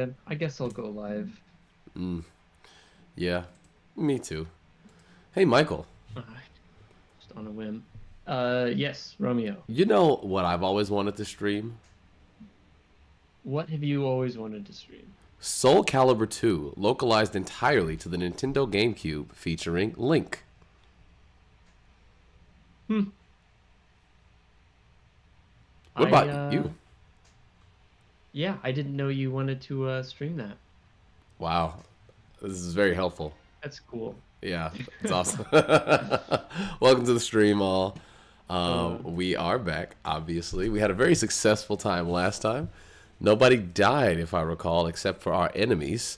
Yeah, I guess I'll go live. Yeah, me too. Hey, Michael. Uh, just on a whim. Yes, Romeo. You know what I've always wanted to stream? What have you always wanted to stream? Soul Calibur 2, localized entirely to the Nintendo GameCube, featuring Link. Hmm. What I about you? yeah, I didn't know you wanted to stream that. Wow, this is very helpful. That's cool. Yeah, it's awesome. Welcome to the stream, all. Uh, We are back, obviously. We had a very successful time last time. Nobody died, if I recall, except for our enemies.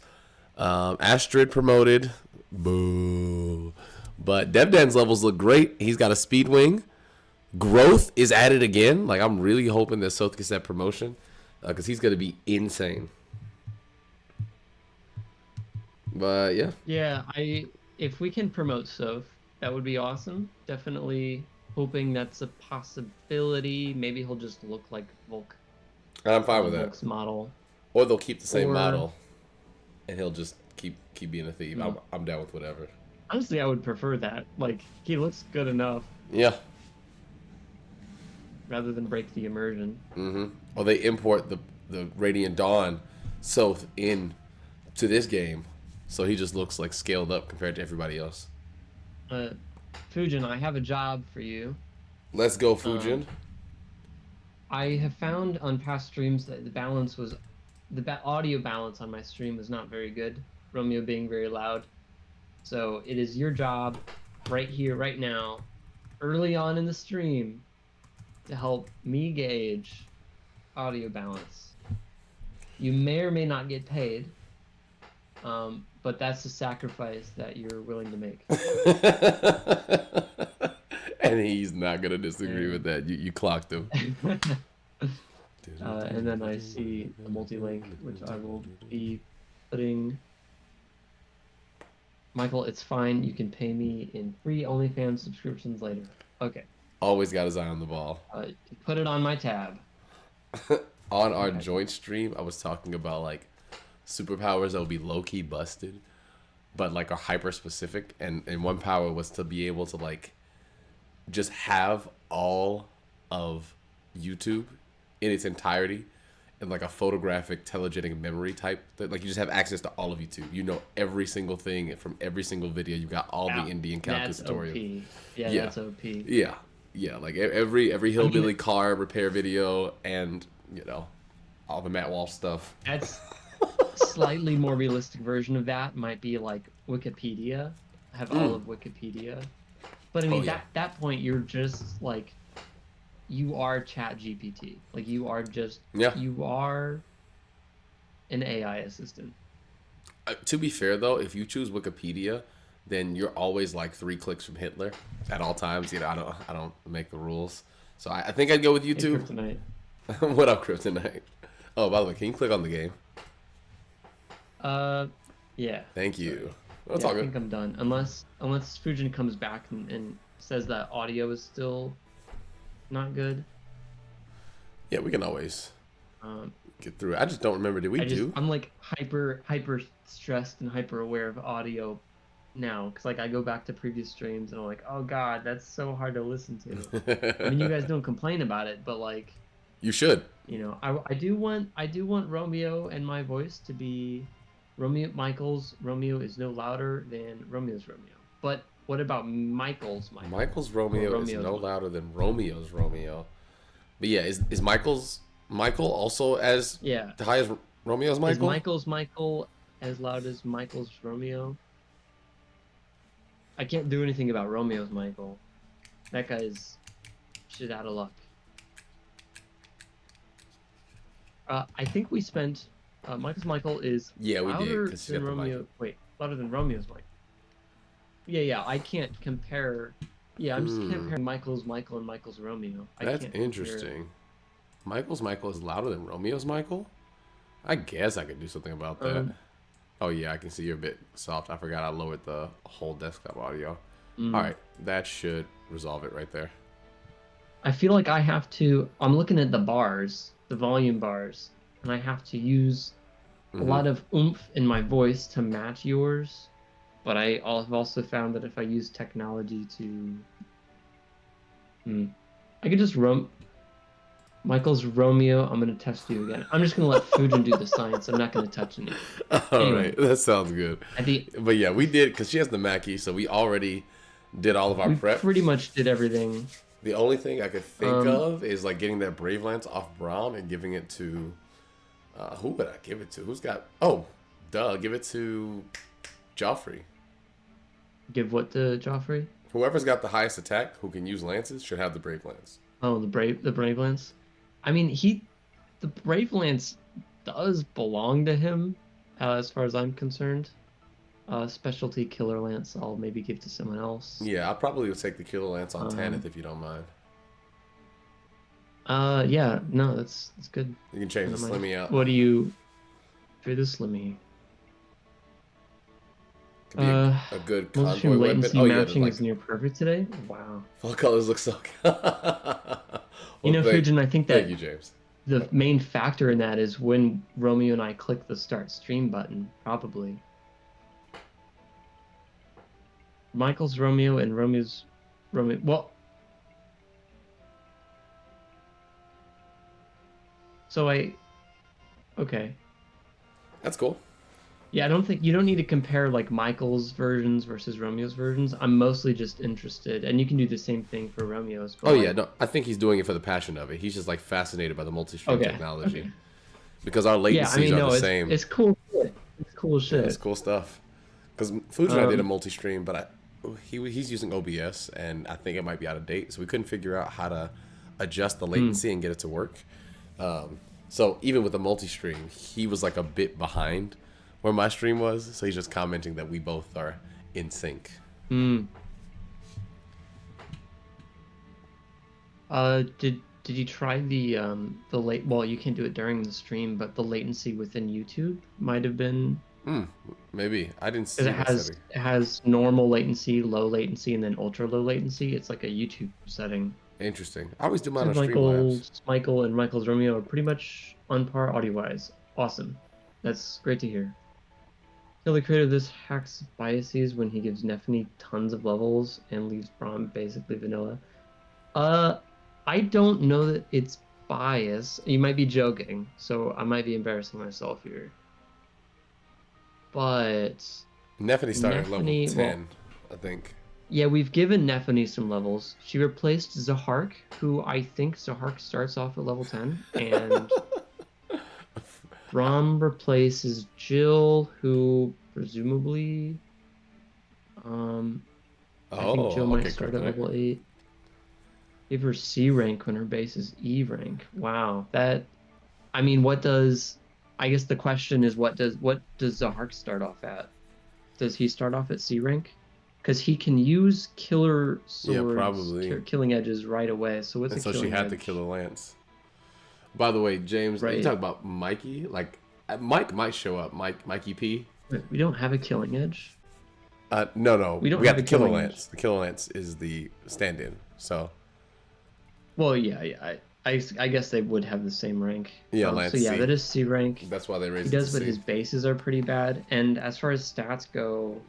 Astrid promoted. Boo. But Devdan's levels look great. He's got a speed wing. Growth is added again. Like, I'm really hoping that Soth gets that promotion because he's going to be insane. But yeah. yeah, if we can promote Soph, that would be awesome. Definitely hoping that's a possibility. Maybe he'll just look like Volk. I'm fine with that. Volk's model. Or they'll keep the same Or- model, and he'll just keep being a thief. I'm down with whatever. Honestly, I would prefer that. Like, he looks good enough Yeah. rather than break the immersion. Or they import the Radiant Dawn Soth in to this game, so he just looks like scaled up compared to everybody else. Fujin, I have a job for you. Let's go, Fujin. I have found on past streams that the balance was, audio balance on my stream was not very good. Romeo being very loud. So it is your job, right here, right now, early on in the stream, to help me gauge audio balance. You may or may not get paid, but that's the sacrifice that you're willing to make. And he's not gonna disagree with that. You clocked him. And then I see a multi-link, which I will be putting. Michael, it's fine. You can pay me in free OnlyFans subscriptions later. Okay. Always got his eye on the ball. Put it on my tab. On our joint stream, I was talking about like superpowers that would be low-key busted, but like are hyper specific. And one power was to be able to like just have all of YouTube in its entirety in like a photographic telegenic memory type that like you just have access to all of YouTube. You know every single thing from every single video. You got all the Indian calculus tutorial. OP. Yeah, that's OP. Yeah, like every hillbilly car repair video and all the Matt Walsh stuff. That's slightly more realistic version of that might be like Wikipedia. Have all of Wikipedia. But I mean, that point, you're just like, you are Chat GPT. Like, you are just, you are an AI assistant. To be fair, though, if you choose Wikipedia, then you're always like 3 clicks from Hitler at all times. I don't make the rules. So I think I'd go with YouTube. Hey, Kryptonite. What up, Kryptonite? Oh, by the way, can you click on the game? Yeah. Thank you. I think I'm done. Unless Fujin comes back and says that audio is still not good. Yeah, we can always get through it. I just don't remember. Did we do? I'm like hyper stressed and hyper aware of audio now, because like I go back to previous streams and I'm like, oh god, that's so hard to listen to. I mean, you guys don't complain about it, but like, you should. I do want Romeo and my voice to be Michael's Romeo is no louder than Romeo's Romeo. But what about Michael's Romeo? Michael's Romeo is no louder than Romeo's Romeo. But yeah, is Michael also as high as Romeo's Michael? Is Michael as loud as Michael's Romeo? I can't do anything about Romeo's Michael. That guy's shit out of luck. I think we spent Michael's Michael is louder than Romeo. Wait, louder than Romeo's Michael. Yeah, I can't compare. Yeah, I'm just comparing Michael's Michael and Michael's Romeo. That's interesting. Michael's Michael is louder than Romeo's Michael? I guess I could do something about that. Oh yeah, I can see you're a bit soft. I forgot I lowered the whole desktop audio. Alright, that should resolve it right there. I feel like I have to... I'm looking at the bars, the volume bars, and I have to use a lot of oomph in my voice to match yours, but I've also found that if I use technology to, I could just Michael's Romeo. I'm gonna test you again. I'm just gonna let Fujin do the science. I'm not gonna touch anything. All right, that sounds good. The, but yeah, we did because she has the Mackie, so we already did all of our prep. Pretty much did everything. The only thing I could think of is like getting that Brave Lance off Brown and giving it to who would I give it to? Who's got? Oh, duh, give it to Joffrey. Give what to Joffrey? Whoever's got the highest attack, who can use lances, should have the Brave Lance. Oh, the Brave Lance. I mean, the Brave Lance does belong to him, as far as I'm concerned. Specialty Killer Lance, I'll maybe give to someone else. Yeah, I probably would take the Killer Lance on Tanith if you don't mind. Yeah, no, that's good. You can change the Slimmy out. What do you for the Slimmy? Could be a good convoy weapon. Oh yeah, matching is near perfect today. Wow. Full colors look so good. Fujin, I think that thank you, James. The main factor in that is when Romeo and I click the start stream button, probably. Michael's Romeo and Romeo's Romeo. Well, so okay. That's cool. Yeah, I don't think you don't need to compare like Michael's versions versus Romeo's versions. I'm mostly just interested, and you can do the same thing for Romeo's. Oh yeah, no, I think he's doing it for the passion of it. He's just like fascinated by the multi-stream technology, because our latencies are the same. It's cool. It's cool shit. Yeah, it's cool stuff. Because Fuji and I did a multi-stream, but he's using OBS, and I think it might be out of date, so we couldn't figure out how to adjust the latency and get it to work. So even with the multi-stream, he was like a bit behind where my stream was, so he's just commenting that we both are in sync. Did you try the late? Well, you can't do it during the stream, but the latency within YouTube might have been. Maybe I didn't see it has normal latency, low latency, and then ultra low latency. It's like a YouTube setting. Interesting. I always do mine on Streamlabs. Michael and Michael's Romeo are pretty much on par audio-wise. Awesome. That's great to hear. So the creator of this hacks biases when he gives Nephany tons of levels and leaves Braum basically vanilla. I don't know that it's bias. You might be joking, so I might be embarrassing myself here. But Nephany started at level 10, I think. Yeah, we've given Nephany some levels. She replaced Zahark, who I think Zahark starts off at level 10, and Braum replaces Jill, who presumably I think Jill might start at level 8. Give her C rank when her base is E rank. Wow, I guess the question is what does Zahark start off at? Does he start off at C rank? Because he can use killer swords, killing edges right away. So what's a killing edge? So she had the killer lance. By the way, James, you talk about Mikey. Like Mike might show up. Mikey P. We don't have a killing edge. No. We got the killer lance. The killer lance is the stand-in. So. Well, yeah. I guess they would have the same rank. Yeah, Lance. So yeah, that is C rank. That's why they raised. He does, but his bases are pretty bad. And as far as stats go,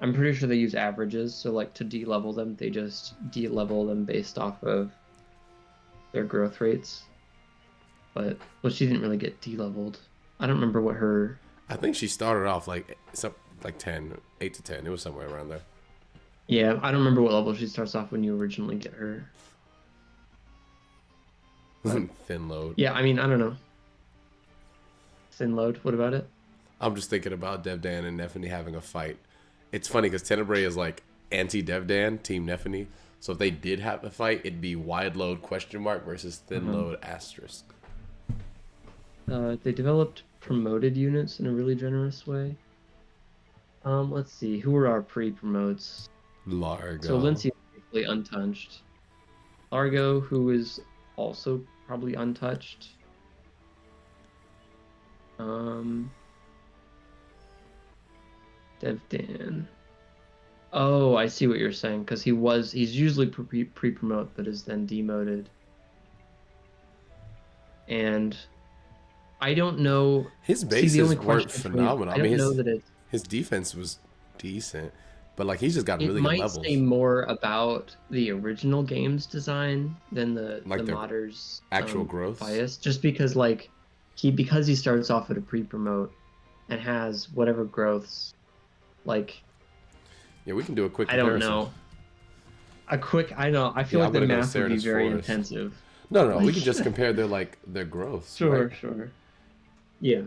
I'm pretty sure they use averages. So like to de-level them, they just de-level them based off of their growth rates. But she didn't really get de-leveled. I don't remember what her. I think she started off like 10, 8 to 10. It was somewhere around there. Yeah, I don't remember what level she starts off when you originally get her. Thin load. Yeah, I mean, I don't know. Thin load. What about it? I'm just thinking about Devdan and Nephany having a fight. It's funny because Tenebrae is like anti-Devdan, Team Nephany. So if they did have a fight, it'd be wide load ? Versus thin load asterisk. They developed promoted units in a really generous way. Let's see. Who were our pre-promotes? Largo. So Lindsay is basically untouched. Largo, who is also probably untouched. Devdan. Oh, I see what you're saying, because he's usually pre-promote, but is then demoted. And I don't know. His See, the bases only weren't question for me, phenomenal. I I mean, don't know that it's. his defense was decent, but like he's just got It really good might say levels. more about the original game's design than the Like their modders' actual growths. bias, just because like because he starts off at a pre-promote and has whatever growths, like Yeah, we can do a quick I don't comparison. know. I know. I feel Yeah, like I'm the gonna go math would be Cernus very Forest. intensive. No, we Like, can just compare their growths, sure, right? sure. Yeah.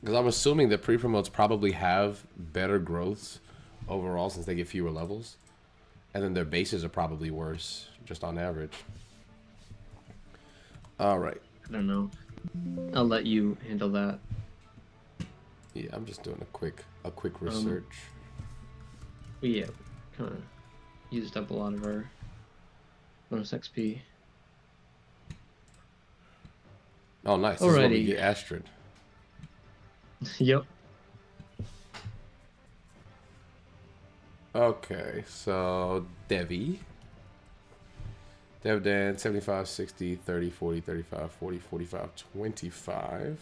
Because I'm assuming that pre-promotes probably have better growths overall since they get fewer levels, and then their bases are probably worse just on average. All right. I don't know. I'll let you handle that. Yeah, I'm just doing a quick research. We kind of used up a lot of our bonus XP. Oh, nice. This is where we Alrighty. get Astrid. Yep. Okay, so Devdan, 75, 60, 30, 40, 35, 40, 45, 25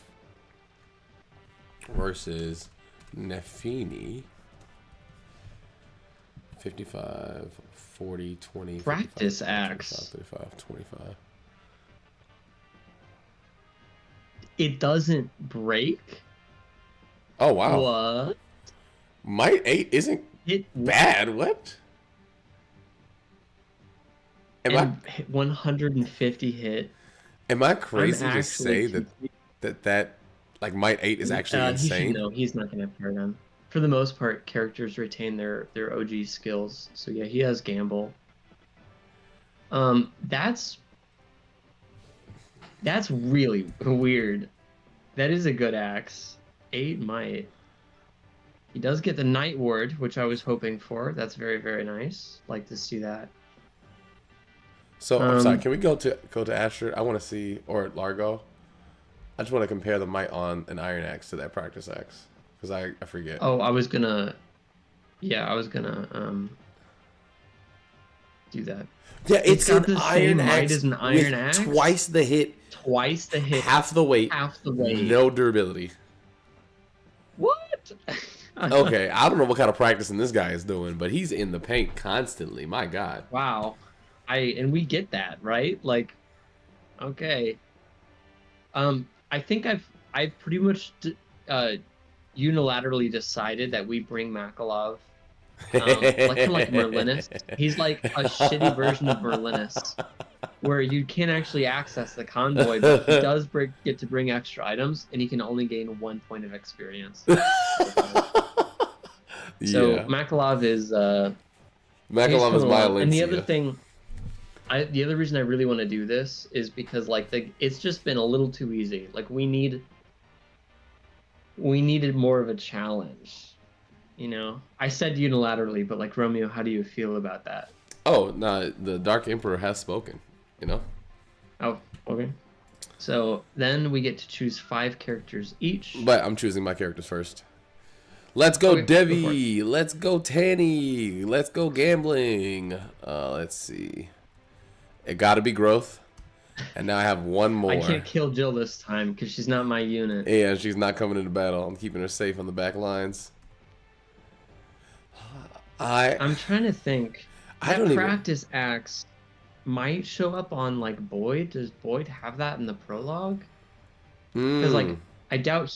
versus Nefini, 55, 40, 20, Practice 55, axe. 35, 25. It doesn't break. Oh, wow. What? Might 8 isn't It bad. What? and 150 hit. Am I I'm crazy to say actually that like Might 8 is actually he should insane? know. He's not gonna have paradigm. For the most part, characters retain their OG skills. So yeah, he has gamble. That's really weird. That is a good axe. 8 might. He does get the Night Ward, which I was hoping for. That's very, very nice. Like to see that. So I'm sorry. Can we go to Ashera? I want to see, or Largo. I just want to compare the might on an iron axe to that practice axe because I forget. Oh, I was gonna do that. Yeah, it's got an the iron same might axe as an iron with axe. twice the hit, Twice the hit, half the weight, no durability. What? Okay, I don't know what kind of practicing this guy is doing, but he's in the paint constantly. My God. Wow. And we get that, right? Like, okay. I think I've pretty much unilaterally decided that we bring Makalov. Like Merlinus. He's like a shitty version of Merlinus, where you can't actually access the convoy, but he does get to bring extra items, and he can only gain 1 point of experience. So Yeah. Makalov is Makalov is my Valencia. And the other thing, the other reason I really want to do this is because like it's just been a little too easy. Like we needed more of a challenge. You know, I said unilaterally, but like Romeo, how do you feel about that? Oh no, the Dark Emperor has spoken. You know. Oh, okay. So then we get to choose 5 characters each. But I'm choosing my characters first. Let's go, Okay, Devi. Let's go, Tanny. Let's go, gambling. Let's see. It got to be growth. And now I have one more. I can't kill Jill this time because she's not my unit. Yeah, she's not coming into battle. I'm keeping her safe on the back lines. I'm trying to think. I don't practice axe might show up on like Boyd. Does Boyd have that in the prologue? Because like I doubt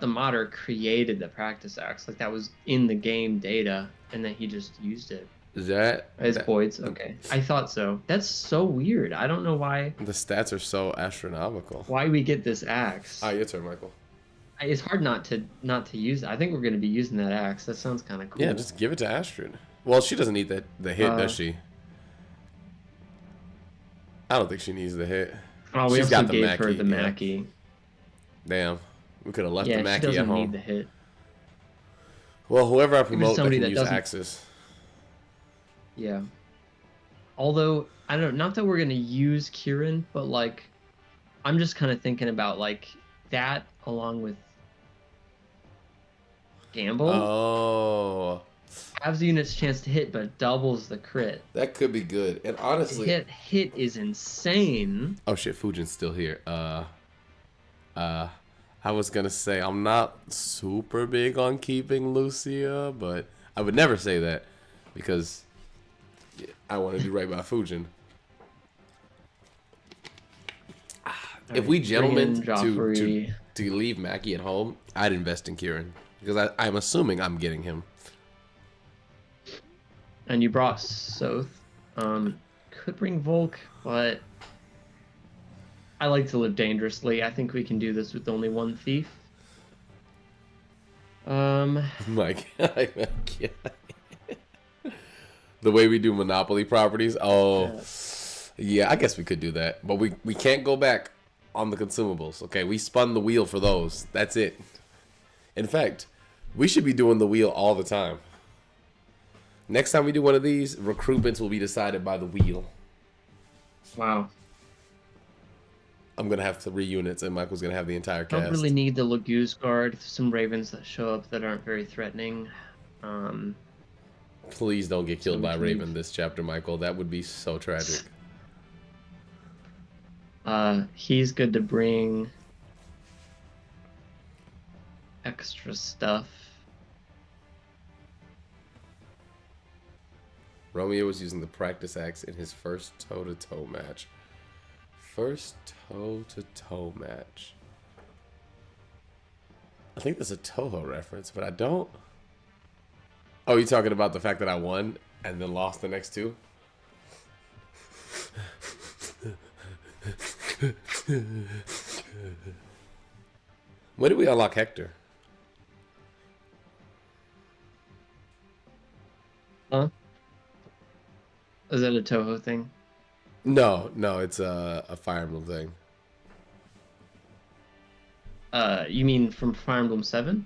the modder created the practice axe. Like that was in the game data, and then he just used it. Is that Boyd's? Okay, I thought so. That's so weird. I don't know why. The stats are so astronomical. Why we get this axe? Your turn, Michael. It's hard not to use it. I think we're going to be using that axe. That sounds kind of cool. Yeah, just give it to Astrid. Well, she doesn't need the hit, does she? I don't think she needs the hit. Oh, we also gave her the Mackie. Damn, we could have left the she Mackie doesn't at home. need the hit. Well, whoever I promote that can use axes. Yeah. Although I don't know, not that we're gonna use Kieran, but like, I'm just kind of thinking about like that along with Gamble. Oh. Halves the unit's chance to hit, but doubles the crit. That could be good. And honestly, hit is insane. Oh shit, Fujin's still here. I was gonna say I'm not super big on keeping Lucia, but I would never say that because I want to do right by Fujin. If we gentlemen to leave Mackie at home, I'd invest in Kieran because I'm assuming I'm getting him. And you brought Soth. Could bring Volk, but I like to live dangerously. I think we can do this with only one thief. My God, the way we do Monopoly properties. Oh, yeah, I guess we could do that, but we can't go back on the consumables. Okay, we spun the wheel for those. That's it. In fact, we should be doing the wheel all the time. Next time we do one of these, recruitments will be decided by the wheel. Wow. I'm going to have 3 units, and Michael's going to have the entire cast. Don't really need the Laguz Guard. Some ravens that show up that aren't very threatening. Please don't get killed by a raven this chapter, Michael. That would be so tragic. He's good to bring extra stuff. Romeo was using the practice axe in his first toe-to-toe match. First toe-to-toe match. I think there's a Toho reference, but I don't. Oh, you're talking about the fact that I won and then lost the next 2? When did we unlock Hector? Huh? Is that a Toho thing? No, it's a Fire Emblem thing. You mean from Fire Emblem 7?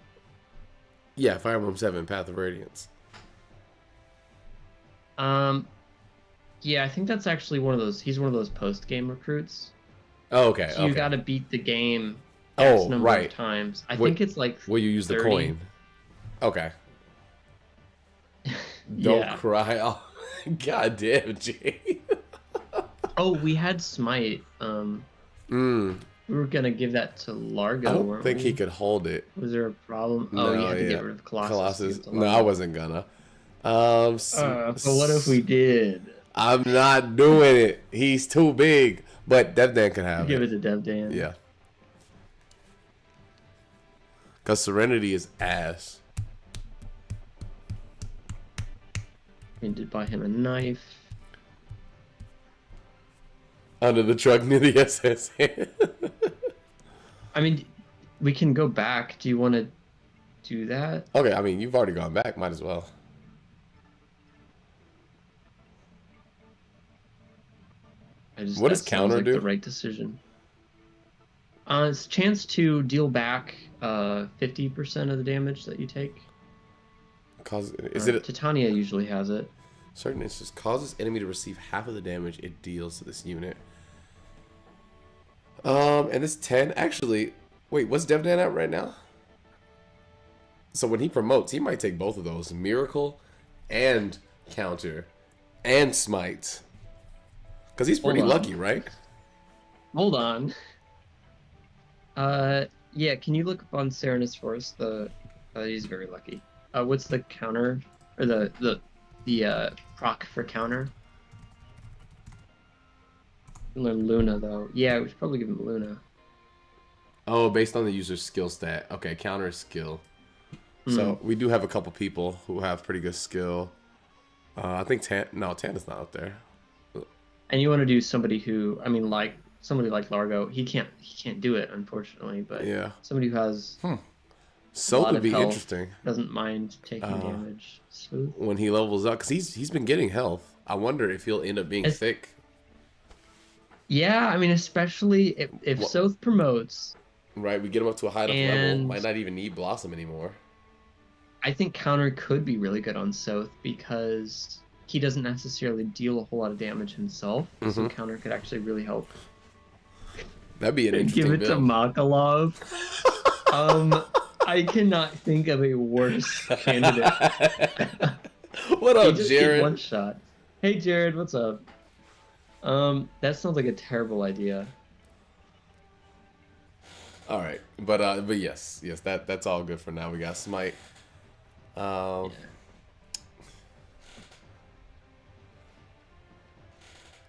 Yeah, Fire Emblem 7, Path of Radiance. Yeah, I think that's actually one of those. He's one of those post-game recruits. Oh, okay. So you got to beat the game X number of times. I think it's like where you use 30. The coin. Okay. Don't cry. Oh, God damn, Jay. Oh, we had Smite. We were gonna give that to Largo. I don't think he could hold it. Was there a problem? No, you had to get rid of Colossus. No, I wasn't gonna. But what if we did? I'm not doing it. He's too big. But Devdan can have Give it to Devdan. Yeah. Because Serenity is ass. We did buy him a knife. Under the truck near the SS. I mean, we can go back. Do you want to do that? Okay, I mean, you've already gone back. Might as well. What does counter do? The right decision. It's a chance to deal back 50% of the damage that you take. Titania usually has it. Certain instances causes enemy to receive half of the damage it deals to this unit. And this 10 actually. Wait, what's Devdan at right now? So when he promotes, he might take both of those: Miracle, and Counter, and Smite. Because he's pretty lucky, right? Hold on. Yeah. Can you look up on Serenus for us? He's very lucky. What's the counter or the proc for counter? Learn Luna though. Yeah, we should probably give him Luna. Oh, based on the user's skill stat. Okay, counter is skill. So we do have a couple people who have pretty good skill. I think Tana's not out there. And you want to do somebody who, I mean, like somebody like Largo. He can't do it, unfortunately. But yeah, somebody who has so would be health, interesting. Doesn't mind taking damage. So when he levels up, because he's been getting health. I wonder if he'll end up being thick. Yeah, I mean, especially if Soth promotes. Right, we get him up to a high enough level. Might not even need Blossom anymore. I think counter could be really good on Soth because he doesn't necessarily deal a whole lot of damage himself. So counter could actually really help. That'd be an interesting build. Give it to Makalov. I cannot think of a worse candidate. What up, Jared? One shot. Hey, Jared, what's up? That sounds like a terrible idea. All right, but yes, that's all good for now. We got Smite. Yeah.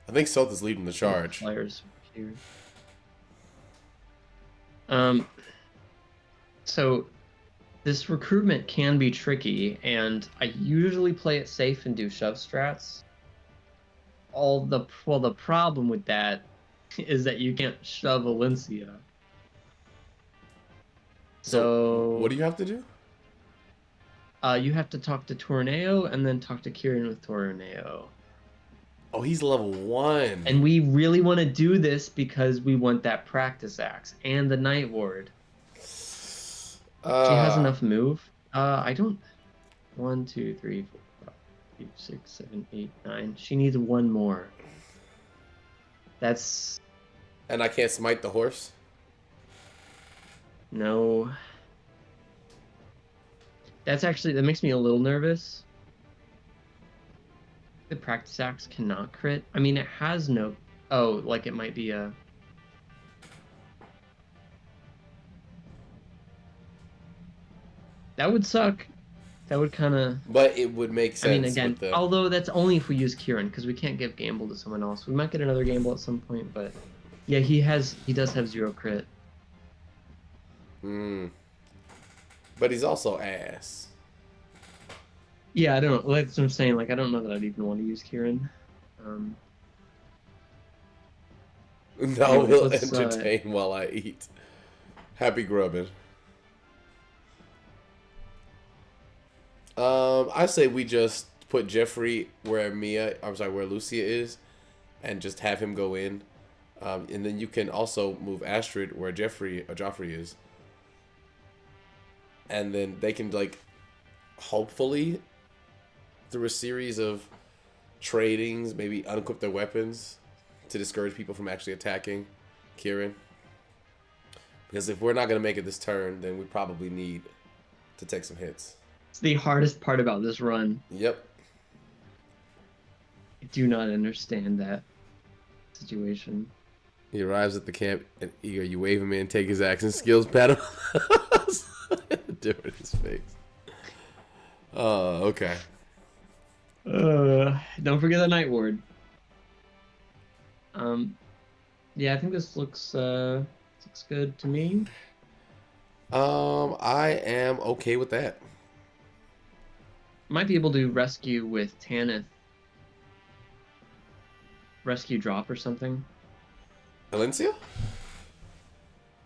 I think Soth is leading the charge. Players here. Um. So this recruitment can be tricky, and I usually play it safe and do shove strats. The problem with that is that you can't shove Valencia. So what So do you have to do? you have to talk to Torneo and then talk to Kieran with Torneo. Oh, he's level 1. And we really want to do this because we want that practice axe and the Night Ward. She has enough move. I don't. 1, 2, 3, 4, 5, 6, 7, 8, 9. She needs one more. That's And I can't smite the horse? no. That makes me a little nervous. The practice axe cannot crit. I mean, it has no. Oh, like it might be a. That would suck. That would kind of. But it would make sense. I mean, again, although that's only if we use Kieran, because we can't give Gamble to someone else. We might get another Gamble at some point, but yeah, he does have 0 crit. But he's also ass. Yeah, I don't know. That's what I'm saying. Like, I don't know that I'd even want to use Kieran. No, he'll entertain while I eat. Happy grubbing. I say we just put Jeffrey where Lucia is, and just have him go in. And then you can also move Astrid where Joffrey is. And then they can, like, hopefully, through a series of tradings, maybe unequip their weapons to discourage people from actually attacking Kieran. Because if we're not going to make it this turn, then we probably need to take some hits. It's the hardest part about this run. Yep. I do not understand that situation. He arrives at the camp, and you wave him in, take his action skills, pat him. Do it in his face. Okay. Don't forget the Night Ward. Yeah, I think this looks good to me. I am okay with that. Might be able to rescue with Tanith. Rescue drop or something. Valencia?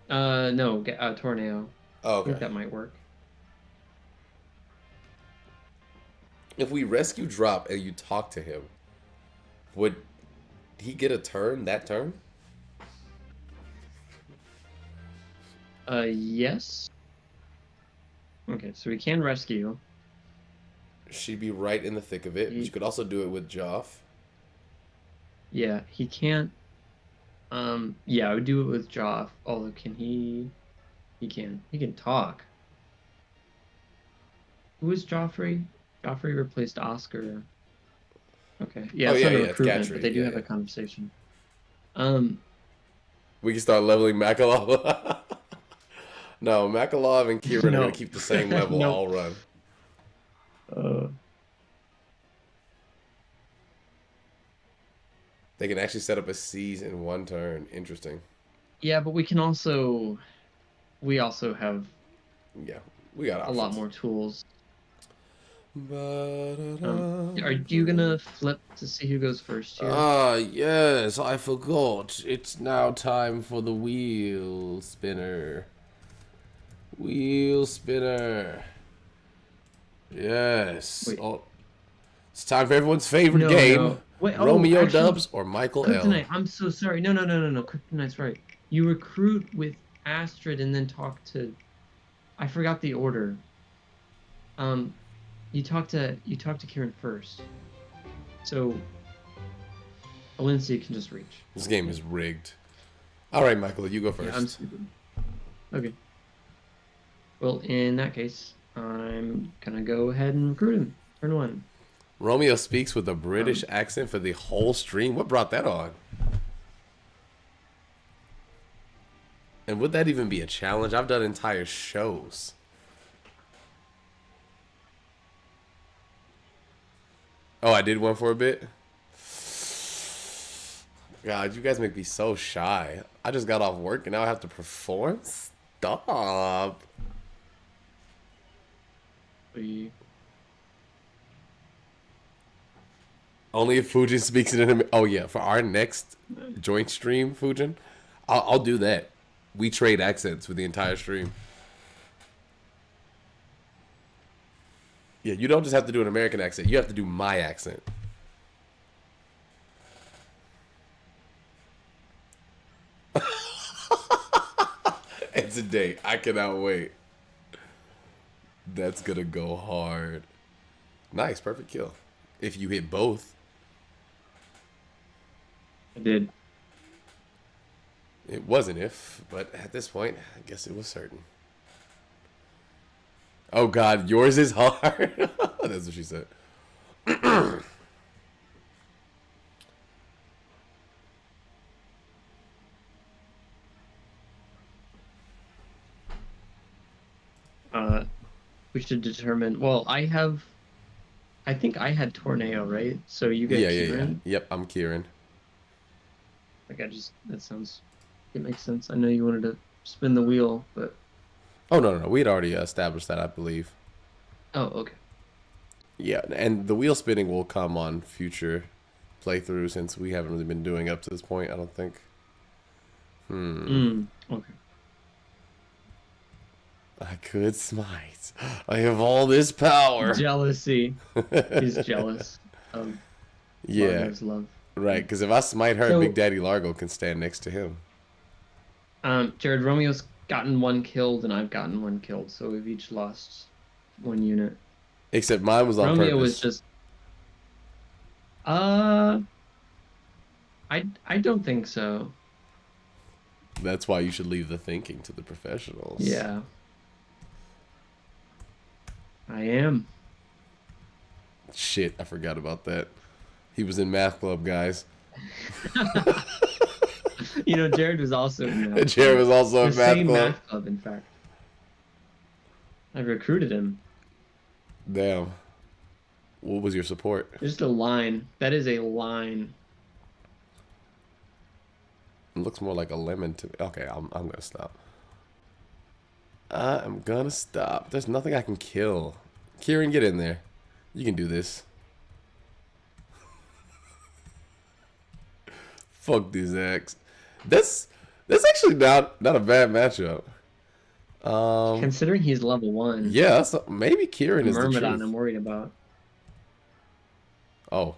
No, Tornado. Oh, okay. I think that might work. If we rescue drop and you talk to him, would he get a turn that turn? Yes. Okay, so we can rescue. She'd be right in the thick of it. But you could also do it with Joff. Yeah, he can't. Yeah, I would do it with Joff. Although, can he? He can. He can talk. Who is Joffrey? Joffrey replaced Oscar. Okay. Yeah, it's not a recruitment, but they do have a conversation. We can start leveling Makalov. No, Makalov and Kieran are going to keep the same level all run. They can actually set up a siege in one turn. Interesting. Yeah, but we also have we got options. A lot more tools. Are you gonna flip to see who goes first here? Yes, I forgot. It's now time for the wheel spinner. Wheel spinner. Yes. Wait. Oh, it's time for everyone's favorite game. No. Wait, Romeo Dubs or Michael Kryptonite. L. I'm so sorry. No. Kryptonite's right. You recruit with Astrid and then talk to. I forgot the order. You talk to Kieran first. So Valencia can just reach. This game is rigged. All right, Michael, you go first. Yeah, I'm stupid. Okay. Well, in that case, I'm gonna go ahead and recruit him. Turn 1. Romeo speaks with a British accent for the whole stream. What brought that on? And would that even be a challenge? I've done entire shows. Oh, I did one for a bit? God, you guys make me so shy. I just got off work and now I have to perform? Stop. Only if Fujin speaks in an... Oh, yeah. For our next joint stream, Fujin, I'll do that. We trade accents for the entire stream. Yeah, you don't just have to do an American accent. You have to do my accent. It's a date. I cannot wait. That's gonna go hard. Nice, perfect kill. If you hit both. I did. It wasn't if, but at this point, I guess it was certain. Oh God, yours is hard. That's what she said. We should determine. Well, I think I had Tornado, right? So you get Kieran. Yep, I'm Kieran. Like it makes sense. I know you wanted to spin the wheel, but Oh no, we'd already established that, I believe. oh, okay. Yeah, and the wheel spinning will come on future playthroughs since we haven't really been doing up to this point, I don't think. Okay. I could smite. I have all this power. Jealousy. He's jealous of Largo's love. Right, because if I smite her, So, Big Daddy Largo can stand next to him. Jared, Romeo's gotten one killed and I've gotten one killed, so we've each lost one unit. Except mine was on Romeo purpose. was just I don't think so. That's why you should leave the thinking to the professionals. Yeah. I am. Shit, I forgot about that. He was in math club, guys. You know, Jared was also in math Jared was also in the math same club. math club, in fact. I recruited him. Damn. What was your support? Just a line. That is a line. It looks more like a lemon to me. Okay, I'm gonna stop. I'm gonna stop. There's nothing I can kill. Kieran, get in there. You can do this. Fuck these X. That's actually not a bad matchup. Considering he's level 1. Yeah, maybe Kieran is the Myrmidon truth. I'm worried about. Oh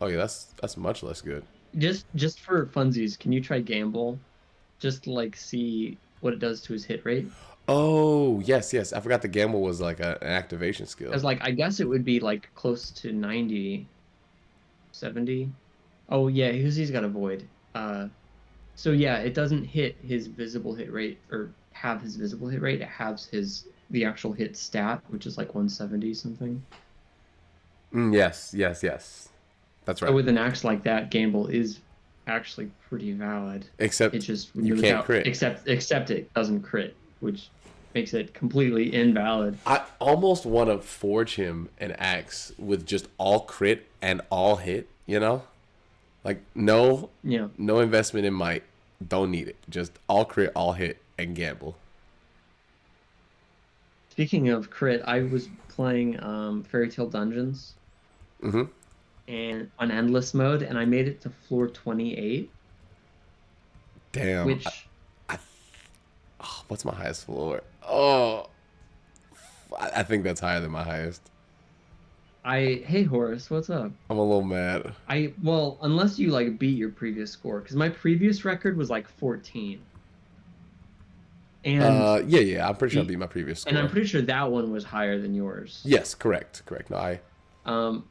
yeah, that's much less good. Just for funsies, can you try Gamble? Just to, like, see what it does to his hit rate? Oh, yes. I forgot the gamble was like an activation skill. Because, like, I guess it would be, like, close to 90, 70. Oh, yeah, he's got a void. So, yeah, it doesn't hit his visible hit rate, or have his visible hit rate. It has the actual hit stat, which is, like, 170 something. Yes. That's right. So with an axe like that, Gamble is actually pretty valid. Except it just you can't crit. Except it doesn't crit, which makes it completely invalid. I almost want to forge him an axe with just all crit and all hit, you know? Like, no investment in might. Don't need it. Just all crit, all hit, and gamble. Speaking of crit, I was playing Fairy Tale Dungeons. Mm-hmm. And on endless mode, and I made it to floor 28. Damn. Which... what's my highest floor? Oh, I think that's higher than my highest. Hey Horace, what's up? I'm a little mad. Well, unless you like beat your previous score, because my previous record was like 14. And yeah, I'm pretty sure I beat my previous score. And I'm pretty sure that one was higher than yours. Yes, correct. No,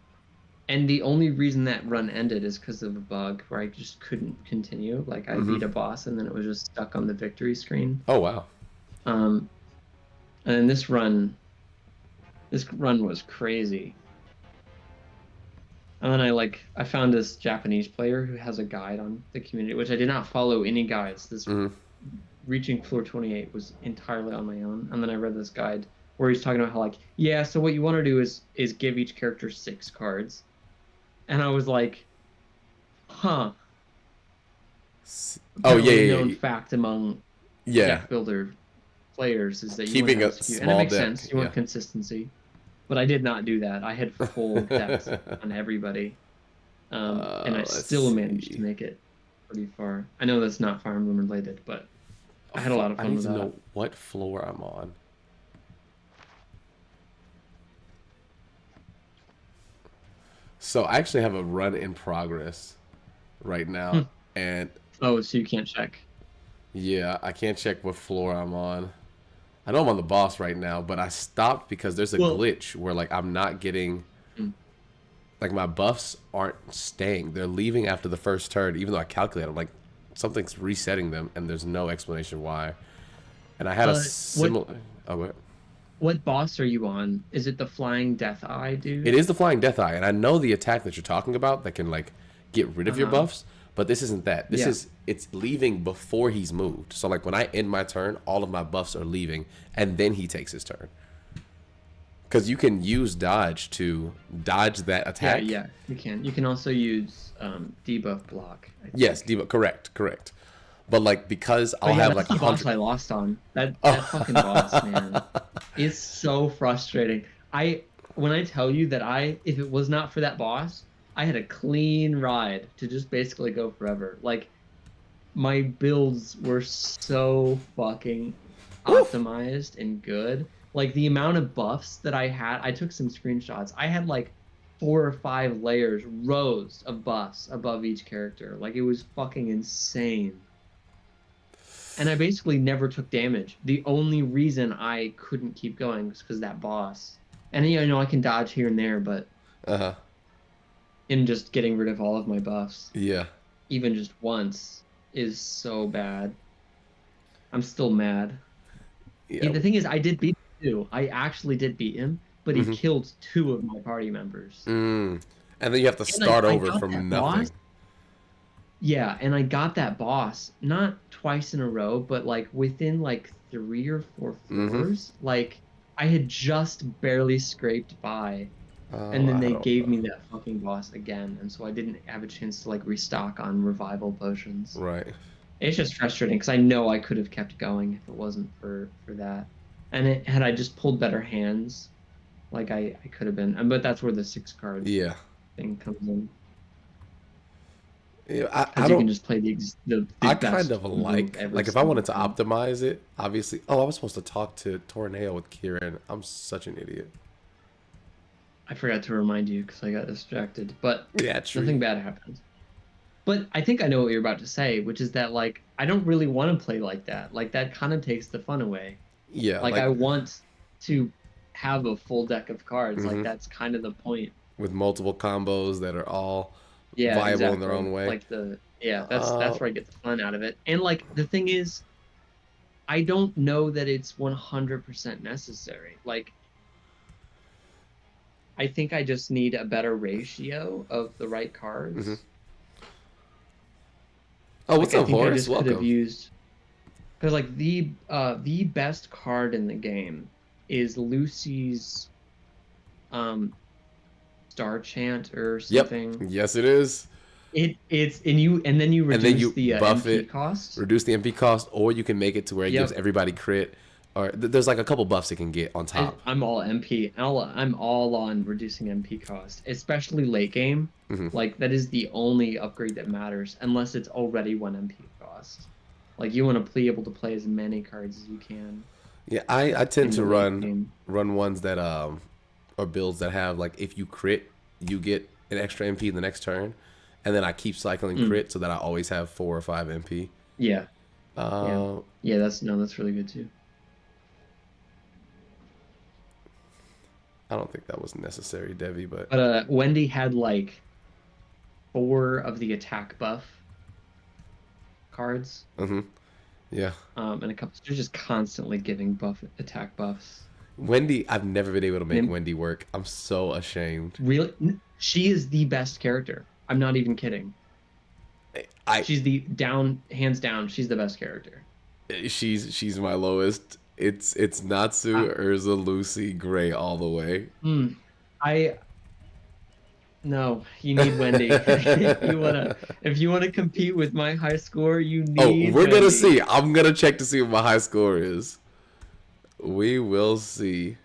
and the only reason that run ended is because of a bug where I just couldn't continue. Like, I beat a boss and then it was just stuck on the victory screen. Oh wow. And this run was crazy. And then I found this Japanese player who has a guide on the community, which I did not follow any guides. This reaching floor 28 was entirely on my own, and then I read this guide where he's talking about how like, yeah, so what you want to do is give each character 6 cards, and I was like, huh. Oh yeah, Apparently, a yeah, known yeah. fact among Yeah. deck builder players is that you want to Keeping have a a skew, and it small makes deck. sense. You Yeah. want consistency, but I did not do that. I had full decks on everybody, and I Let's still managed to see. make it pretty far. I know that's not Fire Emblem related, but Oh, I had a lot of I fun need with to that. know what floor I'm on. So I actually have a run in progress right now, Hmm. and Oh, so you can't check. yeah, I can't check what floor I'm on. I know I'm on the boss right now, but I stopped because there's a Well, glitch where like I'm not getting mm, like my buffs aren't staying. They're leaving after the first turn, even though I calculate. I'm like something's resetting them, and there's no explanation why. And I had a what similar. Oh, what? what boss are you on? Is it the Flying Death Eye It dude? is the Flying Death Eye, and I know the attack that you're talking about that can like get rid of your Uh-huh. buffs, but this isn't that. This Yeah. is it's leaving before he's moved. So like when I end my turn, all of my buffs are leaving, and then he takes his turn. Because you can use dodge to dodge that Yeah, attack. yeah. You can. You can also use debuff block, I Yes, think. correct, correct. But like because I'll But yeah, have that's like the boss 100. I lost on. That fucking boss, man. Oh. It's so frustrating. When I tell you that if it was not for that boss, I had a clean ride to just basically go forever. Like my builds were so fucking Oof. optimized and good. Like the amount of buffs that I had, I took some screenshots. I had like 4 or 5 layers, rows of buffs above each character. Like it was fucking insane. And I basically never took damage. The only reason I couldn't keep going was because that boss. And you know, I can dodge here and there, but Uh-huh. in just getting rid of all of my buffs, Yeah. even just once, is so bad. I'm still mad. Yeah. The thing is, I did beat him too. I actually did beat him, but he Mm-hmm. killed 2 of my party members. And then you have to And start I over got from that nothing. boss. Yeah, and I got that boss not twice in a row, but like within like 3 or 4 Mm-hmm. floors. Like I had just barely scraped by, and Oh, then I they don't gave know. me that fucking boss again, and so I didn't have a chance to like restock on revival potions. Right. It's just frustrating because I know I could have kept going if it wasn't for that. And had I just pulled better hands, like I could have been. But that's where the 6 card Yeah. thing comes in, Yeah. I because you can don't. just play the I kind best of move every like if I single wanted to time. optimize it, obviously. Oh, I was supposed to talk to Tornado with Kieran. I'm such an idiot. I forgot to remind you because I got distracted, but Yeah, nothing tree. bad happened. But I think I know what you're about to say, which is that like I don't really want to play like that. Like that kind of takes the fun away. Yeah, Like like I want to have a full deck of cards. Like hmm that's kind of the point. with multiple combos that are all Yeah, viable in their exactly. own way. Like yeah, Uh, that's where I get the fun out of it. And like the thing is, I don't know that it's 100% necessary. Like I think I just need a better ratio of the right hmm cards. Oh, what's Like I up, think I Horace? just could have Welcome. used, because like the best card in the game is Lucy's um Star Chant or Yep. something. Yes, it is. And then you And then reduce you the buff MP it, cost. reduce the MP cost, or you can make it to where it gives Yep. everybody crit. Or there's like a couple buffs it can get on top. I'm all MP. I'm all on reducing MP cost, especially late game. hmm Like that is the only upgrade that matters, unless it's already 1 MP cost. Like you want to be able to play as many cards as you can Yeah, I tend in to the late game. run ones that or builds that have like if you crit, you get an extra MP the next turn, and then I keep cycling Mm, crit so that I always have 4 or 5 MP. yeah, yeah, Uh, yeah. That's really good too. I don't think that was necessary, Devi, but But Wendy had like 4 of the attack buff cards, yeah. and a couple. They're just constantly giving attack buffs. Wendy, I've never been able to make And Wendy work. I'm so ashamed. really, she is the best character. I'm not even kidding. I She's hands down. She's the best character. She's my lowest. It's Natsu, I, Urza, Lucy, Gray all the way. mm, I no, you need Wendy. If you wanna compete with my high score, you Oh, need we're gonna Wendy. see. I'm gonna check to see what my high score is. We will see.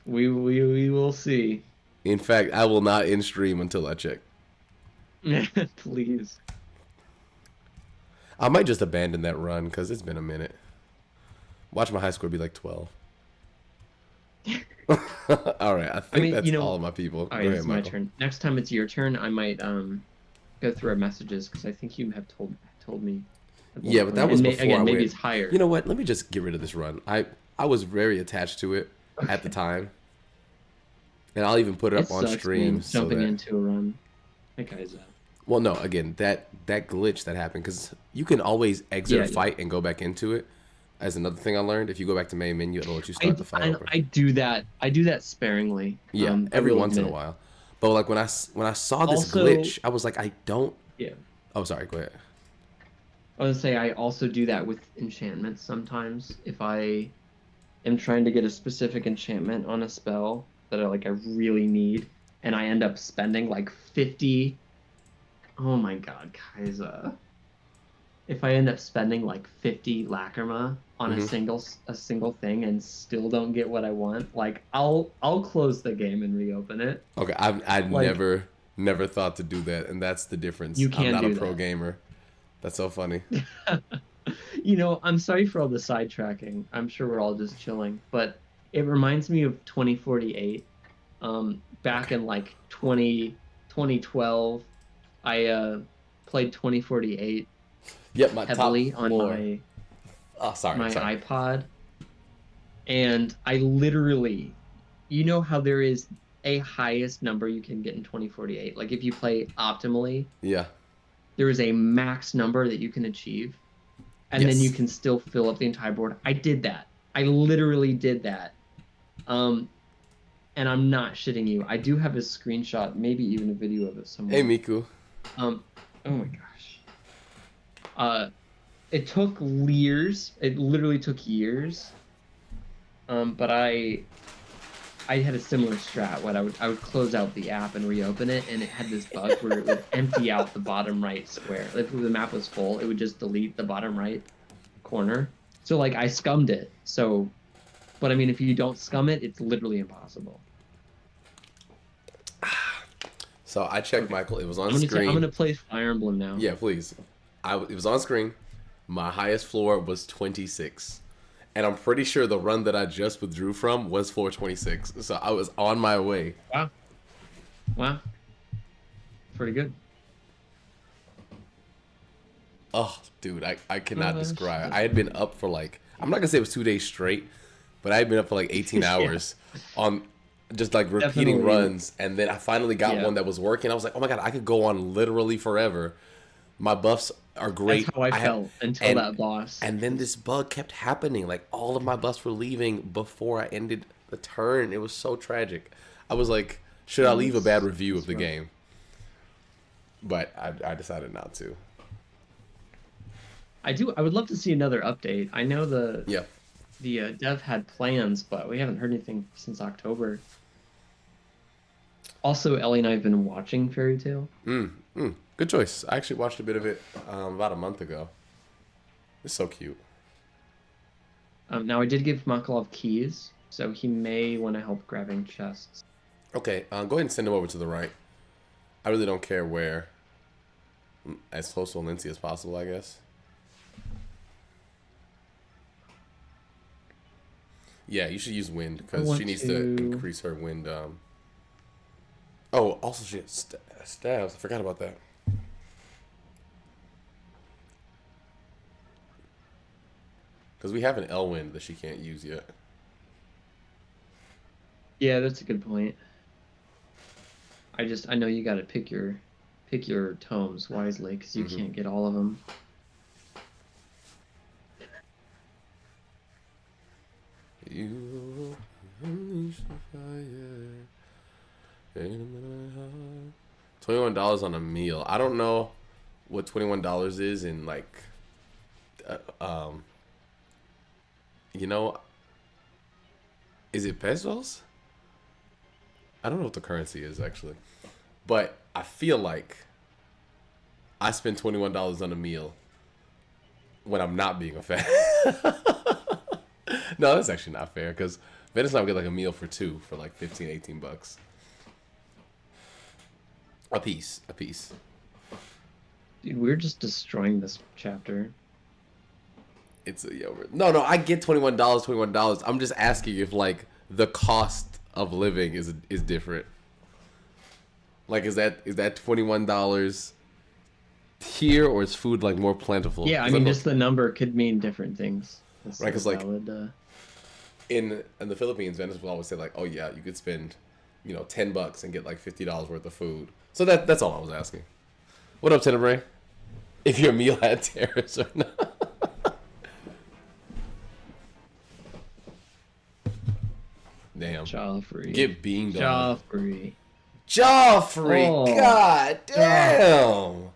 We will see. In fact, I will not end stream until I check. Please. I might just abandon that run because it's been a minute. Watch my high score be like 12. All right, I I think mean, that's all of my people. all Go right, ahead, it's my Michael. turn. Next time it's your turn, I might go through our messages because I think you have told me. At one Yeah, but that point. was And before I again, maybe went. it's higher. You know what? Let me just get rid of this run. I was very attached to it at the time, and I'll even put it It up on sucks stream being so jumping that. into a run. That guy's up. Well, no, again, that glitch that happened because you can always exit a fight and go back into it. As another thing I learned, if you go back to main menu, it'll let you start the fight over. I do that. I do that sparingly. Yeah, I every will once in a admit. while. But like when I saw this Also, glitch, I was like, I don't. yeah. Oh, sorry. Go ahead. I was gonna say I also do that with enchantments sometimes. If I am trying to get a specific enchantment on a spell that I really need, and I end up spending like 50. Oh my god, Kaiser. If I end up spending like 50 lacrima on a single thing and still don't get what I want, like I'll close the game and reopen it. Okay, I've Like, never thought to do that, and that's the difference. you I'm can not a do pro that. gamer. That's so funny. I'm sorry for all the sidetracking. I'm sure we're all just chilling, but it reminds me of 2048. Back in like 2012, I played 2048 Yep, my heavily top on floor. my Oh, sorry. iPod, and I literally, how there is a highest number you can get in 2048. Like if you play optimally, Yeah. there is a max number that you can achieve, and then you Yes. can still fill up the entire board. I did that. I literally did that. And I'm not shitting you. I do have a screenshot, maybe even a video of it somewhere. Hey, Miku. Oh my gosh. It took years. It literally took years. But I had a similar strat when I would close out the app and reopen it, and it had this bug where it would empty out the bottom right square. If the map was full, it would just delete the bottom right corner. So like I scummed it. So, but I mean, if you don't scum it, it's literally impossible. So I checked, Michael. It was on screen. I'm gonna play Fire Emblem now. Yeah, please. It was on screen. My highest floor was 26. And I'm pretty sure the run that I just withdrew from was floor 26. So I was on my way. Wow. Pretty good. Oh, dude, I cannot describe. I had been up for like, I'm not going to say it was 2 days straight, but I had been up for like 18 hours on just like repeating runs. And then I finally got one that was working. I was like, oh my God, I could go on literally forever. My buffs are great. That's how I felt until that boss. And then this bug kept happening. Like all of my buffs were leaving before I ended the turn. It was so tragic. I was like, should I leave a bad review of the game? But I decided not to. I would love to see another update. I know the Yeah. The dev had plans, but we haven't heard anything since October. Also, Ellie and I have been watching Fairy Tail. Good choice. I actually watched a bit of it about a month ago. It's so cute. Now, I did give Makalov keys, so he may want to help grabbing chests. Okay, go ahead and send him over to the right. I really don't care where. As close to Lindsay as possible, I guess. Yeah, you should use wind because she needs to increase her wind. Oh, also she has stabs. I forgot about that. Because we have an L wind that she can't use yet. Yeah, that's a good point. I know you got to pick your tomes wisely because you can't get all of them. You unleash the fire. $21 on a meal. I don't know what $21 is in like you know, is it pesos? I don't know what the currency is actually, but I feel like I spend $21 on a meal when I'm not being a fat. No, that's actually not fair because Venice and I would get like a meal for two for like 15, 18 bucks. A piece. Dude, we're just destroying this chapter. It's a no. I get $21. I'm just asking if like the cost of living is different. Like, is that $21 here, or is food like more plentiful? Yeah, I mean, just the number could mean different things. That's right, because like valid, in the Philippines, Venice will always say like, oh yeah, you could spend, $10 and get like $50 worth of food. So that's all I was asking. What up, Tenebrae? If your meal had terrorists or not. Damn. Joffrey. Get beamed on. Joffrey. Oh, god damn.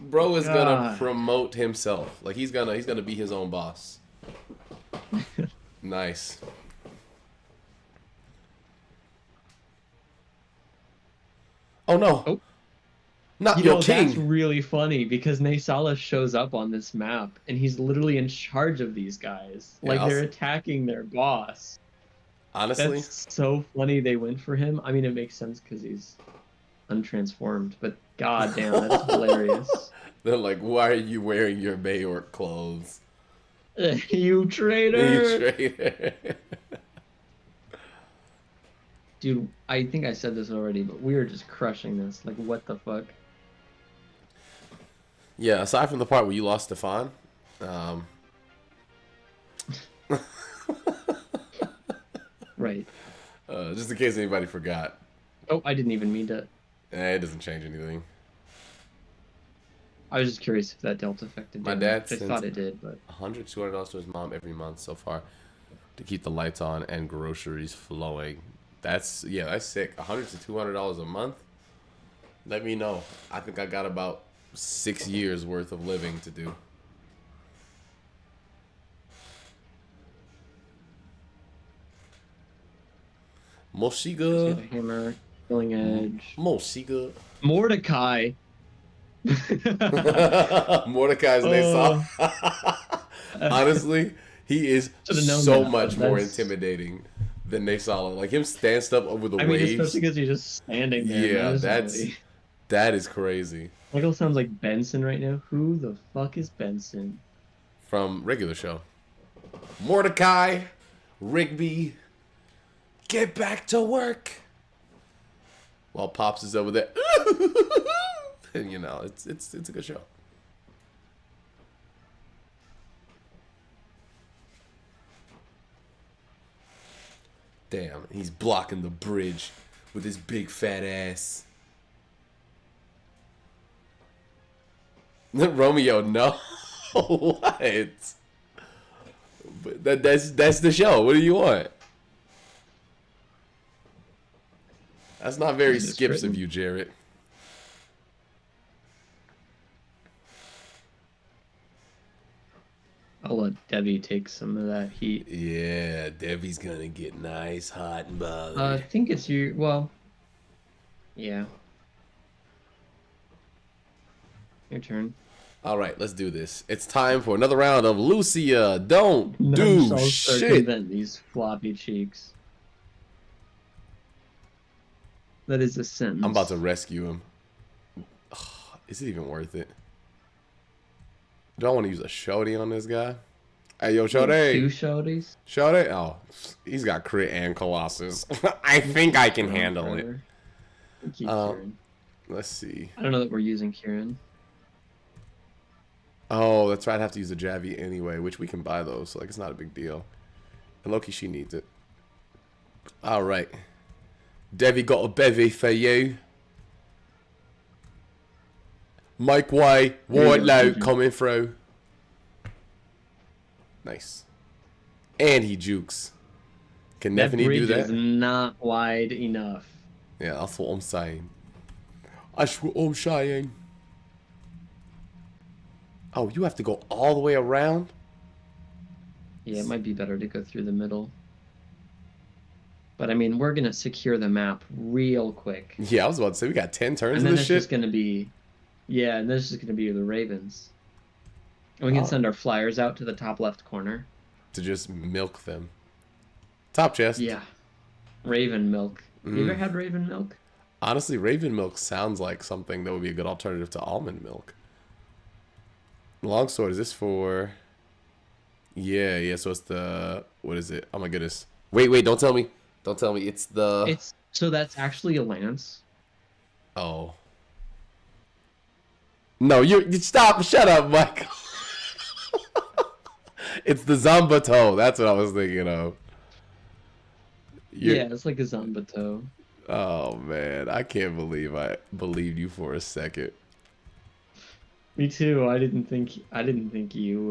Bro is gonna promote himself. Like he's gonna be his own boss. Nice. Oh no. Oh. Not your king. That's really funny because Naysala shows up on this map and he's literally in charge of these guys. Yeah, like they're attacking their boss. Honestly, that's so funny they went for him. I mean, it makes sense because he's untransformed, but goddamn, that's hilarious. They're like, why are you wearing your Mayork clothes? You traitor! You traitor. Dude, I think I said this already, but we are just crushing this. Like, what the fuck? Yeah, aside from the part where you lost Stefan, right. Just in case anybody forgot. Oh, I didn't even mean to. It doesn't change anything. I was just curious if that dealt affected my dad I thought it did, but $100, $200 to his mom every month so far to keep the lights on and groceries flowing. That's sick. $100 to $200 a month. Let me know. I think I got about 6 years worth of living to do. Moshiga. Hammer, killing edge. Moshiga. Mordecai. Mordecai's name. Honestly, he is so much more intimidating than Naysala. Like him stand up over the waves. Especially because he's just standing there. Yeah, that is crazy. Michael sounds like Benson right now. Who the fuck is Benson? From regular show. Mordecai, Rigby, get back to work. While Pops is over there. And it's a good show. Damn, he's blocking the bridge with his big fat ass. Romeo, no. What? But that's the show. What do you want? That's not very skips of you, Jarrett. I'll let Debbie take some of that heat. Yeah, Debbie's gonna get nice, hot, and bothered. I think it's you. Well, yeah. Your turn. All right, let's do this. It's time for another round of Lucia. Don't do shit. Circumvent these floppy cheeks. That is a sentence. I'm about to rescue him. Oh, is it even worth it? Do I want to use a shorty on this guy? Hey, yo, shorty. 2 shorties? Shorty? Oh, he's got crit and Colossus. I think I can handle it. Let's see. I don't know that we're using Kieran. Oh, that's right. I have to use a Javi anyway, which we can buy those, so like it's not a big deal. And Loki, she needs it. All right. Devi got a bevy for you. Mike Way, White Lout coming through. Nice. And he jukes. Can Neffany do that? That bridge is not wide enough. Yeah, that's what I'm saying. That's what I'm saying. Oh, you have to go all the way around? Yeah, it might be better to go through the middle. But I mean, we're gonna secure the map real quick. Yeah, I was about to say, we got 10 turns And of then this it's shit? just gonna be, yeah, and this is gonna be the Ravens. And we can Oh. send our flyers out to the top left corner. To just milk them. Top chest. Yeah. Raven milk. You ever had raven milk? Honestly, raven milk sounds like something that would be a good alternative to almond milk. Longsword, is this for... Yeah, so it's the... What is it? Oh my goodness. Wait, don't tell me. Don't tell me. It's the... So that's actually a lance. Oh. No, you stop. Shut up, Michael. It's the Zambato. That's what I was thinking of. Yeah, it's like a Zambato. Oh man, I can't believe I believed you for a second. Me too. I didn't think you I didn't think you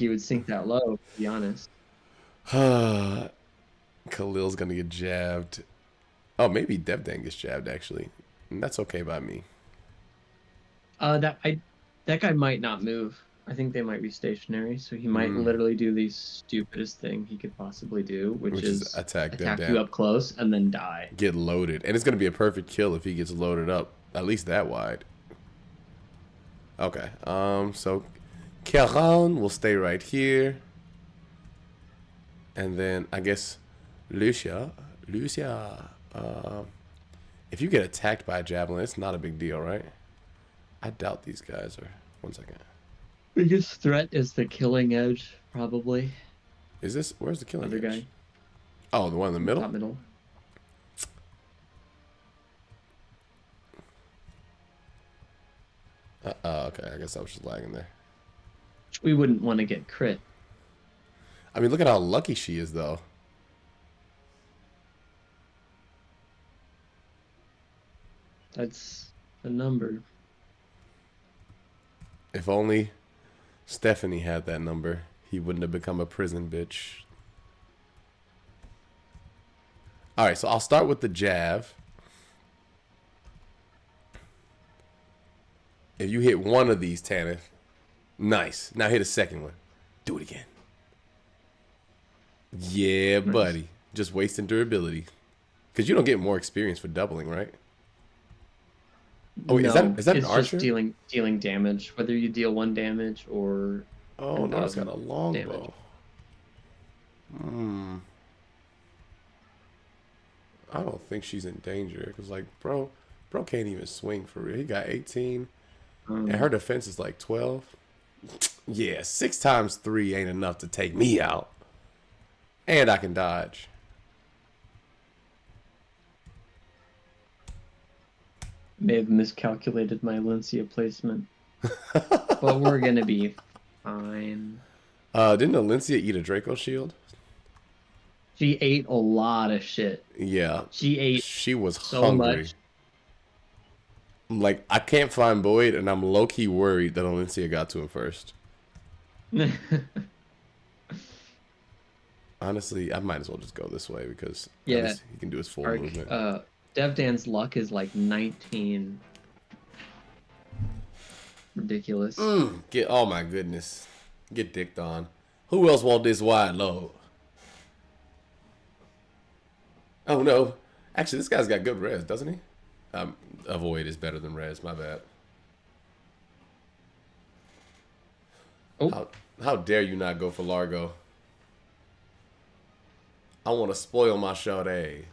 would sink that low, to be honest. Khalil's gonna get jabbed. Oh, maybe Devdan gets jabbed actually. And that's okay by me. That guy might not move. I think they might be stationary, so he might literally do the stupidest thing he could possibly do, which is attack you up close and then die. Get loaded. And it's gonna be a perfect kill if he gets loaded up, at least that wide. Okay. So Caron will stay right here. And then I guess Lucia, if you get attacked by a javelin, it's not a big deal, right? I doubt these guys are. 1 second. Biggest threat is the killing edge, probably. Is this, where's the killing Other edge? guy. Oh, the one in the middle? Top middle. Okay, I guess I was just lagging there. We wouldn't want to get crit. I mean, look at how lucky she is, though. That's the number. If only Stephanie had that number, he wouldn't have become a prison bitch. All right, so I'll start with the jab. If you hit one of these, Tanith, nice. Now hit a second one. Do it again. Yeah, Nice. buddy. Just wasting durability. Because you don't get more experience for doubling, right? Oh, wait, no, is that an it's archer? just dealing damage, whether you deal 1 damage or. Oh, no, it's got a 1000 longbow. damage. I don't think she's in danger. Because, like, bro can't even swing for real. He got 18. And her defense is like 12. Yeah, 6 times 3 ain't enough to take me out. And I can dodge. May have miscalculated my Alencia placement. But we're going to be fine. Didn't Alencia eat a Draco shield? She ate a lot of shit. Yeah. She was so hungry. much. Like, I can't find Boyd, and I'm low-key worried that Alencia got to him first. Honestly, I might as well just go this way because Yeah. at least he can do his full movement. Devdan's luck is like 19. Ridiculous. Oh my goodness. Get dicked on. Who else want this wide load? Oh no. Actually, this guy's got good res, doesn't he? Avoid is better than res, my bad. Oh. How dare you not go for Largo? I want to spoil my Sade.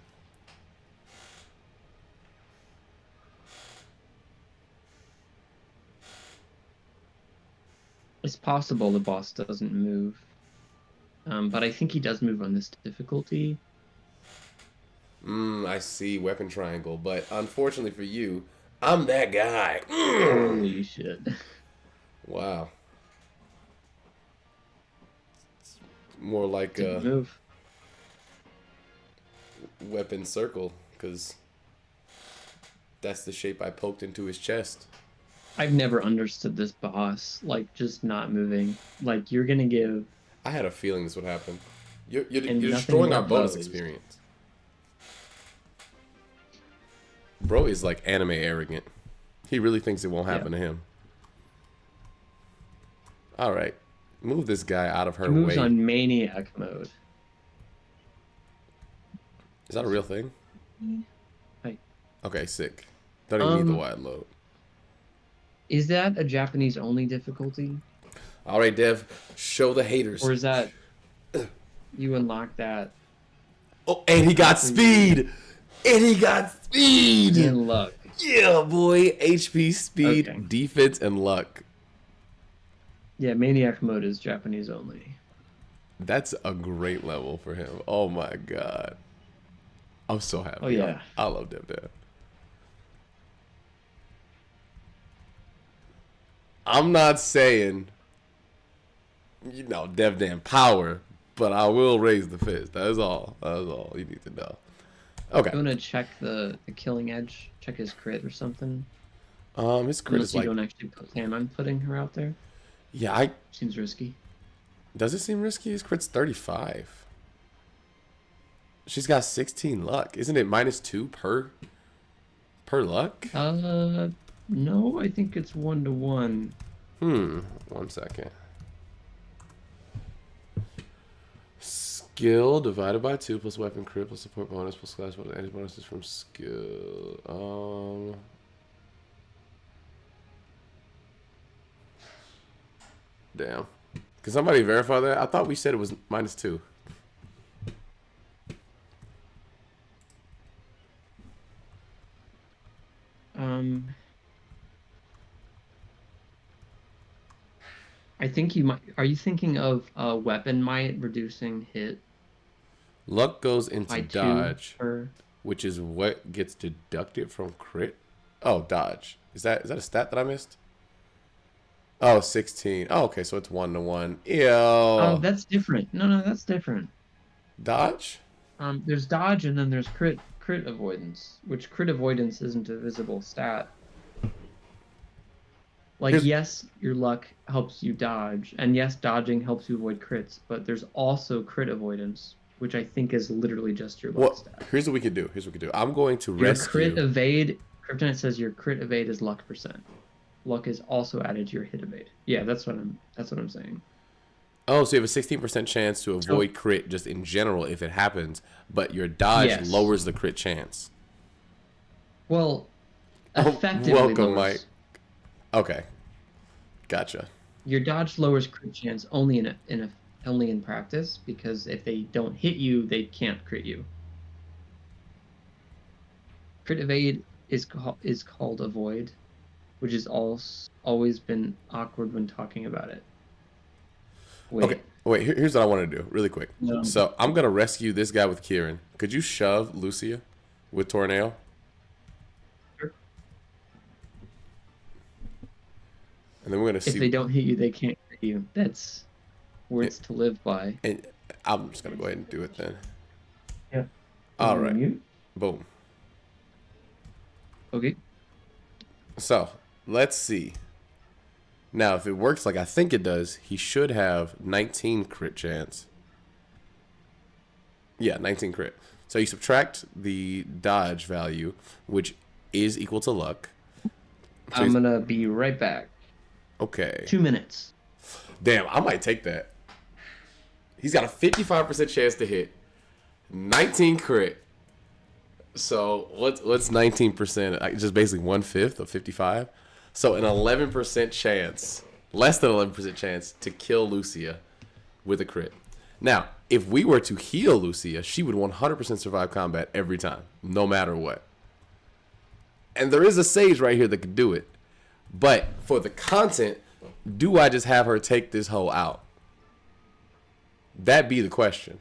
It's possible the boss doesn't move. But I think he does move on this difficulty. I see. Weapon triangle. But unfortunately for you, I'm that guy. Holy shit. Wow. It's more like a Move. weapon circle, because that's the shape I poked into his chest. I've never understood this boss. Like, just not moving. Like, you're gonna give... I had a feeling this would happen. You're nothing destroying our but bonus those. experience. Bro is like anime arrogant. He really thinks it won't happen to him. All right. Move this guy out of She her moves way. on Maniac mode. Is that a real thing? Hi. Okay, sick. Don't even need the Um, wide load. is that a Japanese only difficulty? All right, Dev. Show the haters. Or is that you unlock that Oh, and he got speed. And he got speed. and luck? Yeah, boy. HP, speed, Okay. defense, and luck. Yeah, Maniac mode is Japanese only. That's a great level for him. Oh my god. I'm so happy. Oh yeah. I love Devdan. I'm not saying, you know, Devdan power, but I will raise the fist. That is all. That is all you need to know. Okay. You want to check the killing edge? Check his crit or something? His crit Unless is you like, don't actually plan on putting her out there. yeah, Seems risky. does it seem risky? His crit's 35. She's got 16 luck. Isn't it -2 per luck? No, I think it's 1-to-1. 1 second. Skill divided by 2 plus weapon crit plus support bonus plus class bonus. Any bonuses from skill. Damn. Can somebody verify that? I thought we said it was -2. I think you might. Are you thinking of weapon might reducing hit Luck goes by into 2 dodge, per? which is what gets deducted from crit. Oh, dodge. Is that a stat that I missed? Oh, 16. Oh, okay, so it's 1-to-1. Ew. Oh, that's different. No, that's different. Dodge? There's dodge and then there's crit avoidance, which crit avoidance isn't a visible stat. Like, yes, your luck helps you dodge, and yes, dodging helps you avoid crits, but there's also crit avoidance, which I think is literally just your luck stat. Here's what we could do. I'm going to Your rescue. crit evade, Kryptonite says your crit evade is luck %. Luck is also added to your hit evade. Yeah, that's what I'm saying. Oh, so you have a 16% chance to avoid crit just in general if it happens, but your dodge lowers the crit chance. Well, effectively welcome, lowers. Mike. Okay, gotcha. Your dodge lowers crit chance only in practice, because if they don't hit you, they can't crit you. Crit evade is called avoid, which has always been awkward when talking about it. Okay, wait. Here's what I want to do, really quick. So I'm gonna rescue this guy with Kieran. Could you shove Lucia with Tornado? Sure. And then we're gonna see. If they don't hit you, they can't crit you. That's words to live by. And I'm just gonna go ahead and do it then. Yeah. All right. Boom. Okay. So let's see. Now, if it works like I think it does, he should have 19 crit chance. Yeah, 19 crit. So you subtract the dodge value, which is equal to luck. So I'm gonna be right back. Okay. 2 minutes. Damn, I might take that. He's got a 55% chance to hit. 19 crit. So what's 19%? Just basically 1/5 of 55. So an 11% chance, less than 11% chance to kill Lucia with a crit. Now, if we were to heal Lucia, she would 100% survive combat every time, no matter what. And there is a sage right here that could do it. But for the content, do I just have her take this hoe out? That'd be the question.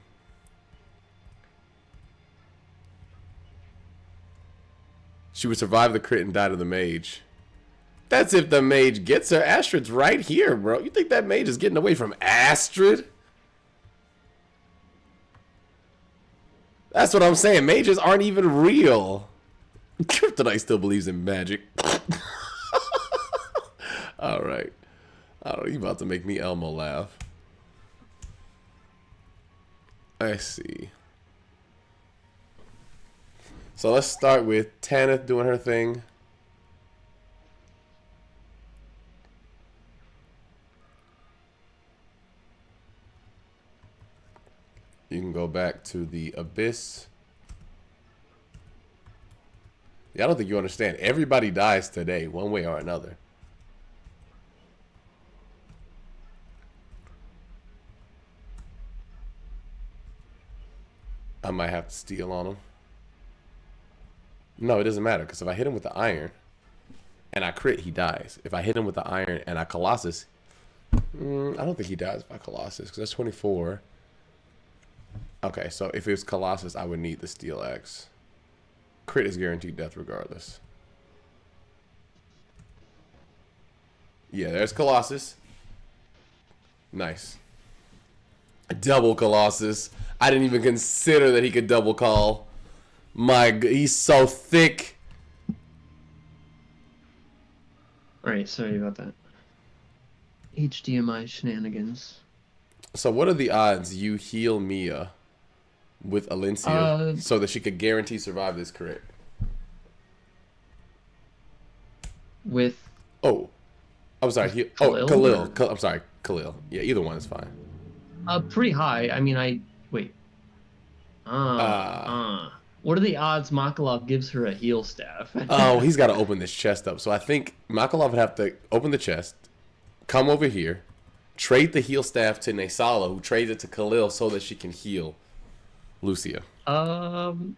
She would survive the crit and die to the mage. That's if the mage gets her. Astrid's right here, bro. You think that mage is getting away from Astrid? That's what I'm saying. Mages aren't even real. Kryptonite still believes in magic. All right. I don't know. You about to make me Elmo laugh. I see. So let's start with Tanith doing her thing. You can go back to the Abyss. Yeah, I don't think you understand. Everybody dies today, one way or another. I might have to steal on him. No, it doesn't matter, because if I hit him with the iron and I crit, he dies. If I hit him with the iron and I Colossus, I don't think he dies by Colossus, because that's 24. Okay, so if it was Colossus, I would need the Steel Axe. Crit is guaranteed death regardless. Yeah, there's Colossus. Nice. Double Colossus. I didn't even consider that he could double call. He's so thick. Alright, sorry about that. HDMI shenanigans. So what are the odds you heal Mia with Alencia so that she could guarantee survive this crit? With... Oh. I'm sorry. Khalil? I'm sorry, Khalil. Yeah, either one is fine. Pretty high. I mean, wait. What are the odds Makalov gives her a heal staff? Oh, he's got to open this chest up. So I think Makalov would have to open the chest, come over here, trade the heal staff to Nesala, who trades it to Khalil so that she can heal Lucia. Hold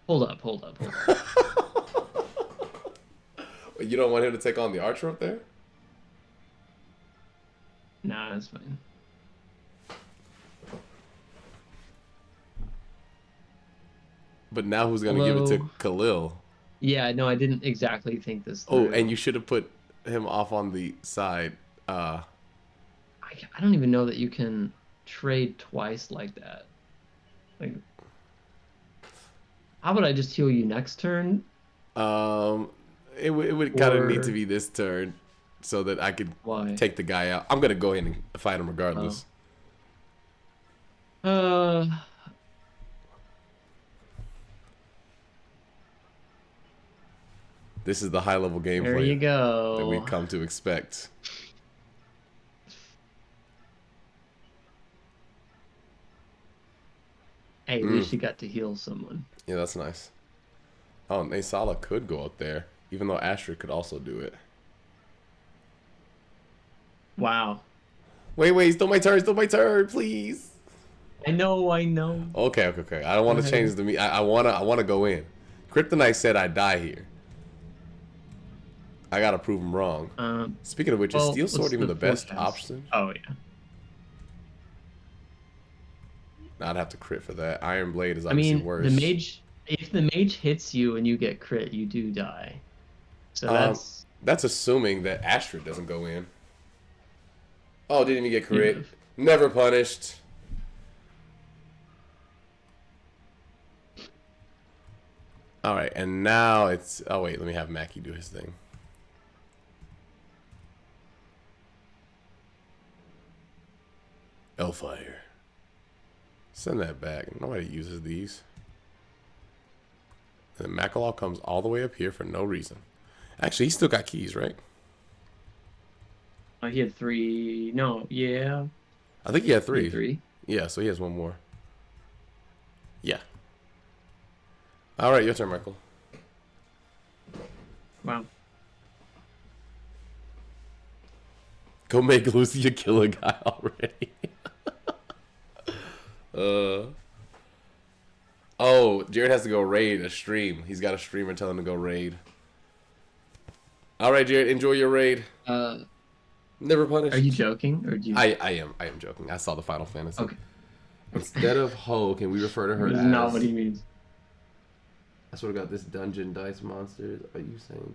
up. You don't want him to take on the archer up there? Nah, that's fine. But now who's going to give it to Khalil? Yeah, no, I didn't exactly think this through. Oh, and you should have put him off on the side. I don't even know that you can trade twice like that. Like, how about I just heal you next turn? It would kind of need to be this turn so that I could take the guy out. I'm going to go ahead and fight him regardless. This is the high-level gameplay there you go. that we come to expect. Hey, at least you got to heal someone. Yeah, that's nice. Oh, Nesala could go up there, even though Ashera could also do it. Wow. Wait, still my turn, please. I know. Okay. I don't want to change the I want to go in. Kryptonite said I die here. I gotta prove him wrong. Speaking of which, is Steel Sword even the best option? Oh yeah. I'd have to crit for that. Iron Blade is obviously worse. The mage. If the mage hits you and you get crit, you do die. So that's assuming that Ashera doesn't go in. Oh, didn't even get crit. Never punished. All right, and now it's... Oh, wait, let me have Mackie do his thing. Hellfire. Send that back. Nobody uses these. And then Makalov comes all the way up here for no reason. Actually, he's still got keys, right? Oh, he had 3. No, yeah. I think he had 3. He had 3. Yeah, so he has 1 more. Yeah. All right, your turn, Michael. Wow. Go make Lucia kill a guy already. Oh, Jared has to go raid a stream. He's got a streamer telling him to go raid. All right, Jared, enjoy your raid. Never punished. Are you joking, or do you? I am joking. I saw the Final Fantasy. Okay. Instead of Ho, can we refer to her as? Not what he means. I sort of got this dungeon dice monsters. Are you saying?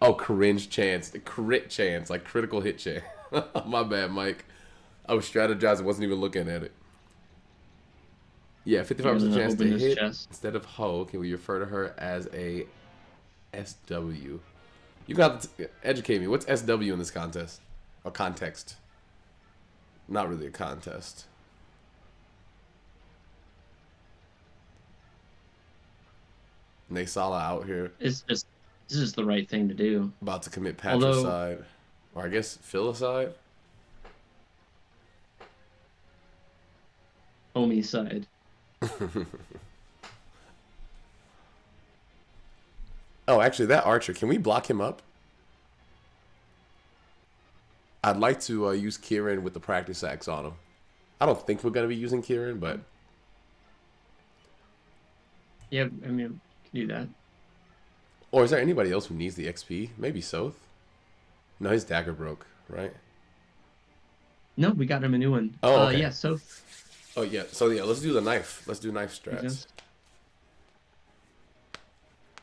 Oh, cringe chance, the crit chance, like critical hit chance. My bad, Mike. I was strategizing, wasn't even looking at it. Yeah, 55% chance to hit. Chest. Instead of Ho, can we refer to her as a SW? You got to educate me. What's SW in this contest? Or context? Not really a contest. Nesala out here. It's just the right thing to do. About to commit patricide. Or I guess filicide. homie side. Oh, actually, that archer, can we block him up? I'd like to use Kieran with the practice axe on him. I don't think we're going to be using Kieran, but... Yeah, I mean, can do that. Or is there anybody else who needs the XP? Maybe Soth? No, his dagger broke, right? No, we got him a new one. Oh, okay. Yeah, so... Oh, yeah. So, yeah, let's do the knife. Let's do knife strats. Just,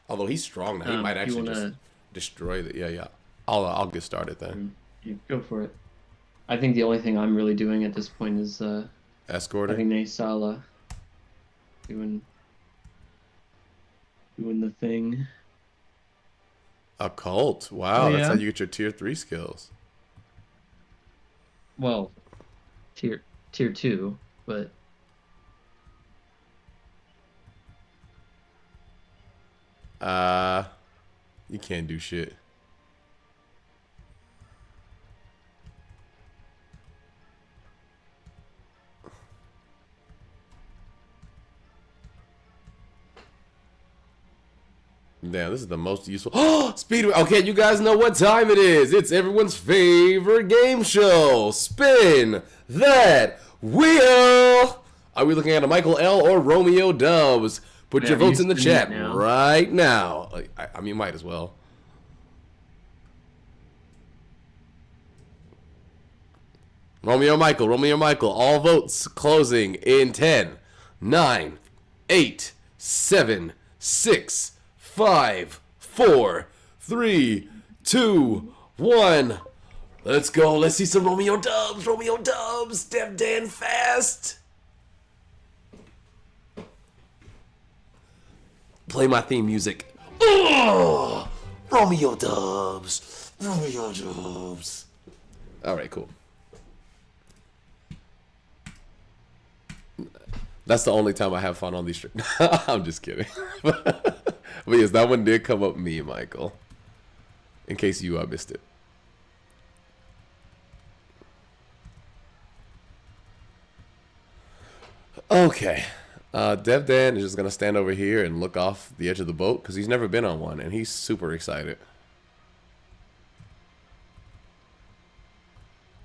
Although he's strong now. He might actually just destroy the... Yeah. I'll get started then. You go for it. I think the only thing I'm really doing at this point is... Escorting? having Naysala doing the thing. Occult. Wow, Oh, that's yeah? how you get your tier 3 skills. Well, tier 2, but You can't do shit. Damn, this is the most useful. Oh, Speedway. Okay, you guys know what time it is. It's everyone's favorite game show. Spin that wheel. Are we looking at a Michael L or Romeo Dubs? Put your votes in the chat right now. I mean, might as well. Romeo Michael. All votes closing in 10, 9, 8, 7, 6, 5, 4, 3, 2, 1. Let's go. Let's see some Romeo Dubs. Devdan fast. Play my theme music. Oh, Romeo Dubs. All right, cool. That's the only time I have fun on these streams. I'm just kidding. But yes, that one did come up me, Michael. In case you missed it. Okay. Devdan is just going to stand over here and look off the edge of the boat because he's never been on one, and he's super excited.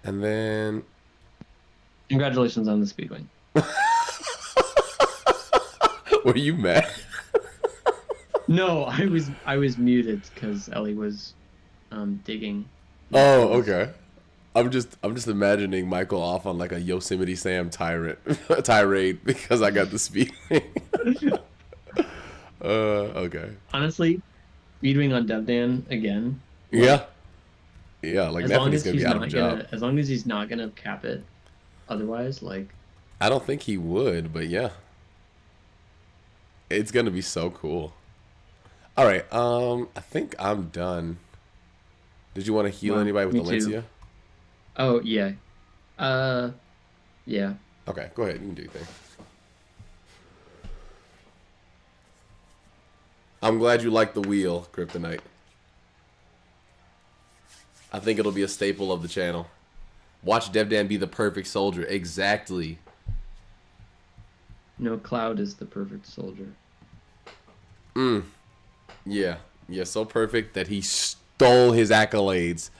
And then... Congratulations on the Speedway. Were you mad? No, I was muted because Ellie was digging. Oh, okay. I'm just imagining Michael off on like a Yosemite Sam tirade because I got the speed. Okay. Honestly, speedwing on Devdan again. Yeah. Like Nephi's gonna be out of job. As long as he's not gonna cap it, otherwise, like. I don't think he would, but yeah. It's gonna be so cool. All right. I think I'm done. Did you want to heal anybody with Valencia? Oh yeah. Yeah. Okay, go ahead. You can do your thing. I'm glad you like the wheel, Kryptonite. I think it'll be a staple of the channel. Watch Devdan be the perfect soldier. Exactly. No, Cloud is the perfect soldier. Yeah, so perfect that he stole his accolades.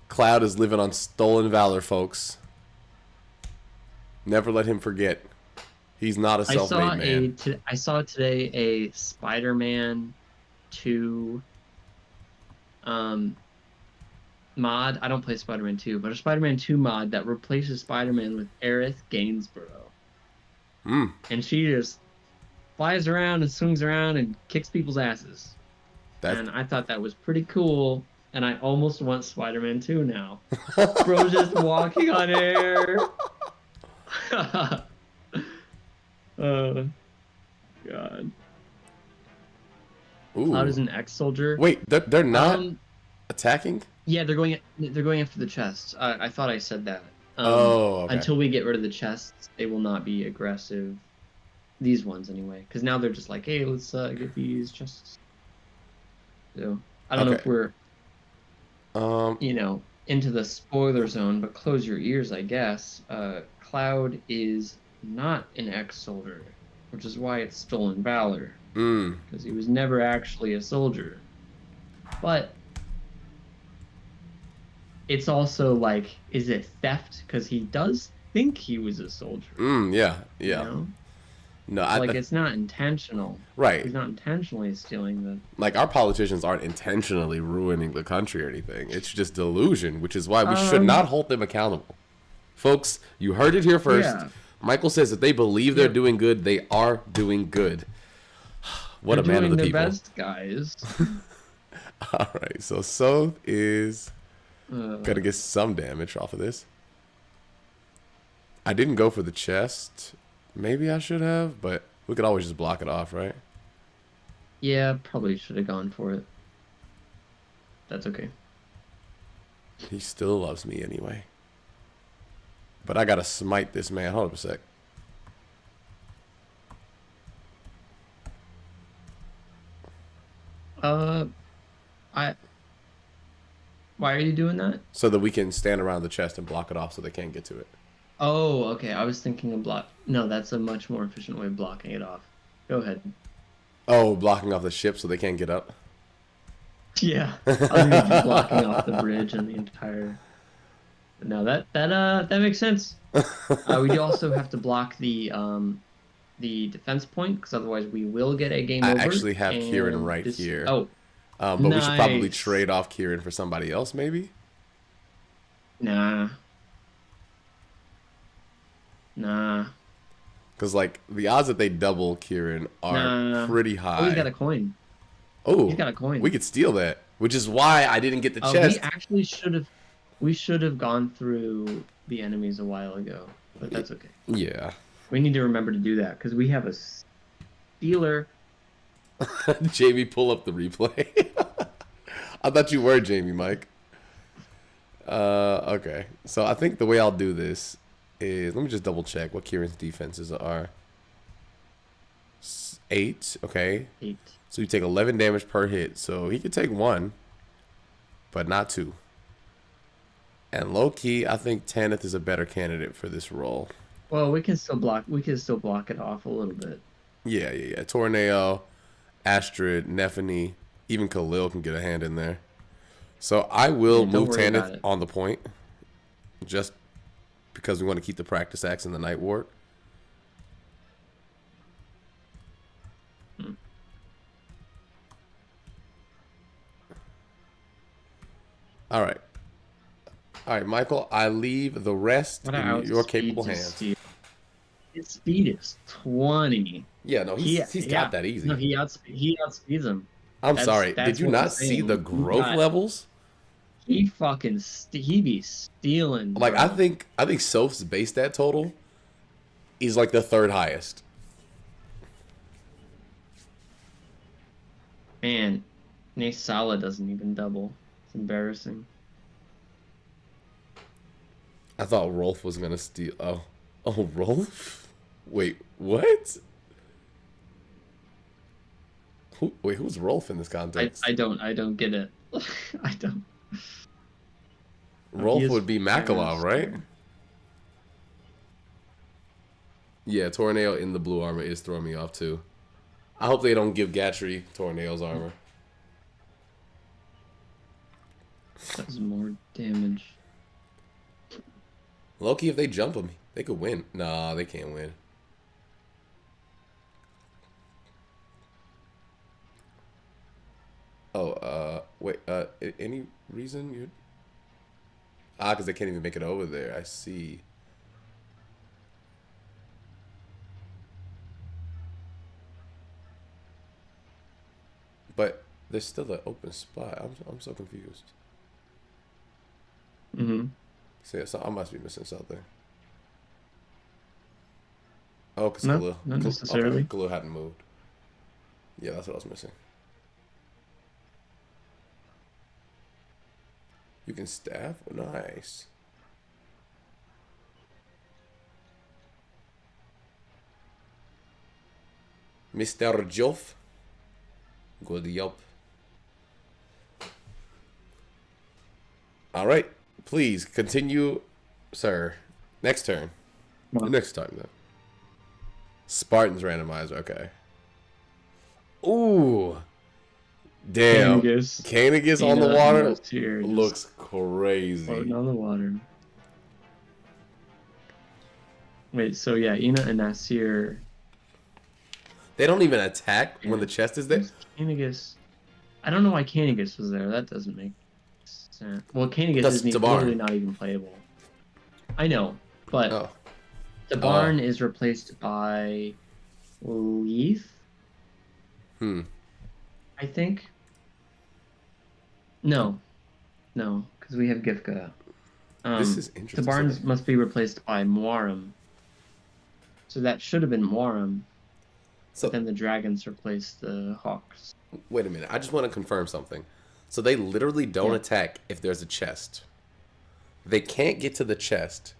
Cloud is living on stolen valor, folks. Never let him forget. He's not a self-made man. I saw today a Spider-Man 2 mod. I don't play Spider-Man 2, but a Spider-Man 2 mod that replaces Spider-Man with Aerith Gainsborough. And she just flies around and swings around and kicks people's asses. And I thought that was pretty cool. And I almost want Spider-Man 2 now. Bro just walking on air. Oh, God. Ooh. Cloud is an ex-soldier. Wait, they're not attacking? Yeah, they're going after the chests. I thought I said that. Okay. Until we get rid of the chests, they will not be aggressive. These ones, anyway. Because now they're just like, hey, let's get these chests. So, I don't know if we're, into the spoiler zone, but close your ears, I guess. Cloud is not an ex-soldier, which is why it's stolen valor, Mm. because he was never actually a soldier. But it's also like, is it theft? Because he does think he was a soldier, Yeah. you Yeah. know? No, So like it's not intentional. right. He's not intentionally stealing the. Like our politicians aren't intentionally ruining the country or anything. It's just delusion, which is why we should Um. not hold them accountable. Folks, you heard it here first. Yeah. Michael says if they believe they're Yep. doing good, they are doing good. What They're a man of doing the their people. best, guys. All right, so Soth is Uh, gonna get some damage off of this. I didn't go for the chest. Maybe I should have, but we could always just block it off, right? yeah, probably should have gone for it. That's okay. He still loves me anyway. But I gotta smite this man. Hold up a sec. I. Why are you doing that? So that we can stand around the chest and block it off so they can't get to it. Oh, okay. I was thinking of block. No, that's a much more efficient way of blocking it off. Go ahead. Oh, blocking off the ship so they can't get up? Yeah, I was gonna be blocking off the bridge and the entire. No, that makes sense. We also have to block the defense point because otherwise we will get a game I over. actually have Kieran and right here. Oh, But we should probably nice. trade off Kieran for somebody else, maybe? Nah. Because, like, the odds that they double Kieran are Nah. pretty Oh, high. he's got a coin. Oh, He's got a coin. we could steal that, which is why I didn't get the Oh, chest. we actually should have. We should have gone through the enemies a while ago, but that's okay. Yeah. We need to remember to do that because we have a stealer. Jamie, pull up the replay. I thought you were Jamie, Mike. Okay. So I think the way I'll do this is, let me just double check what Kieran's defenses are. 8, okay. 8. So you take 11 damage per hit. So he could take 1, but not 2. And low key, I think Tanith is a better candidate for this role. Well, we can still block. We can still block it off a little bit. Yeah. Tornado, Astrid, Nephany, even Khalil can get a hand in there. So I will Yeah, don't move worry about Tanith it. on the point, just because we want to keep the practice axe in the Night Ward. All right, Michael. I leave the rest What in your capable hands. steal? His speed is 20. Yeah, no, he's got that easy. No, he outspeeds him. I'm That's- sorry. that's Did you what I'm not see saying. the We growth got- levels? He fucking he be stealing. Like bro. I think Soph's base stat total is like the 3rd highest. Man, Nate Sala doesn't even double. It's embarrassing. I thought Rolf was gonna steal. Oh, Rolf? Wait, what? Who's Rolf in this context? I don't get it. I don't. Rolf He is would be Makalov, right? fair. Yeah, Tornado in the blue armor is throwing me off too. I hope they don't give Gatry Tornado's armor. Does more damage. Loki, if they jump him, they could win. Nah, they can't win. Oh, wait, any reason you'd... because they can't even make it over there. I see. But there's still an open spot. I'm so confused. Mm-hmm. So I must be missing something. Oh, because No, Khalil. not necessarily. Khalil hadn't moved. Yeah, that's what I was missing. You can staff? Nice. Mr. Joff. Good yelp. All right. Please continue, sir. Next turn. No. Next time, then. Spartans randomizer. Okay. Ooh. Damn. Canagus on the water looks crazy. Floating on the water. Wait, so yeah, Ina and Nasir. They don't even attack when the chest is there? Canagus. I don't know why Canagus was there. That doesn't make sense. Well, Canagus is literally not even playable. I know, but the barn is replaced by Leaf. I think. No, because we have Gifka. This is interesting. The barns must be replaced by Muaram. So that should have been Muaram. So then the dragons replaced the hawks. Wait a minute. I just want to confirm something. So they literally don't attack if there's a chest. They can't get to the chest.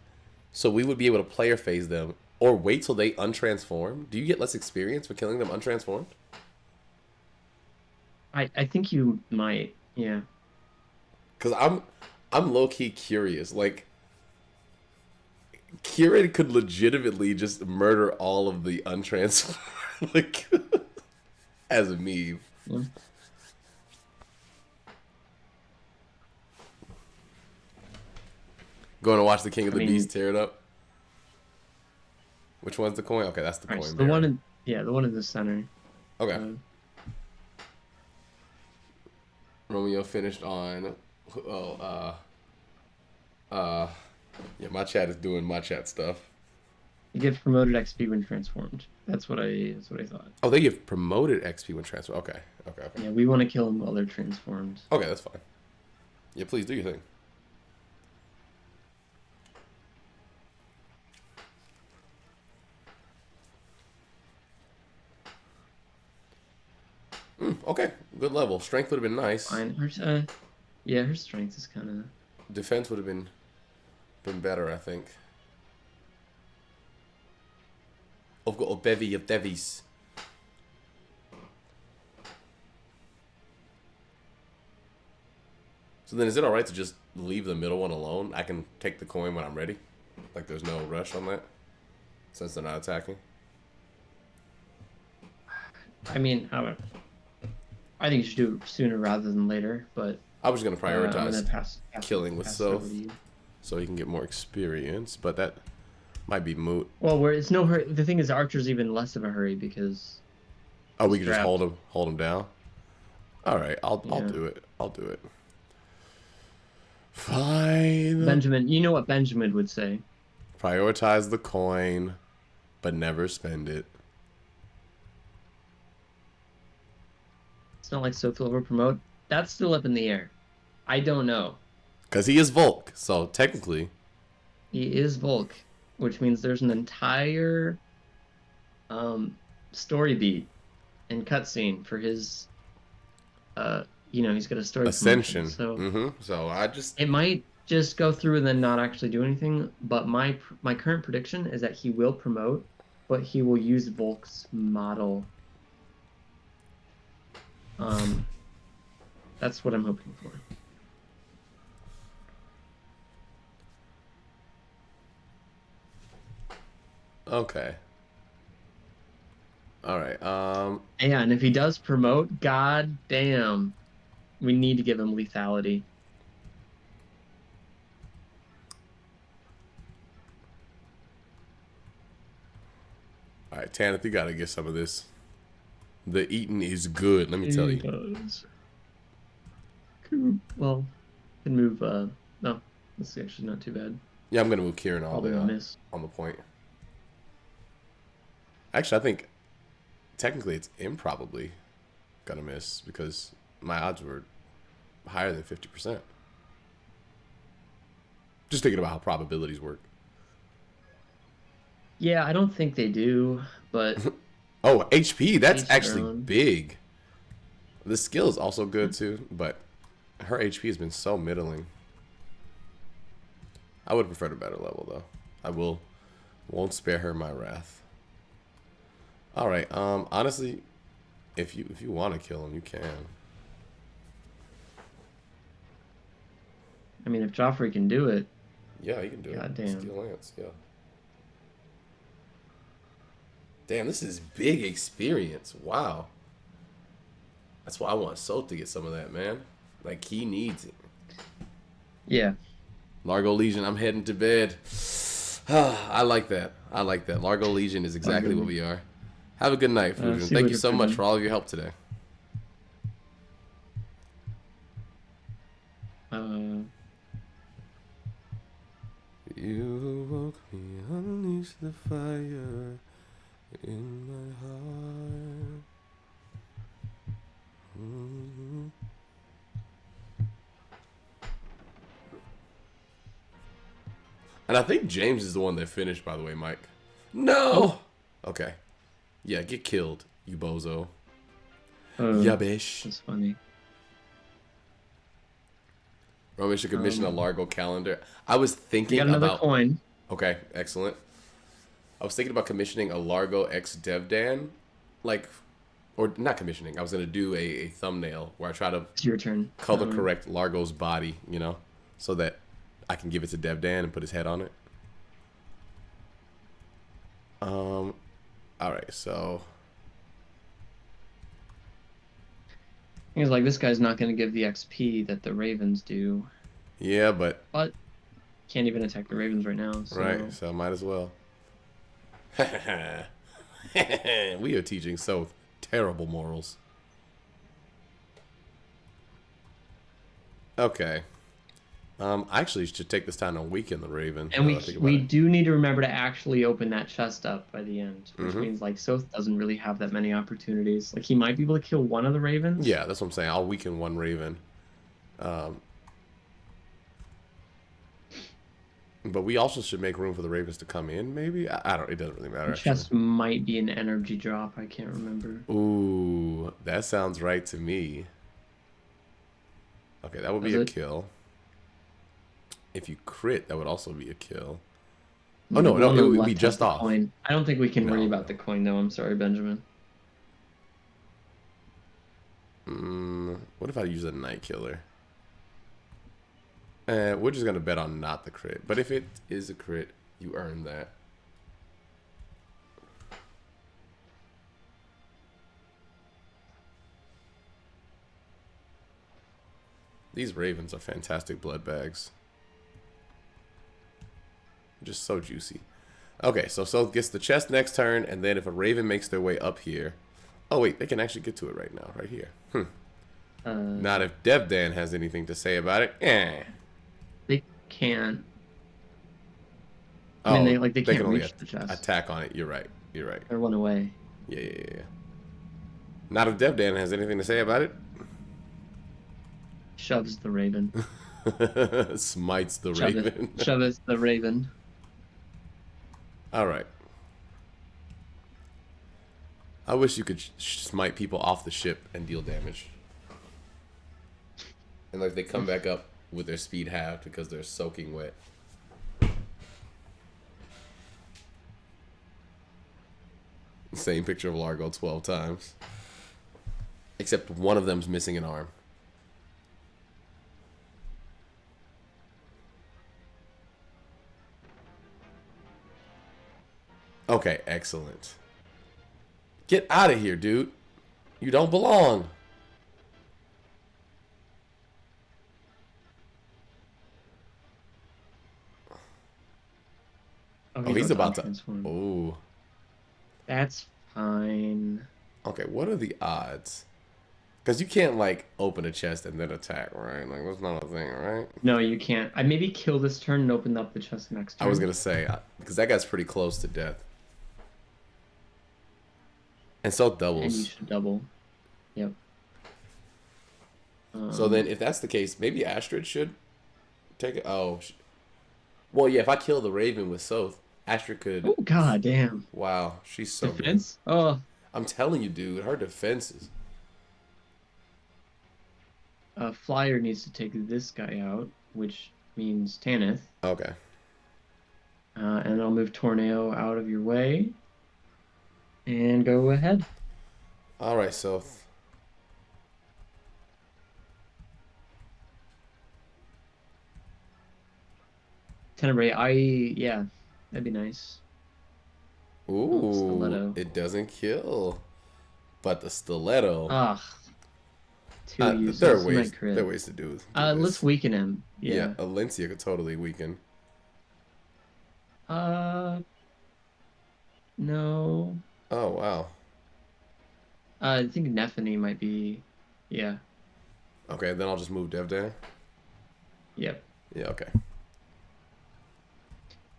So we would be able to player phase them or wait till they untransform. Do you get less experience for killing them untransformed? I think you might. Yeah. Because I'm low-key curious. Like, Kieran could legitimately just murder all of the untransformed. Like, as a meme. Yeah. Going to watch the King of the Beast tear it up? Which one's the coin? Okay, that's the coin. So the one in the center. Okay. Romeo finished on... yeah, my chat is doing my chat stuff. You get promoted XP when transformed. That's what I thought. Oh, they give promoted XP when transformed. Okay. Yeah, we want to kill them while they're transformed. Okay, that's fine. Yeah, please do your thing. Okay, good level. Strength would have been nice. Fine. Her strength is kind of... Defense would have been better, I think. I've got a bevy of devies. So then is it alright to just leave the middle one alone? I can take the coin when I'm ready? Like there's no rush on that? Since they're not attacking? I mean, I think you should do it sooner rather than later, but... I was going to prioritize killing with Soph so he can get more experience, but that might be moot. Well, it's no hurry. The thing is, Archer's even less of a hurry because... Oh, we can just hold him down? Alright, I'll do it. I'll do it. Fine. Benjamin, you know what Benjamin would say. Prioritize the coin, but never spend it. It's not like Sophie will promote. That's still up in the air. I don't know. Because he is Volk, so technically... He is Volk, which means there's an entire story beat and cutscene for his... he's got a story Ascension. So, So I just... It might just go through and then not actually do anything, but my current prediction is that he will promote, but he will use Volk's model. That's what I'm hoping for. Okay. All right. Yeah, and if he does promote, god damn, we need to give him lethality. All right, Tanith, you gotta get some of this. The eating is good. Let me tell you. Well, can move. No, this is actually not too bad. Yeah, I'm gonna move Kieran all the way on the point. Actually, I think technically it's improbably gonna miss because my odds were higher than 50%. Just thinking about how probabilities work. Yeah, I don't think they do, but... Oh, HP, that's actually big. The skill is also good too, but her HP has been so middling. I would prefer a better level though. I won't spare her my wrath. All right. Honestly, if you want to kill him, you can. I mean, if Joffrey can do it. Yeah, he can do it. God damn. Steel Lance, yeah. Damn, this is big experience. Wow. That's why I want Soap to get some of that, man. Like, he needs it. Yeah. Largo Legion, I'm heading to bed. I like that. I like that. Largo Legion is exactly what we are. Have a good night, Fusion. See you Thank later, you so much Fusion. for all of your help today. You woke me, unleash the fire in my heart. Mm-hmm. And I think James is the one that finished, by the way, Mike. No! Okay. Yeah, get killed, you bozo. Yubbish. That's funny. Romeo should commission a Largo calendar. I was We thinking got another about... coin. Okay, excellent. I was thinking about commissioning a Largo X Devdan. Like, or not commissioning. I was going to do a thumbnail where I try to It's your turn. color correct Largo's body, you know, so that I can give it to Devdan and put his head on it. All right, so He's like, this guy's not going to give the XP that the Ravens do. yeah, but Can't even attack the Ravens right now. So. right, so might as well. We are teaching so terrible morals. I actually should take this time to weaken the Raven. And we do need to remember to actually open that chest up by the end, which means like Soth doesn't really have that many opportunities. Like he might be able to kill one of the Ravens. Yeah, that's what I'm saying. I'll weaken one Raven. But we also should make room for the Ravens to come in, maybe? I don't... It doesn't really matter, The chest might be an energy drop. I can't remember. Ooh, that sounds right to me. Okay, that would be a kill. If you crit, that would also be a kill. Oh, no, it would be just off. Coin. I don't think we can worry about the coin, though. I'm sorry, Benjamin. What if I use a Night Killer? We're just going to bet on not the crit. But if it is a crit, you earn that. These Ravens are fantastic blood bags. Just so juicy. Okay, so Soth gets the chest next turn, and then if a Raven makes their way up here... Oh, wait, they can actually get to it right now, right here. Not if Devdan has anything to say about it. They can't. Oh, I mean, they can't can only reach the chest. attack on it. You're right. You're right. Or run away. Yeah. Not if Devdan has anything to say about it. Shoves the Raven. Smites the Raven. Shoves the Raven. All right. I wish you could smite people off the ship and deal damage. And like they come back up with their speed halved because they're soaking wet. Same picture of Largo 12 times. Except one of them's missing an arm. Okay, excellent. Get out of here, dude. You don't belong. Oh, he's about to... transform. Oh. That's fine. Okay, what are the odds? Because you can't, like, open a chest and then attack, right? Like, that's not a thing, right? No, you can't. I maybe kill this turn and open up the chest next turn. I was going to say, because that guy's pretty close to death. And so doubles. And you should double. Yep. So then, if that's the case, maybe Astrid should take it. Oh. Well, yeah, if I kill the Raven with Soth, Astrid could... Oh, god damn. Wow, she's so Defense? good. Oh. I'm telling you, dude, her defenses. Flyer needs to take this guy out, which means Tanith. Okay. And I'll move Tornado out of your way. And go ahead. All right, Soth. Tenebrae, yeah, that'd be nice. Ooh. Stiletto. stiletto. It doesn't kill. But the stiletto. Ugh. Too There are useless. It might ways. There are crit. ways to do Let's this. weaken him. Yeah, Yeah. Alencia could totally weaken. Uh, no. Oh wow. I think Nephany might be. Yeah. Okay, then I'll just move Devdan. Yep. Yeah. Okay.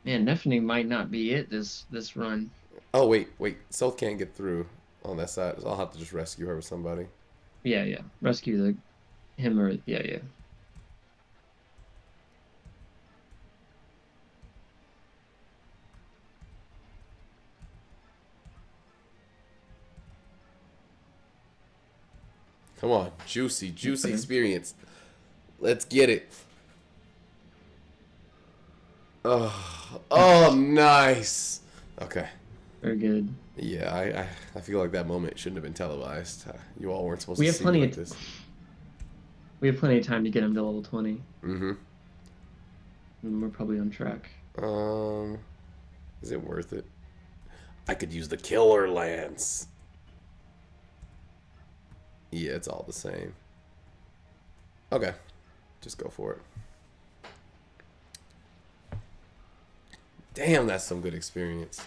Man, Nephany might not be it this run. Oh wait. Soph can't get through on that side. So I'll have to just rescue her with somebody. Yeah, yeah. Rescue him or yeah. Come on, juicy Okay. experience. Let's get it. Oh, nice. Okay. Very good. Yeah, I feel like that moment shouldn't have been televised. You all weren't supposed We to have see me plenty like of this. we have plenty of time to get him to level 20. Mm-hmm. And we're probably on track. Is it worth it? I could use the killer lance. Yeah, it's all the same. Okay. Just go for it. Damn, that's some good experience.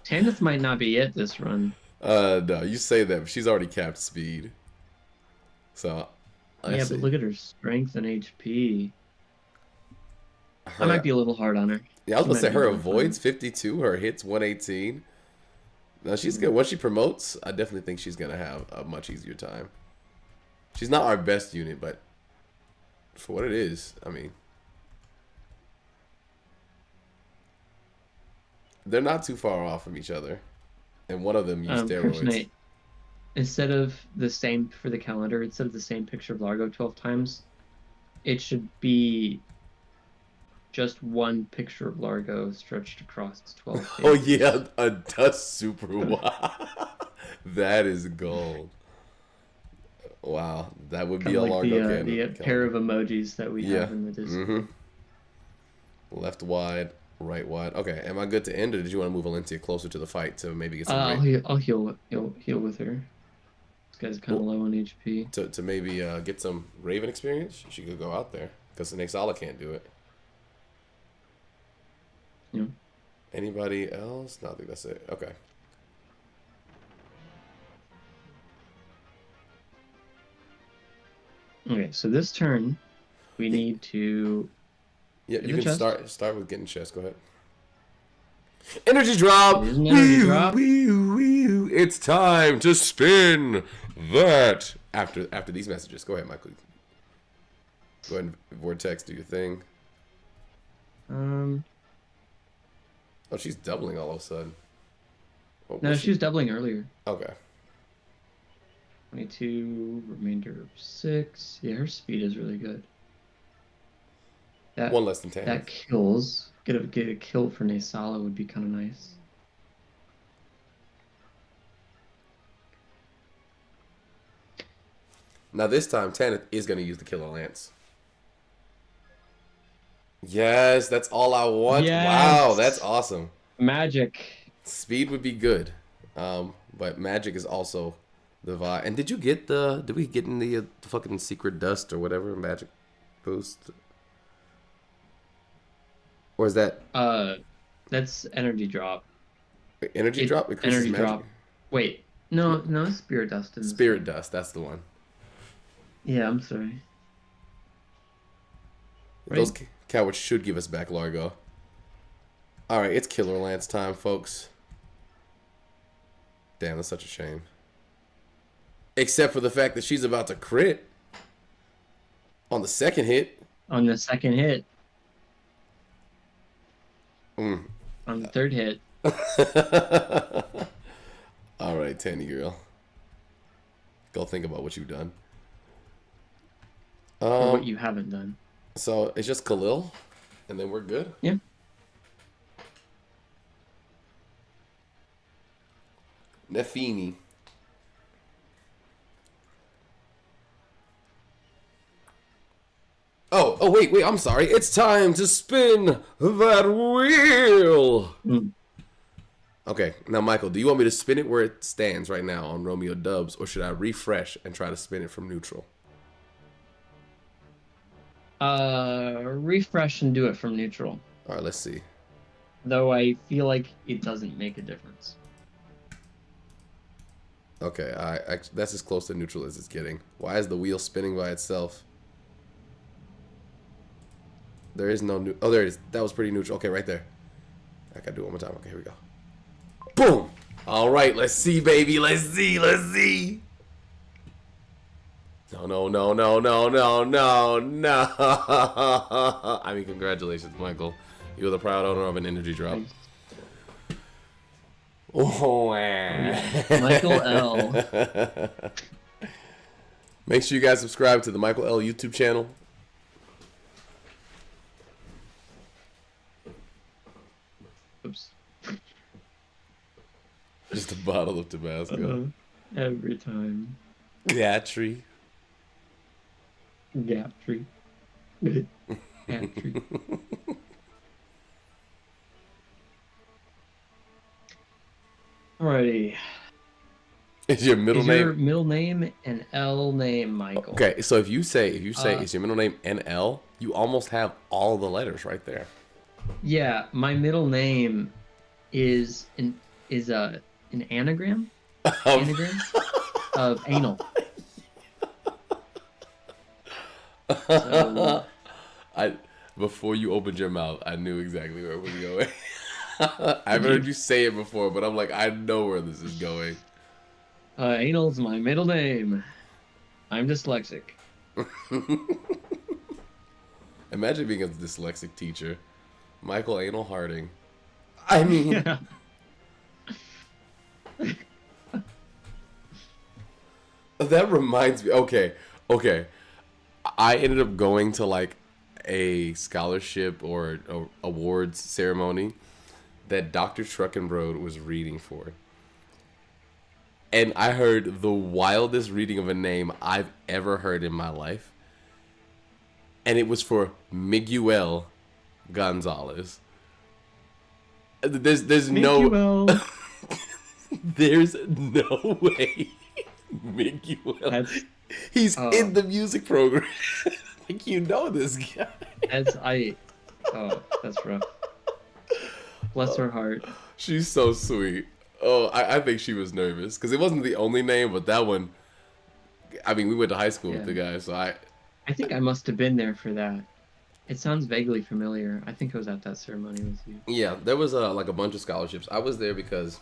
Tanith might not be it this run. No, you say that, but she's already capped speed. So, Yeah, see. but look at her strength and HP. Her, I might be a little hard on her. Yeah, I was She gonna might say be her really avoids fun. 52, her hits 118. No, she's good. Once she promotes, I definitely think she's gonna have a much easier time. She's not our best unit, but for what it is, I mean, they're not too far off from each other. And one of them used steroids. Kryptonite, instead of the same for the calendar, instead of the same picture of Largo 12 times, it should be just one picture of Largo stretched across 12 pages. Oh yeah, a dust super wide. That is gold. Wow, that would be Kind a of like Largo the pair of emojis that we have in the Discord. Mm-hmm. Left wide, right wide. Okay, am I good to end, or did you want to move Valencia closer to the fight to maybe get some? I'll heal with her. This guy's kind of low on HP. To maybe get some Raven experience. She could go out there because the Nexala can't do it. Yeah. Anybody else? No, I think that's it. Okay. Okay, so this turn, we need to. Yeah, you can start with getting chest. Go ahead. Energy drop. It is an energy drop. It's time to spin that. After these messages, go ahead, Michael. Go ahead and vortex, do your thing. Oh, she's doubling all of a sudden. No, she was doubling earlier. Okay. 22, remainder of 6. Yeah, her speed is really good. One less than 10. That kills. Get a kill for Naysala would be kind of nice. Now this time, Tanith is going to use the Killer Lance. Yes, that's all I want. Yes. Wow, that's awesome. Magic. Speed would be good, but magic is also the vibe. And did we get in the fucking secret dust or whatever magic boost? Or is that? That's energy drop. Wait, energy drop. Energy magic? Drop. Wait, no, spirit dust. Spirit dust. That's the one. Yeah, I'm sorry. Right? Those cowards should give us back Largo. All right, it's Killer Lance time, folks. Damn, that's such a shame. Except for the fact that she's about to crit on the second hit. On the second hit. On the third hit. All right, Tanny girl. Go think about what you've done. Or what you haven't done. So it's just Khalil, and then we're good? Yeah. Nefini. Oh, wait, I'm sorry. It's time to spin that wheel. Mm. Okay, now Michael, do you want me to spin it where it stands right now on Romeo Dubs, or should I refresh and try to spin it from neutral? Refresh and do it from neutral. All right, let's see. Though I feel like it doesn't make a difference. Okay, that's as close to neutral as it's getting. Why is the wheel spinning by itself? There is no oh, there it is. That was pretty neutral. Okay, right there. I gotta do it one more time. Okay, here we go. Boom! All right, let's see, baby. Let's see. No. I mean, congratulations, Michael. You're the proud owner of an energy drop. Nice. Oh, Michael L. Make sure you guys subscribe to the Michael L YouTube channel. Oops. Just a bottle of Tabasco. Every time. Gatry. Gap tree. Gap tree. Alrighty. Is your middle name? Your middle name an L name, Michael? Okay, so if you say is your middle name NL, you almost have all the letters right there. Yeah, my middle name is an anagram. Anagram of anal. So, Before you opened your mouth, I knew exactly where it was going. I've heard you say it before, but I'm like, I know where this is going. Anal's my middle name. I'm dyslexic. Imagine being a dyslexic teacher. Michael Anal Harding. I mean... Yeah. That reminds me... Okay. I ended up going to like a scholarship or awards ceremony that Dr. Truckenbrode was reading for. And I heard the wildest reading of a name I've ever heard in my life. And it was for Miguel Gonzalez. There's no... There's no way Miguel... He's in the music program. Like, you know this guy. That's rough. Bless her heart. She's so sweet. Oh, I think she was nervous because it wasn't the only name, but that one. I mean, we went to high school with the guy, so I think I must have been there for that. It sounds vaguely familiar. I think I was at that ceremony with you. Yeah, there was like a bunch of scholarships. I was there because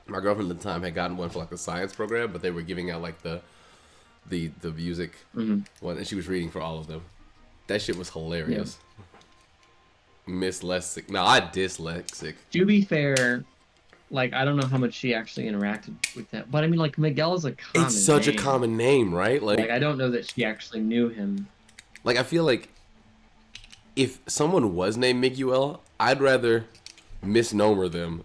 my girlfriend at the time had gotten one for like the science program, but they were giving out like the music one, and she was reading for all of them. That shit was hilarious. Yeah. Dyslexic. No, I dyslexic. To be fair, like, I don't know how much she actually interacted with that, but I mean, like, Miguel is a common It's such a common name, right? Like, I don't know that she actually knew him. Like, I feel like if someone was named Miguel, I'd rather misnomer them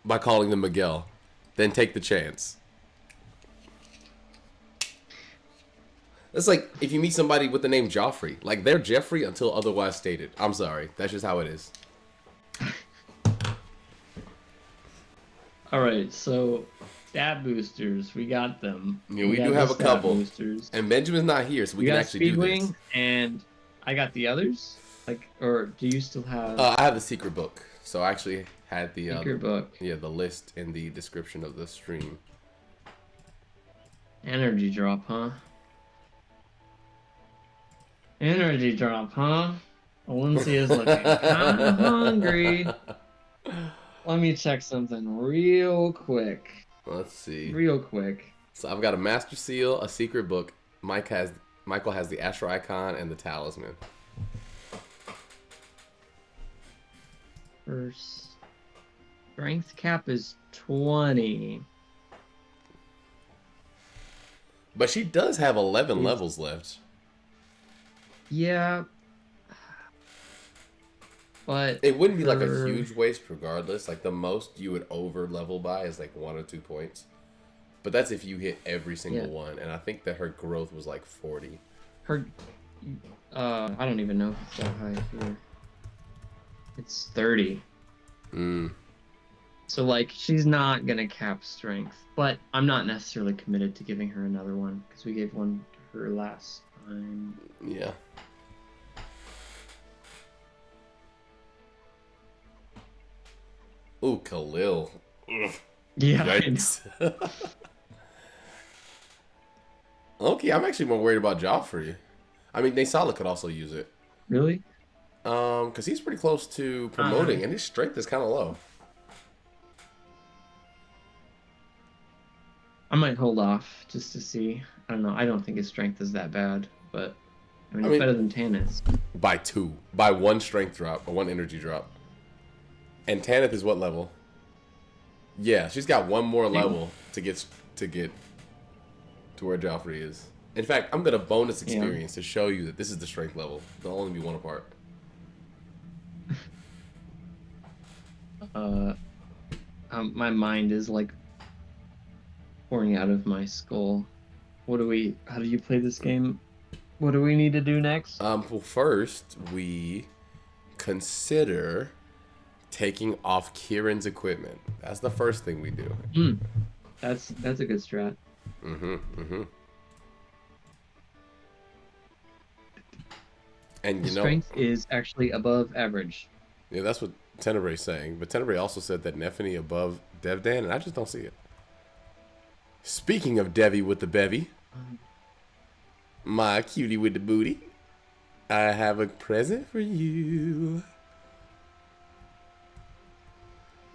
by calling them Miguel than take the chance. It's like if you meet somebody with the name Joffrey, like they're Jeffrey until otherwise stated. I'm sorry, that's just how it is. All right, so stat boosters, we got them. Yeah, we do have a couple. Boosters. And Benjamin's not here, so we can actually do this. Speedwing, and I got the others. Like, or do you still have? I have the secret book, so I actually had the secret book. Yeah, the list in the description of the stream. Energy drop, huh? Energy drop, huh? Lindsay is looking kind of hungry. Let me check something real quick. Let's see. Real quick. So I've got a Master Seal, a secret book. Michael has the Ashera icon and the Talisman. First, strength cap is 20. But she does have 11 levels left. Yeah. But it wouldn't be like a huge waste regardless. Like the most you would over level by is like 1 or 2 points. But that's if you hit every single one. And I think that her growth was like 40. I don't even know if it's that high here. It's 30. So like she's not gonna cap strength, but I'm not necessarily committed to giving her another one because we gave one to her last time. Yeah. Ooh, Khalil. Ugh. Yeah. Yikes. Okay, I'm actually more worried about Joffrey. I mean, Naysala could also use it. Really? Because he's pretty close to promoting, and his strength is kind of low. I might hold off just to see. I don't know. I don't think his strength is that bad, but I mean, it's better than Tanith's. By 2. By 1 strength drop, or 1 energy drop. And Tanith is what level? Yeah, she's got 1 more level to get to where Joffrey is. In fact, I'm gonna bonus experience to show you that this is the strength level. They'll only be 1 apart. My mind is like pouring out of my skull. How do you play this game? What do we need to do next? Well, first we consider taking off Kieran's equipment. That's the first thing we do. That's a good strat. And strength is actually above average. Yeah, that's what Tenebrae's saying. But Tenebrae also said that Nephany above Devdan, and I just don't see it. Speaking of Devi with the bevy, my cutie with the booty, I have a present for you.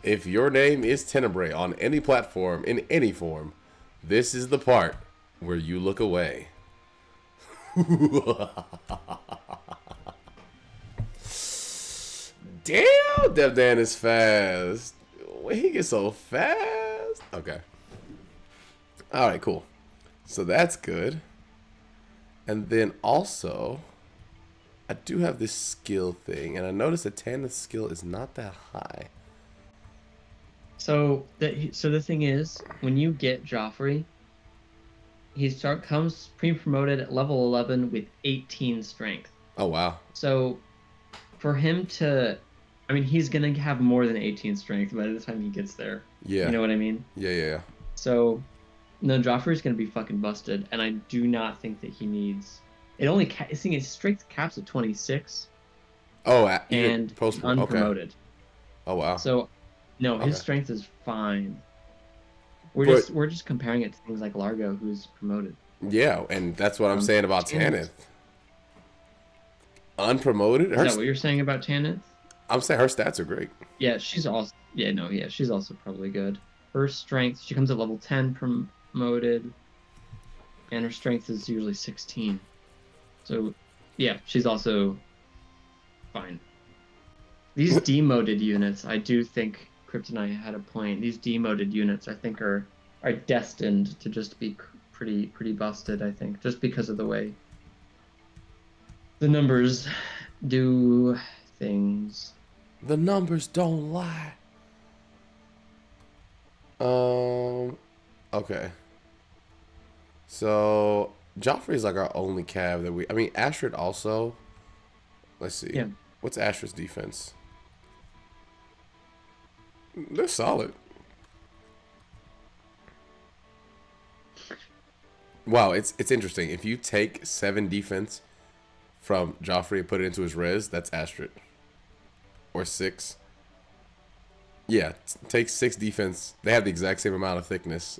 If your name is Tenebrae on any platform, in any form, this is the part where you look away. Damn, Devdan is fast. He gets so fast. Okay. All right, cool. So that's good. And then also, I do have this skill thing, and I noticed that Tanith's skill is not that high. So the thing is, when you get Joffrey, he comes pre-promoted at level 11 with 18 strength. Oh wow. So for him to, I mean, he's gonna have more than 18 strength by the time he gets there. Yeah. You know what I mean? Yeah. So no, Joffrey's gonna be fucking busted, and I do not think that he needs. It only seeing his strength caps at 26. Oh, and unpromoted. Okay. Oh wow. So no, his strength is fine. We're just comparing it to things like Largo, who's promoted. Yeah, and that's what I'm saying about Tanith. Unpromoted? Is that what you're saying about Tanith? I'm saying her stats are great. Yeah, she's also she's also probably good. Her strength, she comes at level 10 promoted, and her strength is usually 16. So yeah, she's also fine. These demoted units, I do think Kryptonite had a point. These demoted units, I think, are destined to just be pretty busted. I think just because of the way the numbers do things. The numbers don't lie. Okay. So Joffrey's like our only cav that I mean, Ashera also. Let's see. Yeah. What's Ashera's defense? They're solid. Wow, it's interesting. If you take 7 defense from Joffrey and put it into his res, that's Ashera. Or 6. Yeah, take 6 defense. They have the exact same amount of thickness.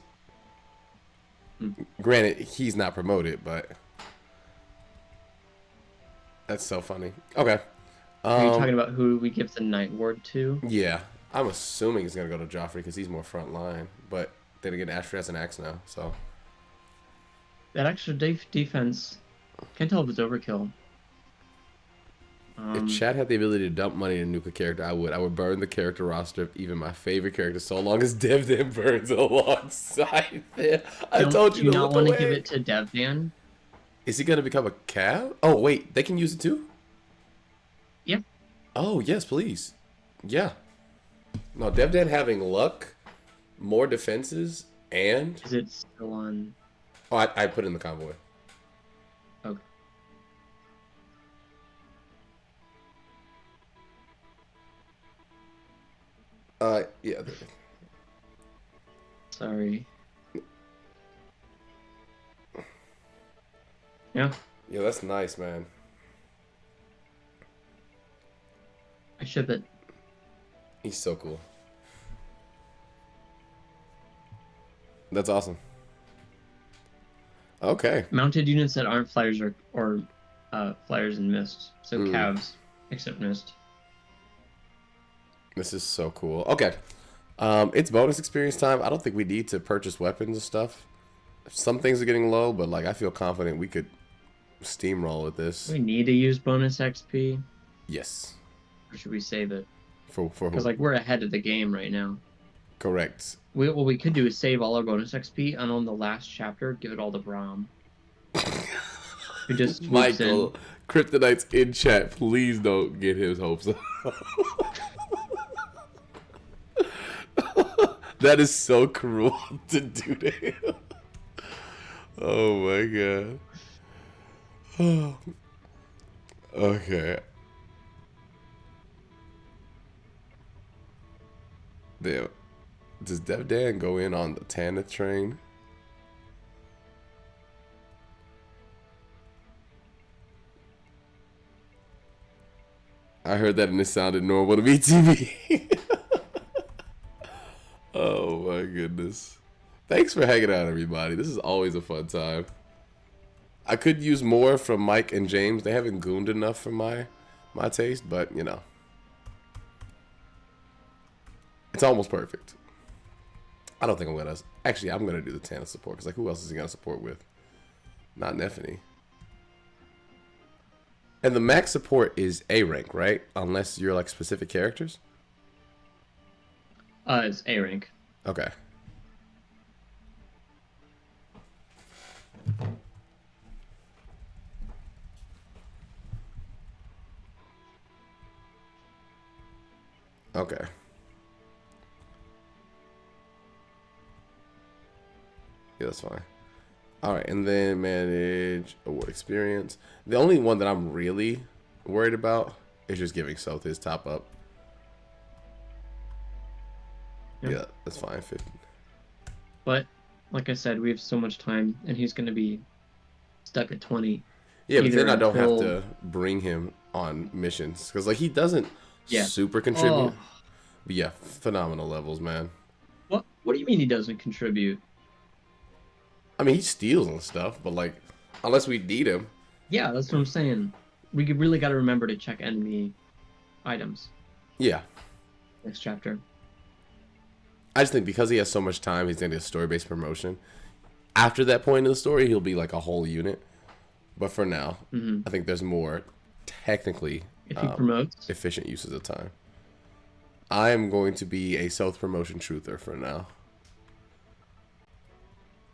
Granted, he's not promoted, but that's so funny. Okay. Are you talking about who we give the Night Ward to? Yeah. I'm assuming it's going to go to Joffrey because he's more front line. But then again, Ashera has an axe now, so. That extra defense, can't tell if it's overkill. If Chad had the ability to dump money in a nuke character, I would burn the character roster of even my favorite character so long as Devdan burns alongside them. I told you to look away. Do you not want to give it to Devdan? Is he going to become a cav? Oh, wait. They can use it too? Yep. Oh, yes, please. Yeah. No, Devdan having luck, more defenses, and... Is it still on... Oh, I put it in the convoy. Okay. Yeah. Sorry. Yeah. Yeah, that's nice, man. I ship it. He's so cool. That's awesome. Okay. Mounted units that aren't flyers or flyers and mist. So Mm. calves, except mist. This is so cool. Okay. It's bonus experience time. I don't think we need to purchase weapons and stuff. Some things are getting low, but like I feel confident we could steamroll with this. We need to use bonus XP, Yes. or should we save it? For Because like we're ahead of the game right now. correct. What we could do is save all our bonus XP, and on the last chapter, give it all to Brahm. Who just swoops Michael, Kryptonite's in chat. Please don't get his hopes up. That is so cruel to do to him. Oh my god. Okay. Damn. Does Devdan go in on the Tanith train? I heard that and it sounded normal to me, TV. Oh my goodness. Thanks for hanging out, everybody. This is always a fun time. I could use more from Mike and James. They haven't gooned enough for my taste, but you know. It's almost perfect. I don't think I'm gonna. Actually, I'm gonna do the Tana support because like, who else is he gonna support with? Not Neffany. And the max support is A rank, right? Unless you're like specific characters. It's A rank. Okay. Okay. Yeah, that's fine. All right, and then manage award experience. The only one that I'm really worried about is just giving Soth his top up. Yep. Yeah, that's fine. 50. But like I said, we have so much time, and he's going to be stuck at 20. Yeah, but either then I don't have until- to bring him on missions because like he doesn't Yeah. super contribute. Oh. But yeah, phenomenal levels, man. What do you mean he doesn't contribute? I mean, he steals and stuff, but like, unless we need him. Yeah, that's what I'm saying. We really got to remember to check enemy items Yeah. next chapter. I just think because he has so much time, he's going to get a story-based promotion. After that point in the story, he'll be like a whole unit. But for now, I think there's more technically If he promotes. efficient uses of time. I am going to be a South promotion truther for now.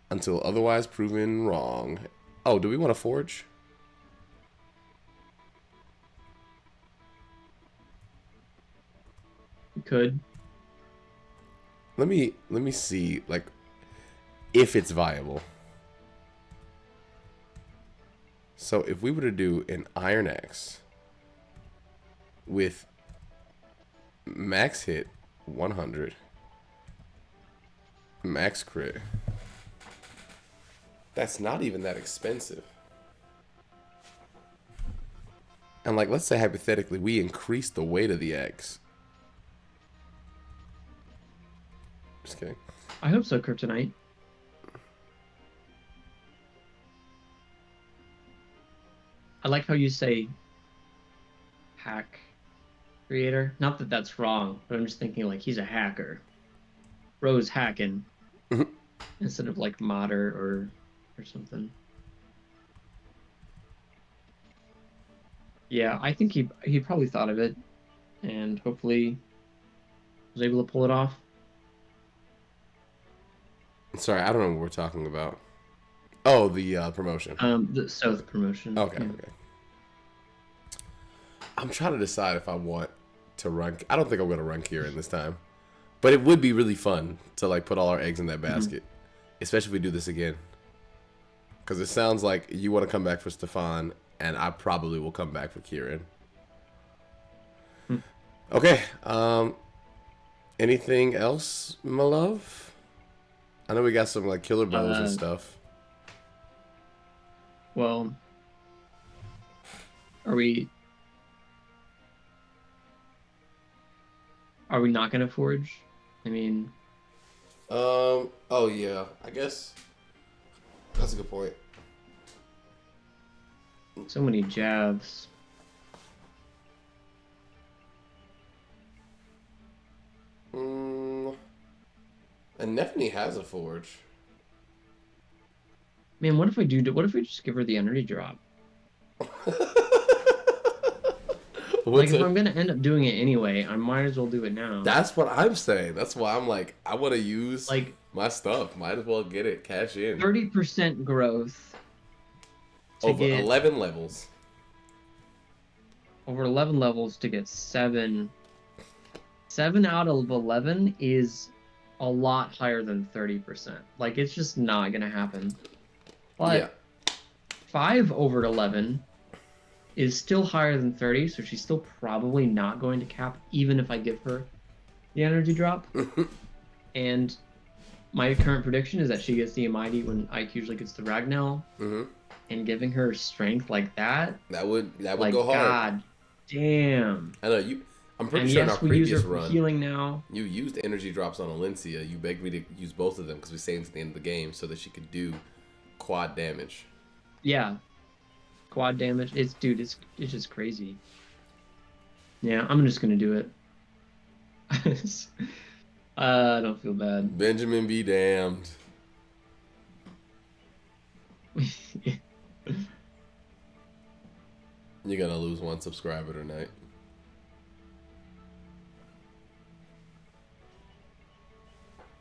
Until otherwise proven wrong. Oh, do we want to forge? We could. Let me see like if it's viable. So if we were to do an Iron Axe with max hit 100, max crit, that's not even that expensive. And like, let's say hypothetically we increase the weight of the axe. Just kidding. I hope so, Kryptonite. I like how you say hack creator. Not that that's wrong, but I'm just thinking like he's a hacker. Rose hacking instead of like modder or something. Yeah, I think he probably thought of it and hopefully was able to pull it off. Sorry, I don't know what we're talking about. Oh, the promotion. The South promotion. Okay, yeah. okay. I'm trying to decide if I want to run. I don't think I'm going to run Kieran this time. But it would be really fun to like put all our eggs in that basket. Especially if we do this again. Because it sounds like you want to come back for Stefan, and I probably will come back for Kieran. Okay. Anything else, my love? I know we got some like killer bows and Uh, stuff. well, are we not gonna forge? I mean, Oh yeah. I guess that's a good point. so many jabs. Mm, and Nephany has a forge. Man, what if we do? What if we just give her the energy drop? Like, What's if a? I'm gonna end up doing it anyway, I might as well do it now. That's what I'm saying. That's why I'm like, I want to use Like, my stuff. Might as well get it. Cash in. 30% growth to Over get 11 levels. over 11 levels to get 7. 7 out of 11 is a lot higher than 30%. Like, it's just not gonna happen. Yeah. But 5 over 11 is still higher than 30, so she's still probably not going to cap, even if I give her the energy drop. And my current prediction is that she gets the Mighty when Ike usually gets the Ragnell, and giving her strength like that. That would Like, go hard. God damn. I know you. I'm pretty And sure in yes, our we use her previous for run, healing now. you used energy drops on Alencia. You begged me to use both of them because we saved at the end of the game so that she could do quad damage. Yeah. Quad damage. It's just crazy. Yeah, I'm just gonna do it. I don't feel bad. Benjamin be damned. You're gonna lose one subscriber tonight.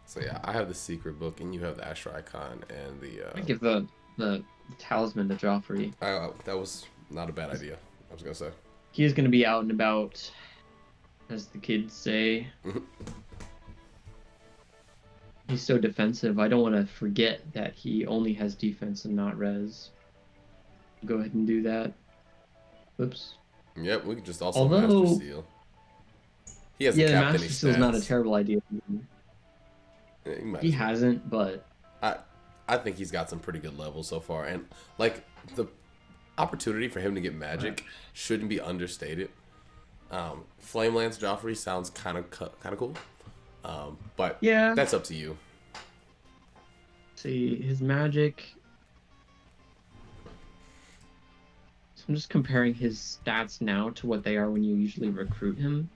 So yeah, I have the secret book, and you have the Ashera icon and the. I give the talisman to Joffrey. That was not a bad idea. I was gonna say. He is gonna be out and about, as the kids say. He's so defensive. I don't want to forget that he only has defense and not res. Go ahead and do that. Oops. Yep, we could just also Although, Master Seal. He hasn't yeah, the capped any Master Seal's not a stats. terrible idea. Yeah, He hasn't, but I think he's got some pretty good levels so far, and like the opportunity for him to get magic shouldn't be understated. Flame Lance Joffrey sounds kind of cool, but yeah, that's up to you. see his magic. So I'm just comparing his stats now to what they are when you usually recruit him.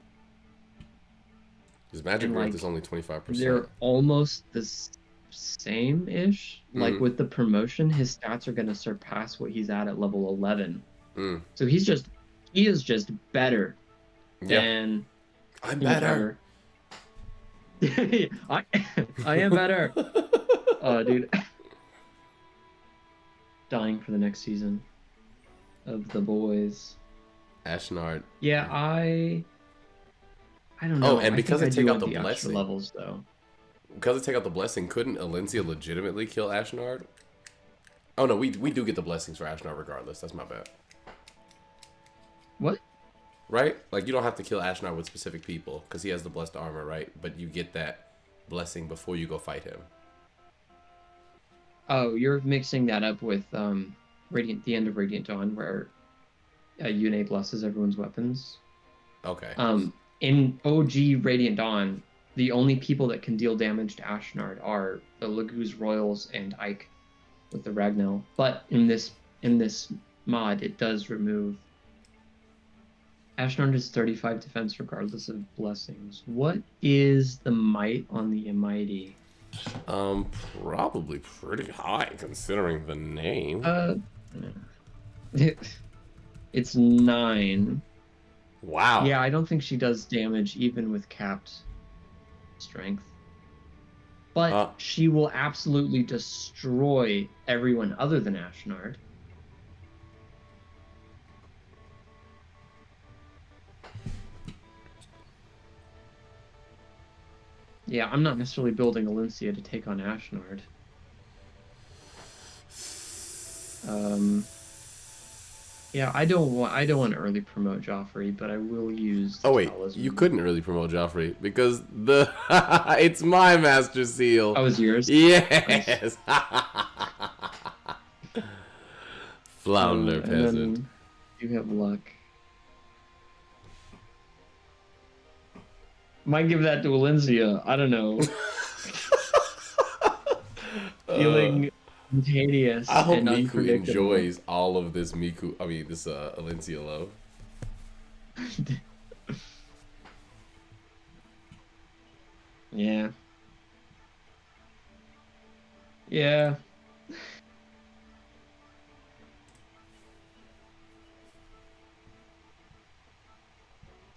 His magic And, growth like, is only 25%. They're almost the same-ish. Like, with the promotion, his stats are going to surpass what he's at level 11. So he is just better than I'm better. I am better. Oh, dude. Dying for the next season of The Boys. Ashnard. Yeah, I don't know. Oh, and because I they take do out want the extra blessing. levels, though. Because they take out the blessing, couldn't Alencia legitimately kill Ashnard? Oh no, we do get the blessings for Ashnard regardless. That's my bad. What? Right? Like, you don't have to kill Ashnard with specific people because he has the blessed armor, right? But you get that blessing before you go fight him. Oh, you're mixing that up with the end of Radiant Dawn, where Yune blesses everyone's weapons. Okay. In OG Radiant Dawn, the only people that can deal damage to Ashnard are the Laguz Royals and Ike with the Ragnell. But in this mod, it does remove. Ashnard is 35 defense regardless of blessings. What is the might on the Mighty? Probably pretty high considering the name. It's 9. Wow. Yeah, I don't think she does damage even with capped strength. But she will absolutely destroy everyone other than Ashnard. Yeah, I'm not necessarily building Alencia to take on Ashnard. Yeah, I don't want to early promote Joffrey, but I will use the Oh wait, you talisman. couldn't really promote Joffrey because the it's my master seal. Oh, was yours? Nice. Yes. Flounder And peasant. then you have luck. Might give that to Valencia. I don't know. Uh, Feeling I spontaneous hope and Miku unpredictable. enjoys all of this this Alencia love. Yeah. Yeah.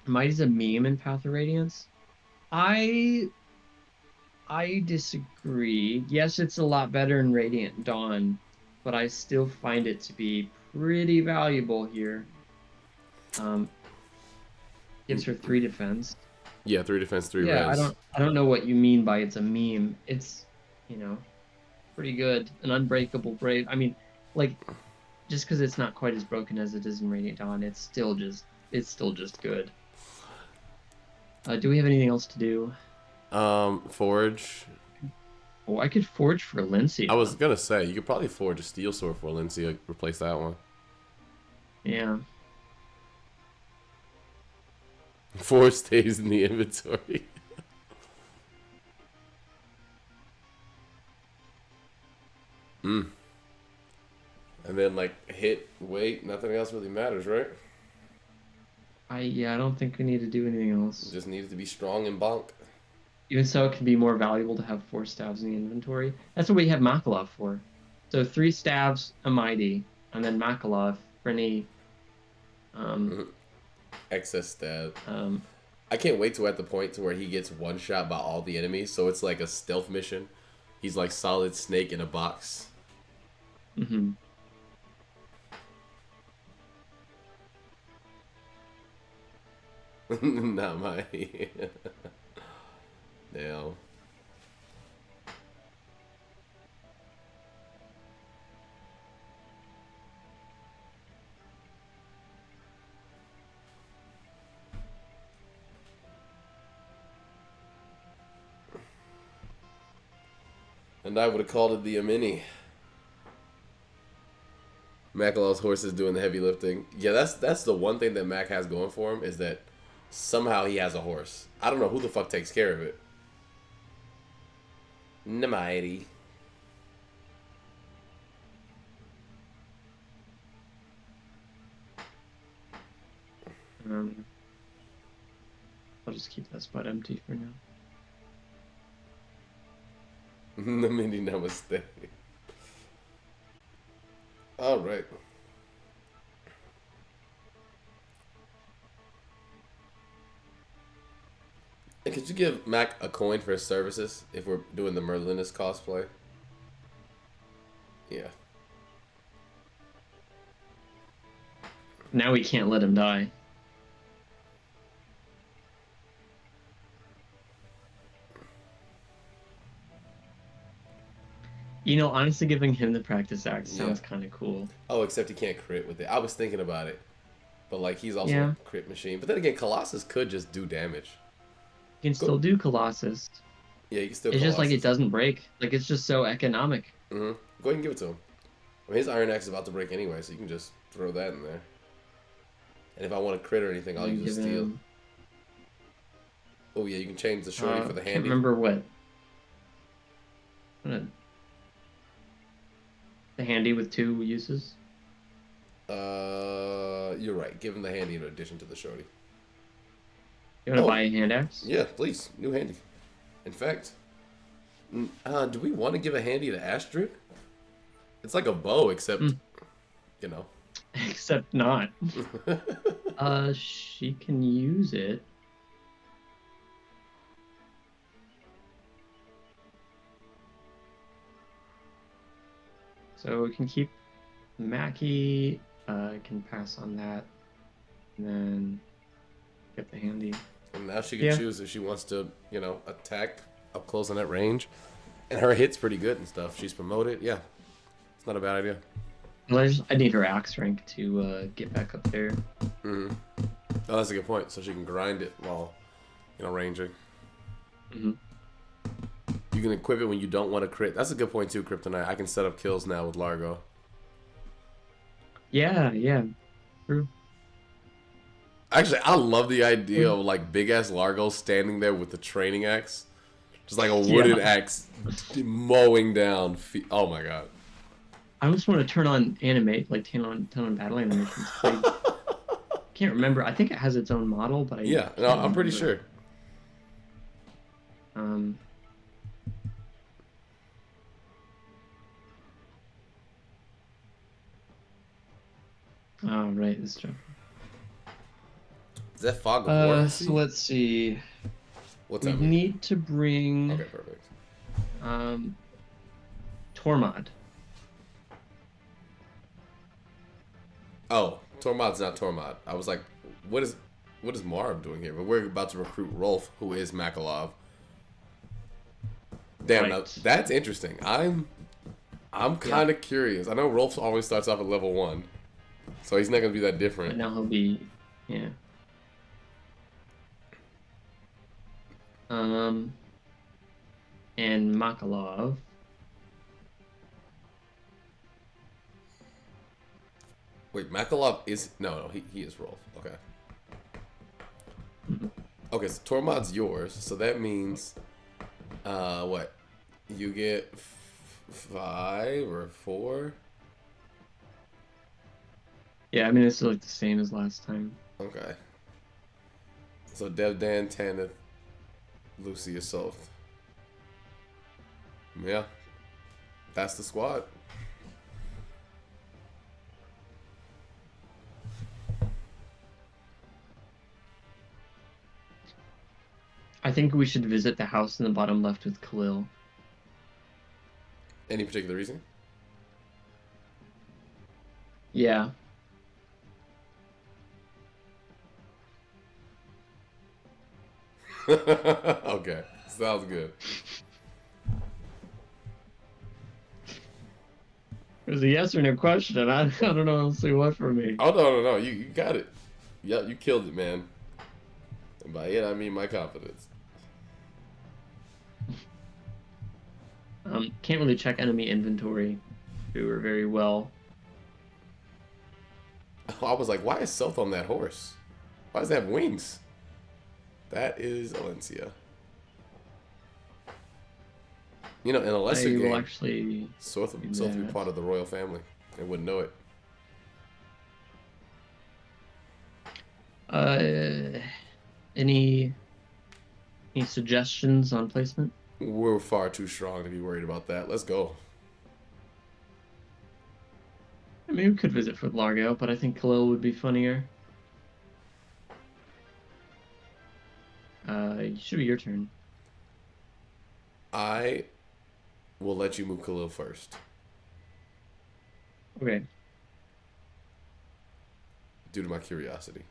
Might is a meme in Path of Radiance. I I disagree. Yes, it's a lot better in Radiant Dawn, but I still find it to be pretty valuable here. Um, gives her 3 defense. Yeah, 3 defense, 3 Yeah, I res. don't I don't know what you mean by it's a meme. It's, you know, pretty good. An unbreakable brave. I mean, like just because it's not quite as broken as it is in Radiant Dawn, it's still just good. Do we have anything else to do? Forge. Oh, I could forge for I was Alencia. gonna say you could probably forge a steel sword for Alencia, replace that one. Yeah. 4 stays in the inventory. Mm. And then like hit, weight, nothing else really matters, right? I don't think we need to do anything It else. just needs to be strong and bonk. Even so, it can be more valuable to have 4 staves in the inventory. That's what we have Makalov for. So 3 staves, a mighty, and then Makalov for any um Mhm. Excess stab. um I can't wait to at the point to where he gets one shot by all the enemies, so it's like a stealth mission. He's like Solid Snake in a box. mhm. Not my. Now. And I would have called it the Amini. Makalov's horse is doing the heavy lifting. Yeah, that's the one thing that Mac has going for him is that somehow he has a horse. I don't know who the fuck takes care of it. Namighty. Um I'll just keep that spot empty for now. Namini namaste. All right. And could you give Mac a coin for his services if we're doing the Merlinus cosplay? Yeah. Now we can't let him die. Honestly, giving him the practice axe Yeah. sounds kind of cool. Oh, except he can't crit with it. I was thinking about it. But like he's also Yeah, a crit machine. But then again, Colossus could just do damage. you can Go. still do Colossus. Yeah, you can still It's just like it Colossus. doesn't break. Like it's just so economic. Mm-hmm. Go ahead and give it to him. I mean, his Iron Axe is about to break anyway, so you can just throw that in there. And if I want to crit or anything, I'll And use a give steel. him. Oh yeah, you can change the shorty for the Can't handy. remember what. The handy with 2 uses. You're right. Give him the handy in addition to the shorty. You want to Oh, buy a hand axe? yeah, please. New handy. In fact, do we want to give a handy to Astrid? It's like a bow, except, you know. Except not. She can use it. So we can keep Mackie. Can pass on that, and then get the handy. And now she can Yeah. choose if she wants to, attack up close and at range. And her hit's pretty good and stuff. She's promoted. Yeah, it's not a bad idea. Well, I need her axe rank to get back up there. Mm-hmm. Oh, that's a good point. So she can grind it while, ranging. Mm-hmm. You can equip it when you don't want to crit. That's a good point too, Kryptonite. I can set up kills now with Largo. Yeah, yeah, true. Actually, I love the idea of like big ass Largo standing there with the training axe, just like a wooden axe, mowing down. Oh my god! I almost want to turn on animate, like turn on battle animations. I can't remember. I think it has its own model, but Yeah, no, I'm pretty sure. Oh, right, this stuff. Is that Fog of War? So let's see. What's we that need to bring. Okay, perfect. Tormod. Oh, Tormod's not Tormod. I was like, what is Marv doing here? But we're about to recruit Rolf, who is Makalov. Damn, now, that's interesting. I'm kind of curious. I know Rolf always starts off at level 1, so he's not gonna be that different. But now he'll be, yeah. And Makalov. Wait, Makalov is no, he is Rolf. Okay. Mm-hmm. Okay, so Tormod's yours, so that means, what? You get 5 or 4? Yeah, I mean it's like the same as last time. Okay. So Devdan, Tanith, Lucia, Soth. Yeah. That's the squad. I think we should visit the house in the bottom left with Khalil. Any particular reason? Yeah. Okay. Sounds good. It was a yes or no question. I don't know honestly what for me. Oh, no. You got it. Yeah, you killed it, man. And by it, I mean my confidence. Can't really check enemy inventory. We were very well. I was like, why is Soth on that horse? Why does it have wings? That is Alencia. In a lesser game, actually Soth would be part of the royal family. They wouldn't know it. Any suggestions on placement? We're far too strong to be worried about that. Let's go. I mean, we could visit for Largo, but I think Khalil would be funnier. It should be your turn. I will let you move Khalil first. Okay. Due to my curiosity.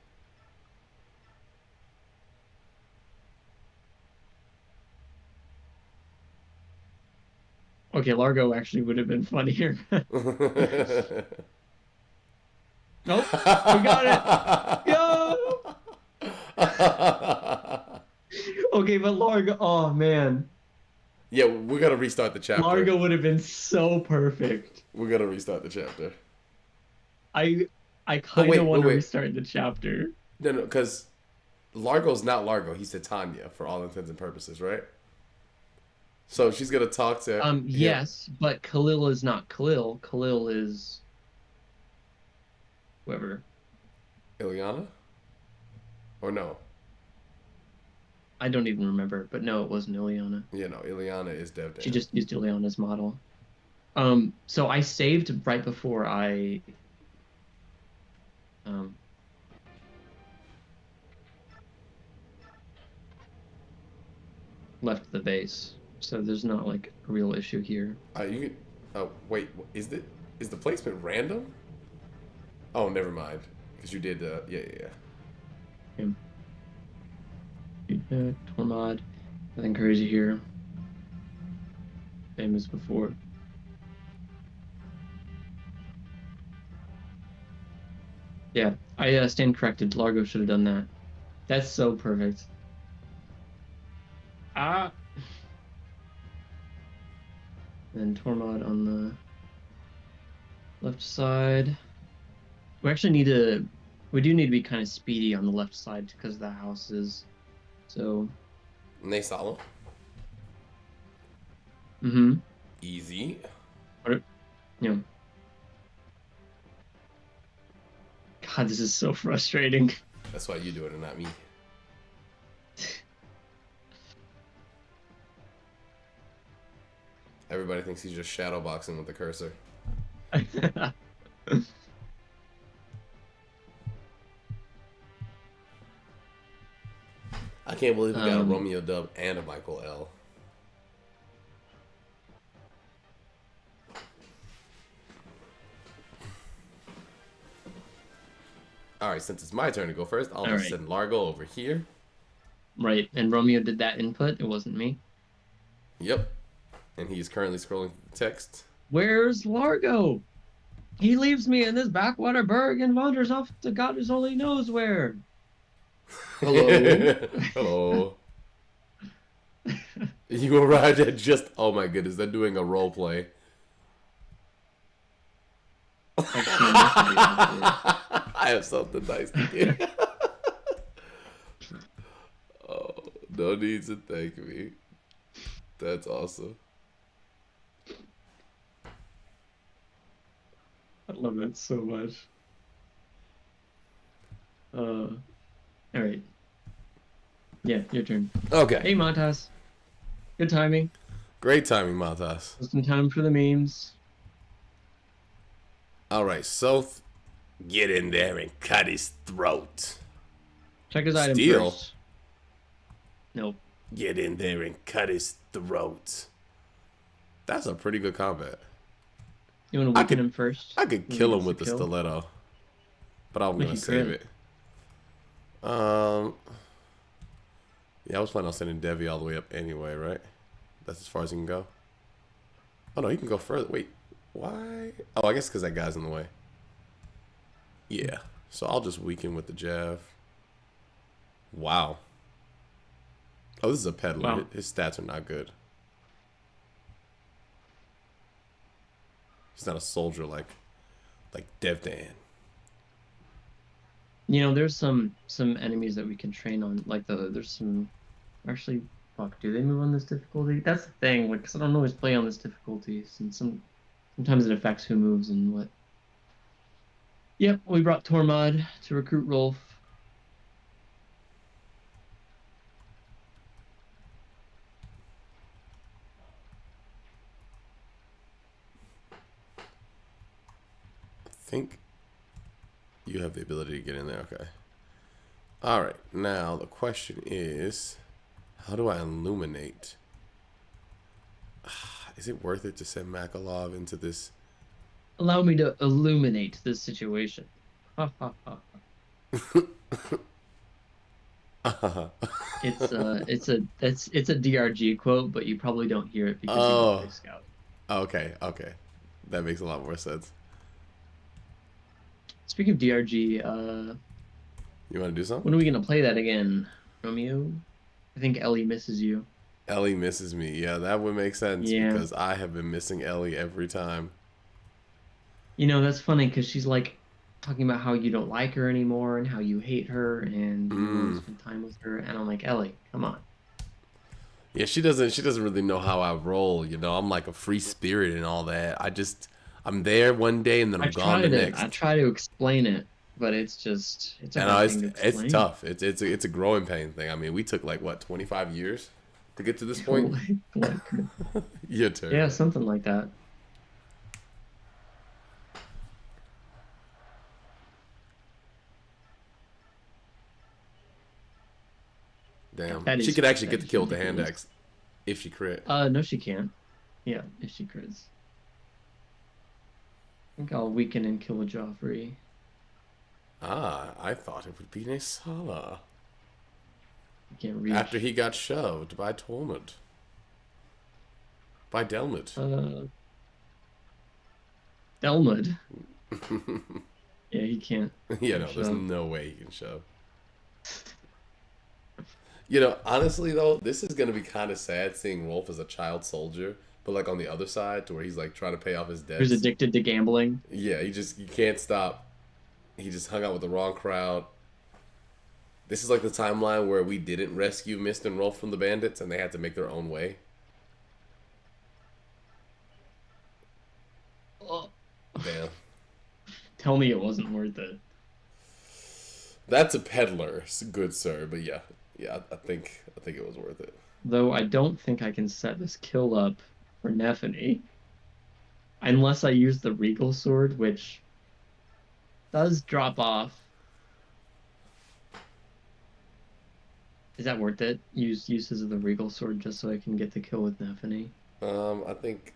Okay, Largo actually would have been funnier. Nope, we got it. Yo. Okay, but Largo. Oh man. Yeah, we gotta restart the chapter. Largo would have been so perfect. We gotta restart the chapter. I kind of want to restart the chapter. No, because Largo's not Largo. He's Titania for all intents and purposes, right? So she's gonna talk to. Yes, but Khalil is not Khalil. Khalil is whoever. Ileana? Or no? I don't even remember, but no, it wasn't Ileana. Yeah, no, Ileana is Devdan. She just used Ileana's model. So I saved right before I left the base. So there's not like a real issue here. Wait, is the placement random? Oh, never mind. Because you did, yeah. Tormod. Nothing crazy here. Same as before. Yeah, I stand corrected. Largo should have done that. That's so perfect. Ah. And Tormod on the left side. We actually need to. We do need to be kind of speedy on the left side because of the houses. So. Nay Sala. Mm-hmm. Easy. What? You know. God, this is so frustrating. That's why you do it and not me. Everybody thinks he's just shadow boxing with the cursor. I can't believe we got a Romeo dub and a Michael L. All right, since it's my turn to go first, I'll just send Largo over here. Right, and Romeo did that input. It wasn't me. Yep, and he's currently scrolling through the text. Where's Largo? He leaves me in this backwater burg and wanders off to God who only knows where. Hello. Hello. You arrived at just... Oh my goodness, they're doing a role play. I have something nice to give. Oh, no need to thank me. That's awesome. I love that so much. All right. Yeah, your turn. Okay. Hey, Montas. Good timing. Great timing, Montas. Just in time for the memes. All right, so get in there and cut his throat. Check his item Steal? first. Nope. Get in there and cut his throat. That's a pretty good combat. You want to weaken him first? I could kill him with the stiletto, but I'm gonna save it. Yeah, I was planning on sending Devi all the way up anyway, right? That's as far as he can go. Oh no, he can go further. Wait, why? Oh, I guess because that guy's in the way. Yeah, so I'll just weaken with the Jav. Wow. Oh, this is a peddler. Wow. His stats are not good. He's not a soldier like Devdan. You know, there's some enemies that we can train on. Like there's some. Actually, fuck. Do they move on this difficulty? That's the thing. Like, 'cause I don't always play on this difficulty, and sometimes it affects who moves and what. Yep, we brought Tormod to recruit Rolf. I think you have the ability to get in there. Okay. All right. Now the question is, how do I illuminate? Is it worth it to send Makalov into this? Allow me to illuminate this situation. It's a DRG quote, but you probably don't hear it because you don't play Scout. Okay, that makes a lot more sense. Speaking of DRG, you want to do something? When are we gonna play that again, Romeo? I think Ellie misses you. Ellie misses me. Yeah, that would make sense because I have been missing Ellie every time. You know, that's funny because she's like talking about how you don't like her anymore and how you hate her and you want to spend time with her. And I'm like, Ellie, come on. Yeah, she doesn't really know how I roll. You know, I'm like a free spirit and all that. I'm there one day and then I'm gone the next. I try to explain it, but it's a hard thing to explain. It's tough. It's a growing pain thing. I mean, we took like what 25 years to get to this point. Your turn. Yeah, something like that. Damn. She could actually get the kill with the hand axe if she crit. No, she can't. Yeah, if she crits. I think I'll weaken and kill a Joffrey. I thought it would be Nesala. I can't reach. After he got shoved by Tormund. By Delmud. Delmud? Yeah, he can't. Yeah, no, there's no way he can shove. You know, honestly though, this is gonna be kind of sad seeing Rolf as a child soldier, but like on the other side, to where he's like trying to pay off his Who's debts. addicted to gambling. Yeah, he can't stop. He just hung out with the wrong crowd. This is like the timeline where we didn't rescue Mist and Rolf from the bandits, and they had to make their own way. Oh. Damn. Tell me it wasn't worth it. That's a peddler, good sir. But yeah, I think it was worth it. Though I don't think I can set this kill up for Nephany. Unless I use the Regal Sword, which does drop off. Is that worth it? Use uses of the Regal Sword just so I can get the kill with Nephany? I think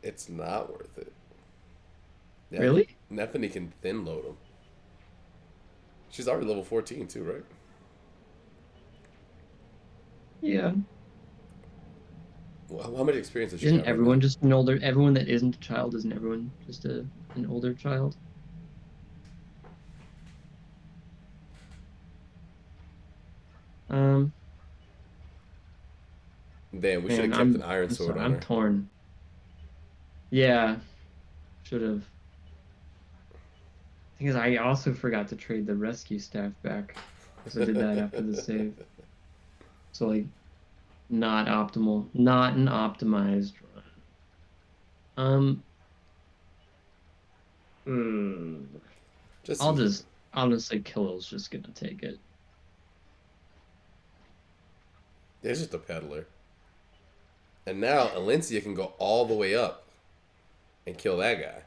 it's not worth it. Yeah, Really? Nephany can thin load him. She's already level 14 too, right? Yeah. Well, how much experience does she Isn't have everyone just an older? Everyone that isn't a child, isn't everyone just an older child? Damn, we should have kept an iron sword on I'm her. torn. Yeah, should have. Thing is, I also forgot to trade the rescue staff back, because I did that after the save. So like, not optimal, not an optimized run. I'll just honestly, Killil's just gonna take it. It's just a peddler. And now Alencia can go all the way up and kill that guy.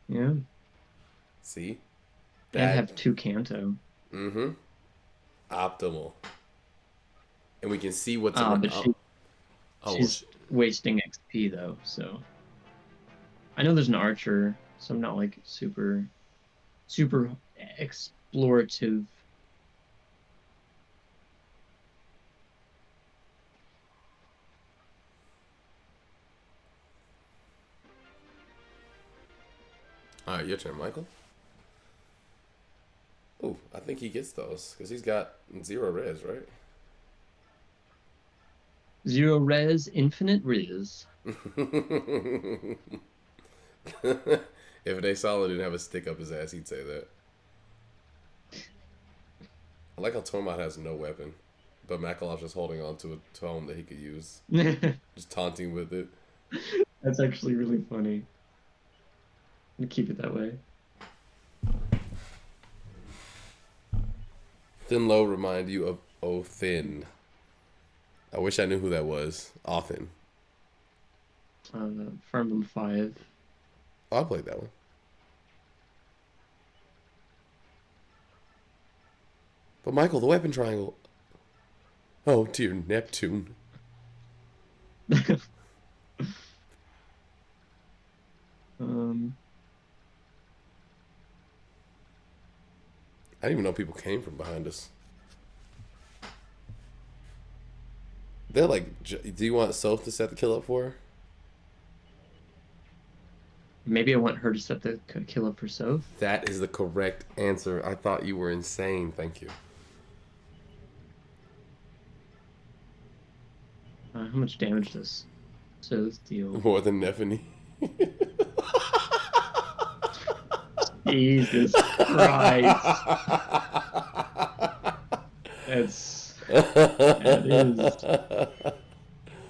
Yeah. See? And have 2 Canto. Mm-hmm. Optimal. And we can see what's around. But she's wasting XP though, so I know there's an archer, so I'm not like super explorative. All right, your turn, Michael. Oh, I think he gets those because he's got 0 res, right? 0 res, infinite res. If they solid didn't have a stick up his ass, he'd say that. I like how Tormod has no weapon, but Makalop's just holding on to a tome that he could use, just taunting with it. That's actually really funny. I'm gonna keep it that way. Thin Low remind you of Othin. I wish I knew who that was. Othin. Fire Emblem 5. Oh, I played that one. But Michael, the weapon triangle. Oh dear, Neptune. I didn't even know people came from behind us. They're like, do you want Soph to set the kill up for her? Maybe I want her to set the kill up for Soph. That is the correct answer. I thought you were insane. Thank you. How much damage does Soph deal? More than Nephany. Jesus Christ. That is.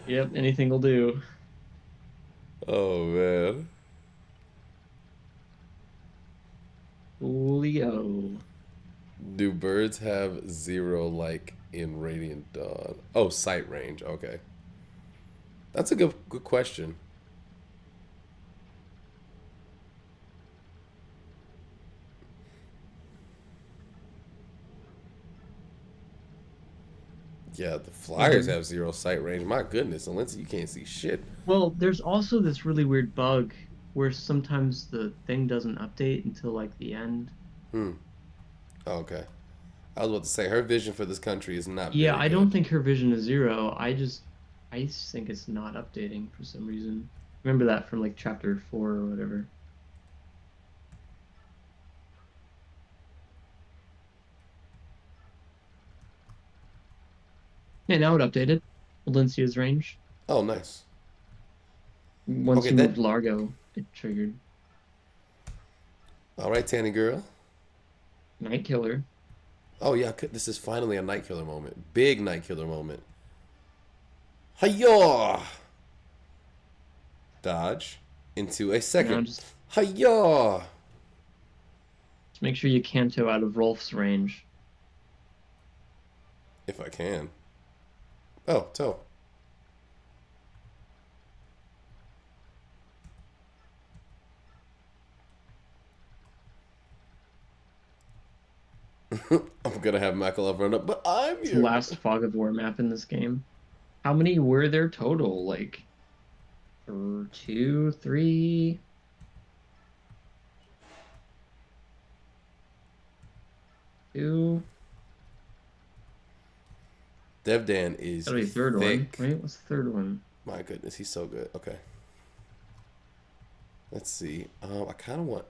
Yep, anything will do. Oh, man. Leo. Do birds have 0 like in Radiant Dawn? Oh, sight range. Okay. That's a good question. Yeah, the flyers have 0 sight range. My goodness, Alencia, you can't see shit. Well, there's also this really weird bug where sometimes the thing doesn't update until like the end. Okay. I was about to say her vision for this country is not. Yeah, very I good. don't think her vision is 0. I just think it's not updating for some reason. Remember that from like chapter 4 or whatever. Yeah, now it updated. Valencia's range. Oh, nice. Once Okay, you then. moved Largo, it triggered All right, Tanny girl. Night Killer. Oh yeah, this is finally a night killer moment. Big night killer moment. Hiya! Dodge into a Now second. just Hiya! make sure you canto out of Rolf's range. If I can. Oh, toe. I'm gonna have Michael up run up, but I'm It's the here. last Fog of War map in this game. How many were there total? Like, 2, 3. Two. Devdan is That'll be the third thick. one, right? What's the third one? My goodness, he's so good. Okay. Let's see. I kind of want.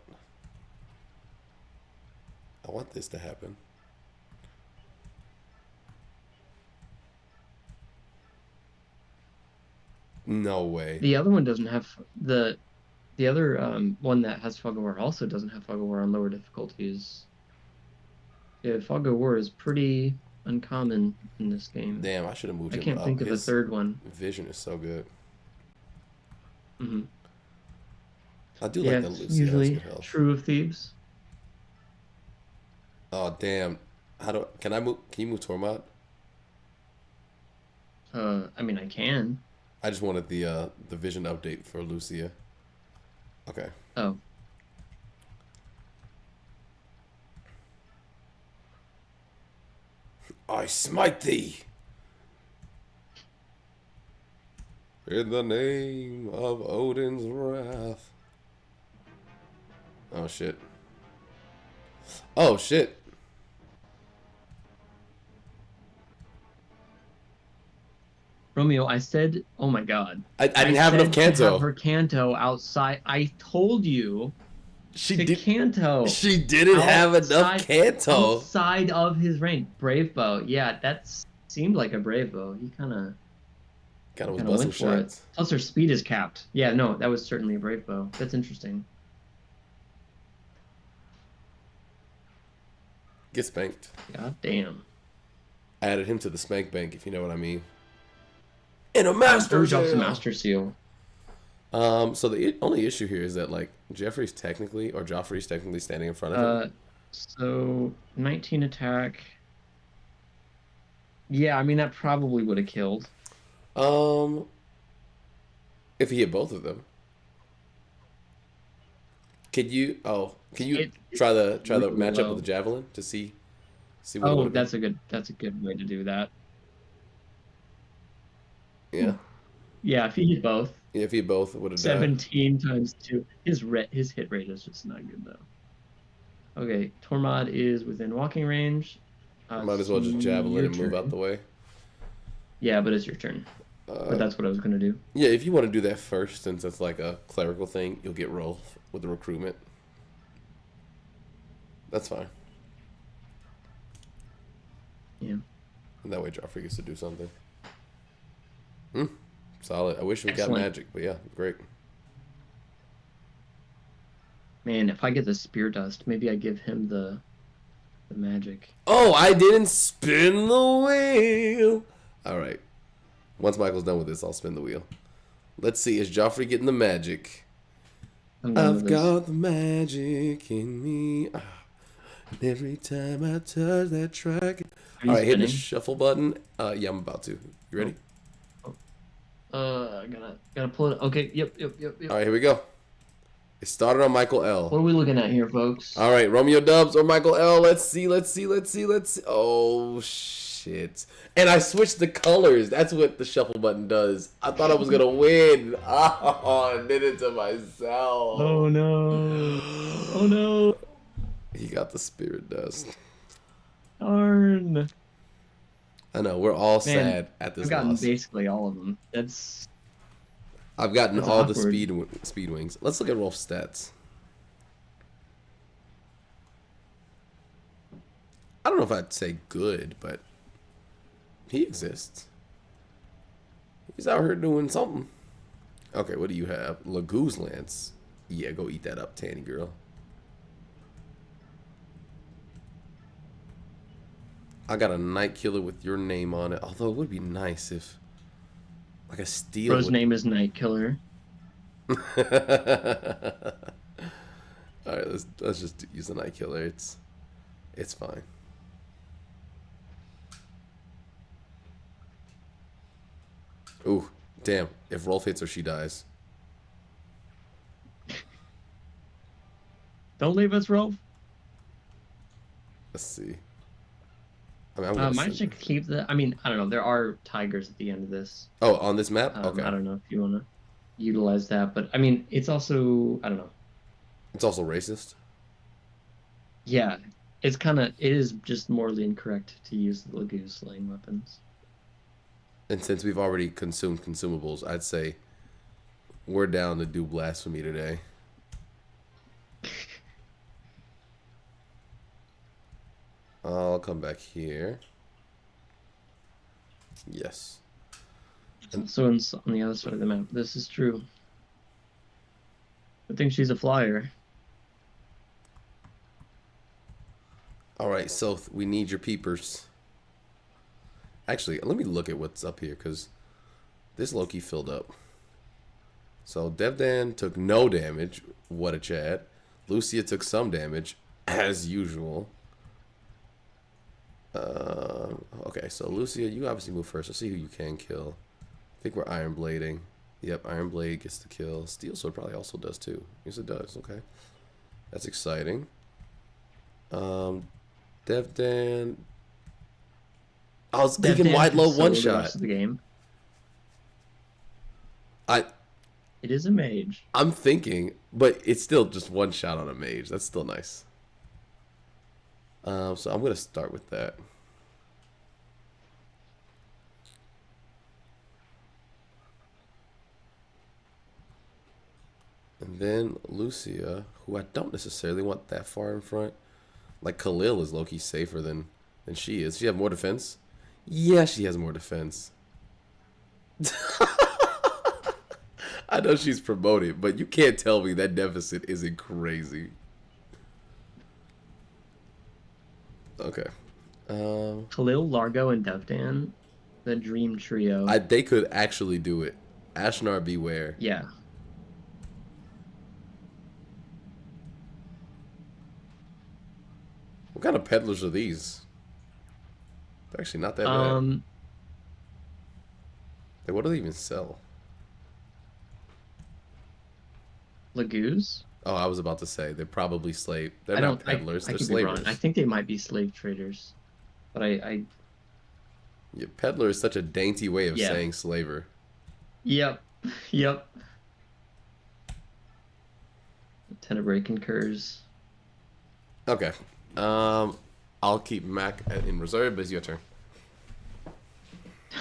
I want this to happen. No way. The other one doesn't have the other one that has Fog of War also doesn't have Fog of War on lower difficulties. Yeah, Fog of War is pretty uncommon in this game. Damn, I should have moved I him can't up. think of a His third one. vision is so good. Mm-hmm. I do Yeah, like the it's Lucy has usually good health. True of Thieves. Oh damn! Can I move? Can you move Tormod? I mean, I can. I just wanted the vision update for Lucia. Okay. Oh. I smite thee in the name of Odin's wrath. Oh shit. Oh shit. Romeo, I said, oh my god. I didn't have enough said to have canto. her canto outside. I told you She to did. canto. She didn't have enough canto. Outside of his range. Brave bow. Yeah, that seemed like a brave bow. He kind of Was busting went for shots. it. Plus her speed is capped. Yeah, no, that was certainly a brave bow. That's interesting. Get spanked. God damn. I added him to the spank bank, if you know what I mean. In a master Who drops a seal. master seal? So the only issue here is that like Joffrey's technically standing in front of him. So 19 attack. Yeah, I mean that probably would have killed. If he hit both of them. Can you try the matchup with the javelin to see what it would have been? That's a good way to do that. Yeah. Yeah, if he hit both. Yeah, if he both would have 17 times 2. His hit rate is just not good though. Okay, Tormod is within walking range. Might as well just javelin and move out the way. Yeah, but it's your turn. But that's what I was gonna do. Yeah, if you want to do that first, since it's like a clerical thing, you'll get roll with the recruitment. That's fine. Yeah. And that way Joffrey gets to do something. Solid. I wish we got Excellent. magic, but yeah, great. Man, if I get the spear dust, maybe I give him the magic. Oh, I didn't spin the wheel. All right. Once Michael's done with this, I'll spin the wheel. Let's see. Is Joffrey getting the magic? I've got the magic in me. And every time I touch that track. All right, hit the shuffle button. Yeah, I'm about to. You ready? Gotta pull it. Okay, yep. All right, here we go. It started on Michael L. What are we looking at here, folks? All right, Romeo Dubs or Michael L. Let's see. Oh, shit. And I switched the colors. That's what the shuffle button does. I thought I was going to win. Oh, I did it to myself. Oh, no. Oh, no. He got the spirit dust. Darn. I know. We're all sad at this I've gotten loss. basically all of them. That's... I've gotten That's all the awkward. speed wings. Let's look at Rolf's stats. I don't know if I'd say good, but he exists. He's out here doing something. Okay, what do you have? Lagoo's Lance. Yeah, go eat that up, Tanny girl. I got a Night Killer with your name on it. Although it would be nice if, like, a steel. Bro's name is Night Killer. All right, let's just use the Night Killer. It's fine. Ooh, damn! If Rolf hits her, she dies. Don't leave us, Rolf. Let's see. I mean, I'm gonna Might should keep the. I mean, I don't know. There are tigers at the end of this. Oh, on this map? Okay. I don't know if you want to utilize that, but I mean, it's also, I don't know. It's also racist. Yeah, it's kind of, it is just morally incorrect to use the Lagoo slaying weapons. And since we've already consumed consumables, I'd say we're down to do blasphemy today. I'll come back here. Yes. So on the other side of the map, this is true. I think she's a flyer. All right, so we need your peepers. Actually, let me look at what's up here, because this Loki filled up. So Devdan took no damage. What a Chad. Lucia took some damage, as usual. Okay, so Lucia, you obviously move first. Let's see who you can kill. I think we're Iron Blading. Yep, Iron Blade gets the kill. Steel Sword probably also does too. Yes, it does. Okay, that's exciting. Devdan. I was thinking wide low one shot. The rest of the game. It is a mage. I'm thinking, but it's still just one shot on a mage. That's still nice. So I'm gonna start with that. And then Lucia, who I don't necessarily want that far in front. Like Khalil is low-key safer than she is. She have more defense? Yeah, she has more defense. I know she's promoted, but you can't tell me that deficit isn't crazy. Okay. Khalil, Largo, and Devdan, the dream trio. They could actually do it. Ashnar, beware. Yeah. What kind of peddlers are these? They're actually not that bad. Like, what do they even sell? Lagoos? Oh, I was about to say they're probably slave. They're not peddlers. They're slavers. I think they might be slave traders, but I. Yeah, peddler is such a dainty way of saying slaver. Yep. Yep. Tenebrae concurs. Okay. I'll keep Mac in reserve, but it's your turn.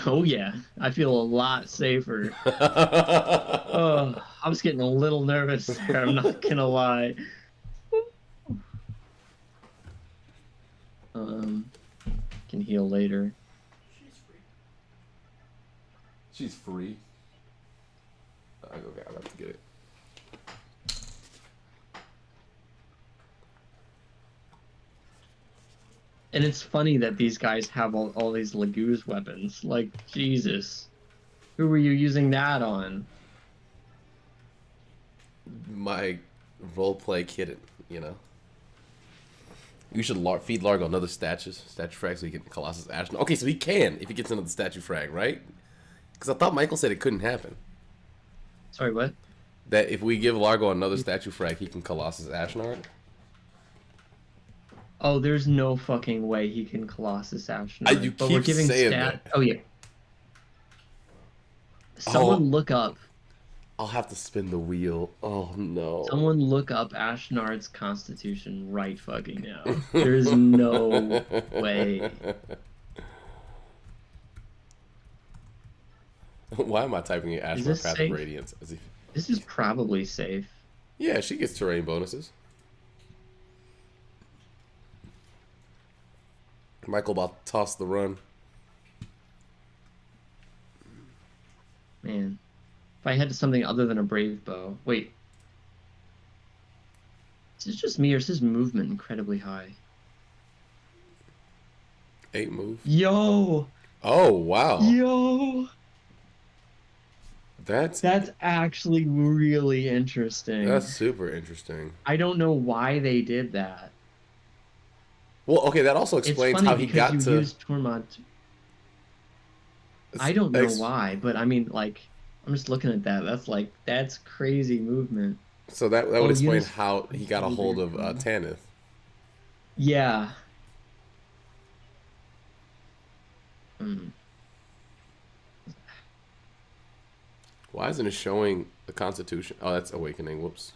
Oh yeah, I feel a lot safer. Oh, I was getting a little nervous there, I'm not gonna lie. Can heal later. She's free. Okay, I'll have to get it. And it's funny that these guys have all these Lagoos weapons. Like, Jesus. Who were you using that on? My roleplay kitten, you know. You should feed Largo another statue frag so he can Colossus Ash. Okay, so he can if he gets another statue frag, right? Because I thought Michael said it couldn't happen. Sorry, what? That if we give Largo another statue frag, he can Colossus Ashnard. Oh, there's no fucking way he can Colossus Ashnard. You keep saying that. Oh, yeah. Someone look up. I'll have to spin the wheel. Oh, no. Someone look up Ashnard's constitution right fucking now. There's no way. Why am I typing in Is Ashera this Path of safe? Radiance? As if, This is probably safe. yeah, she gets terrain bonuses. Michael about to toss the run. Man. If I had something other than a brave bow. Wait. Is this just me or is his movement incredibly high? 8 move. Yo! Oh, wow. Yo! That's That's actually really interesting. super interesting. I don't know why they did that. Well, okay, that also It's explains funny how he because you got to. use Tormod. I don't know why, but I mean, like, I'm just looking at that. That's crazy movement. So that would Oh, explain Eunice. how he got a hold of Tanith. Yeah. Hmm. Why isn't it showing the Constitution? Oh, that's Awakening. Whoops.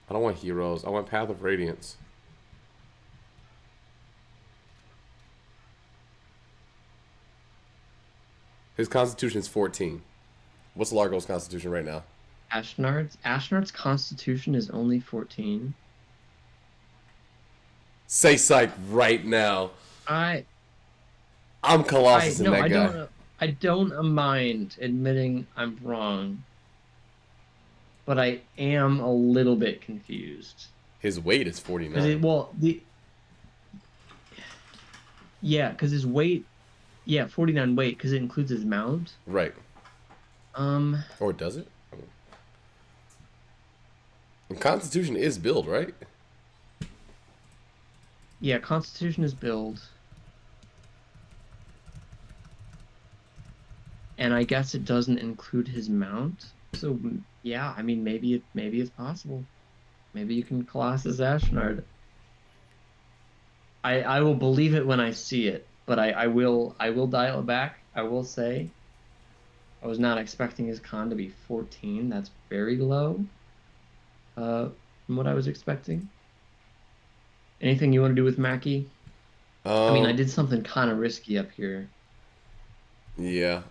I don't want Heroes. I want Path of Radiance. His Constitution's 14. What's Largo's Constitution right now? Ashnard's constitution is only 14. Say psych right now. I I'm I Colossus in no, that guy. I don't mind admitting I'm wrong, but I am a little bit confused. His weight is 49. Because his weight, 49 weight because it includes his mount. Right. Um, Or does it? And Constitution is build, right? yeah, constitution is build. And I guess it doesn't include his mount. So yeah, I mean maybe it's possible. Maybe you can Colossus Ashnard. I will believe it when I see it, but I will dial it back. I will say I was not expecting his con to be 14. That's very low. From what I was expecting. Anything you want to do with Mackie? I mean, I did something kind of risky up here. Yeah.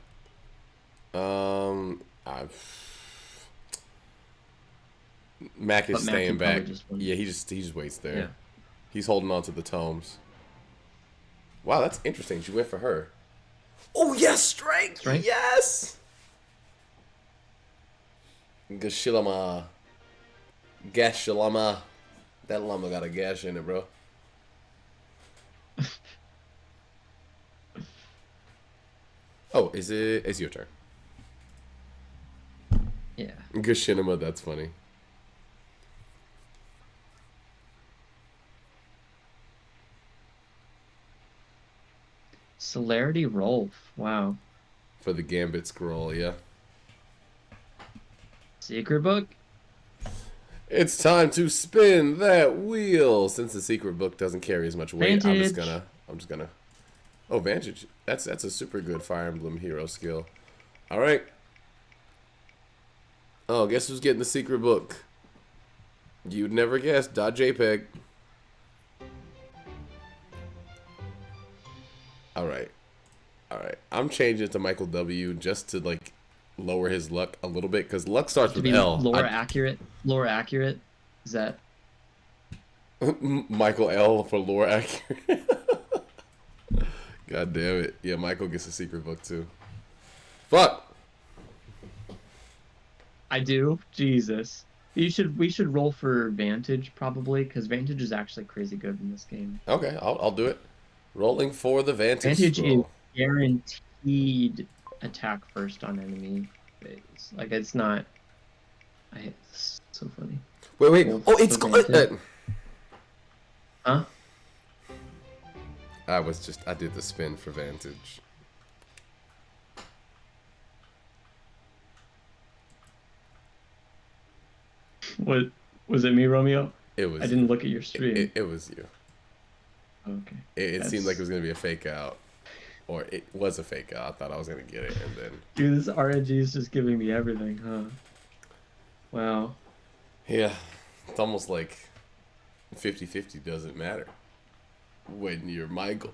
Mac is staying back. Yeah, he just waits there. Yeah. He's holding on to the tomes. Wow, that's interesting. She went for her. Oh yes, strength. Yes. Gashilama. Gashilama. That llama got a gash in it, bro. Oh, is it? It's your turn. Yeah. Gashinama, that's funny. Celerity Rolf. Wow. For the Gambit scroll, yeah. Secret book? It's time to spin that wheel. Since the secret book doesn't carry as much weight, Vantage. I'm just gonna. Oh, Vantage. That's a super good Fire Emblem hero skill. All right. Oh, guess who's getting the secret book? You'd never guess. .jpg. All right. I'm changing it to Michael W. just to like lower his luck a little bit because luck starts with L. Lore accurate. Is that Michael L for lore accurate? God damn it. Yeah, Michael gets a secret book too. Fuck. I do? Jesus. We should roll for Vantage probably, because Vantage is actually crazy good in this game. Okay, I'll do it. Rolling for the Vantage Vantage scroll. is guaranteed attack first on enemy phase. Like it's not. It's so funny. Wait. Roll Oh, for it's Vantage. Huh? I did the spin for Vantage. What was it? Me, Romeo? It was. I didn't look at your stream. It was you. Okay. It seemed like it was gonna be a fake out, or it was a fake out. I thought I was gonna get it, and then. Dude, this RNG is just giving me everything, huh? Wow. Yeah, it's almost like 50-50 doesn't matter when you're Michael.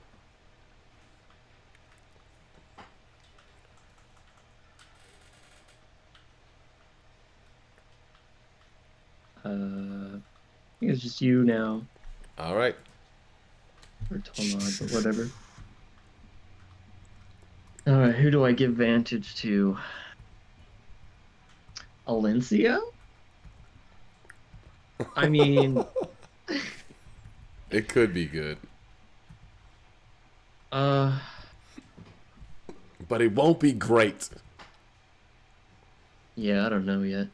I think it's just you now. All right. Or Tolmod, but whatever. Alright, who do I give Vantage to? Alencia? I mean, It could be good, uh, but it won't be great. yeah, I don't know yet.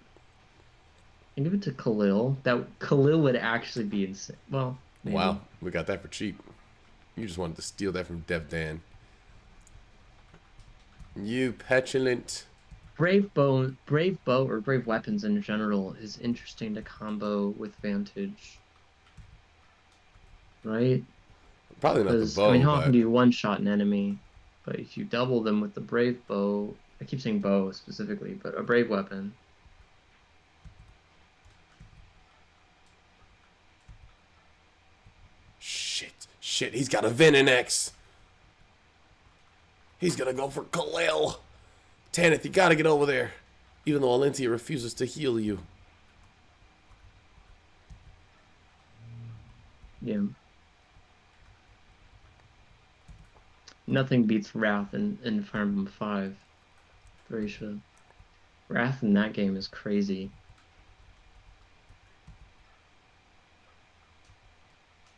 I give it to Khalil. That Khalil would actually be insane. Well, maybe. Wow, we got that for cheap. You just wanted to steal that from Devdan. You petulant. Brave bow, or brave weapons in general is interesting to combo with Vantage, right? Probably not the Because I mean, bow, how often but do you one-shot an enemy? But if you double them with the brave bow, I keep saying bow specifically, but a brave weapon. shit, he's got a Venom X. He's gonna go for Khalil. Tanith, you gotta get over there. Even though Alentia refuses to heal you. Yeah. Nothing beats Wrath in Fire Emblem 5. Very sure. Wrath in that game is crazy.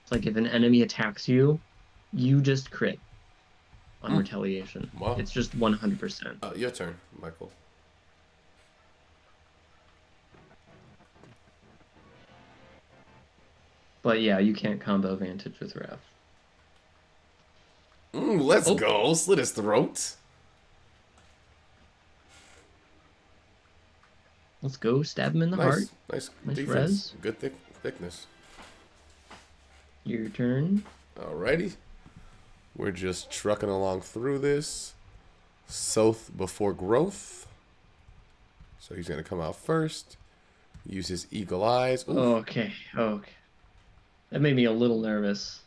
It's like if an enemy attacks you, you just crit on retaliation. Wow. It's just 100%. Your turn, Michael. But yeah, you can't combo Vantage with Wrath. Let's go. Slit his throat. Let's go. Stab him in the heart. Nice Nice defense. res. Good thickness. Your turn. Alrighty. We're just trucking along through this. Soth before growth. So he's going to come out first. Use his eagle eyes. Oof. Okay. That made me a little nervous.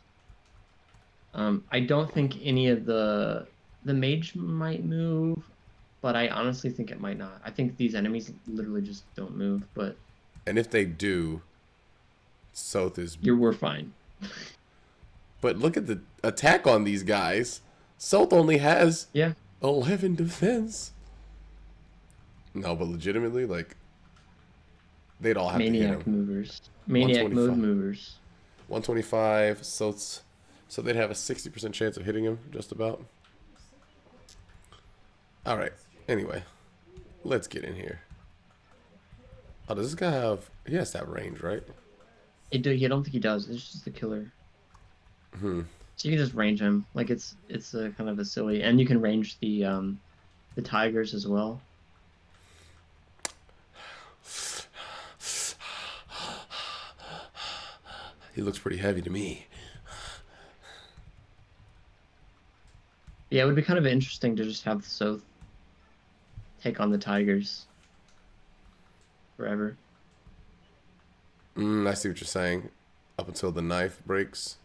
I don't think any of the mage might move, but I honestly think it might not. I think these enemies literally just don't move, but... And if they do, Soth is... We're fine. But look at the attack on these guys. Soth only has 11 defense. No, but legitimately, like, they'd all have to hit him. Maniac mode movers. 125, so they'd have a 60% chance of hitting him, just about. Alright, anyway. Let's get in here. Oh, does this guy have... He has to have range, right? I don't think he does. It's just the killer. So you can just range him. Like, it's a kind of a silly... And you can range the tigers as well. He looks pretty heavy to me. Yeah, it would be kind of interesting to just have Soth take on the tigers forever. I see what you're saying. Up until the knife breaks.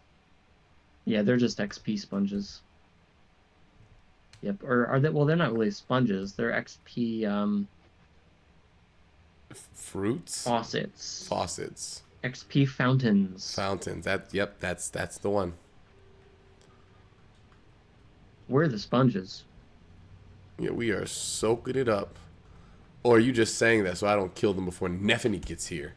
Yeah, they're just XP sponges. Yep. Or are they? Well, they're not really sponges. They're XP fruits. Faucets. XP fountains. That's the one. We're the sponges. Yeah, we are soaking it up. Or are you just saying that so I don't kill them before Nephany gets here?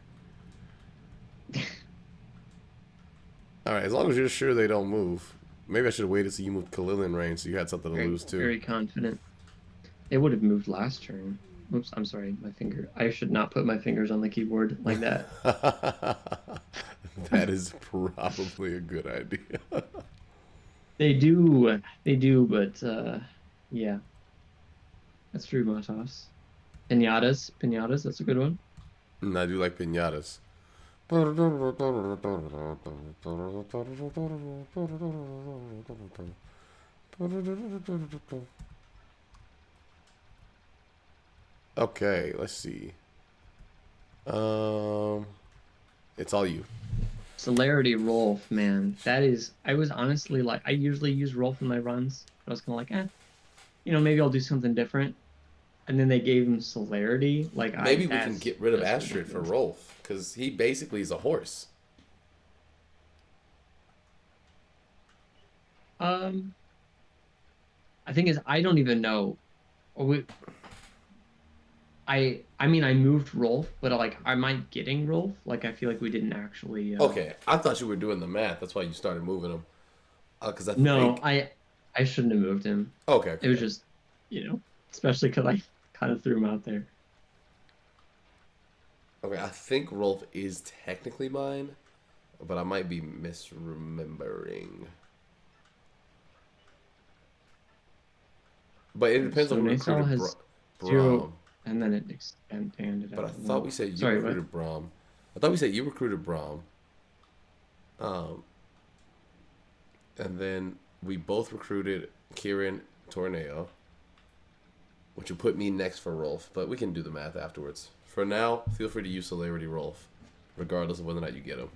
Alright, as long as you're sure they don't move. Maybe I should have waited till you moved Khalil in range so you had something to lose too. Very confident. They would have moved last turn. Oops, I'm sorry, my finger. I should not put my fingers on the keyboard like that. That is probably a good idea. They do, but yeah. That's true, Matos. Pinatas, that's a good one. I do like pinatas. Okay, let's see. It's all you. Celerity Rolf, man. That is... I was honestly like... I usually use Rolf in my runs. I was kind of like, maybe I'll do something different. And then they gave him Celerity. Like, maybe we can get rid of Ashera for Rolf. Because he basically is a horse. Um, I think is I don't even know. Or I mean I moved Rolf, but like am I getting Rolf? Like I feel like we didn't actually. Okay, I thought you were doing the math. That's why you started moving him. Because I No, think. I shouldn't have moved him. Okay, It was okay. just especially because I kind of threw him out there. Okay, I think Rolf is technically mine, but I might be misremembering. But it depends on So who Naysal recruited has zero, Braum. and then it expanded But I out to thought one. we said you Sorry, what? recruited Braum. I thought we said you recruited Braum. Um, and then we both recruited Kieran Torneo, which would put me next for Rolf. But we can do the math afterwards. For now, feel free to use Celerity Rolf, regardless of whether or not you get him.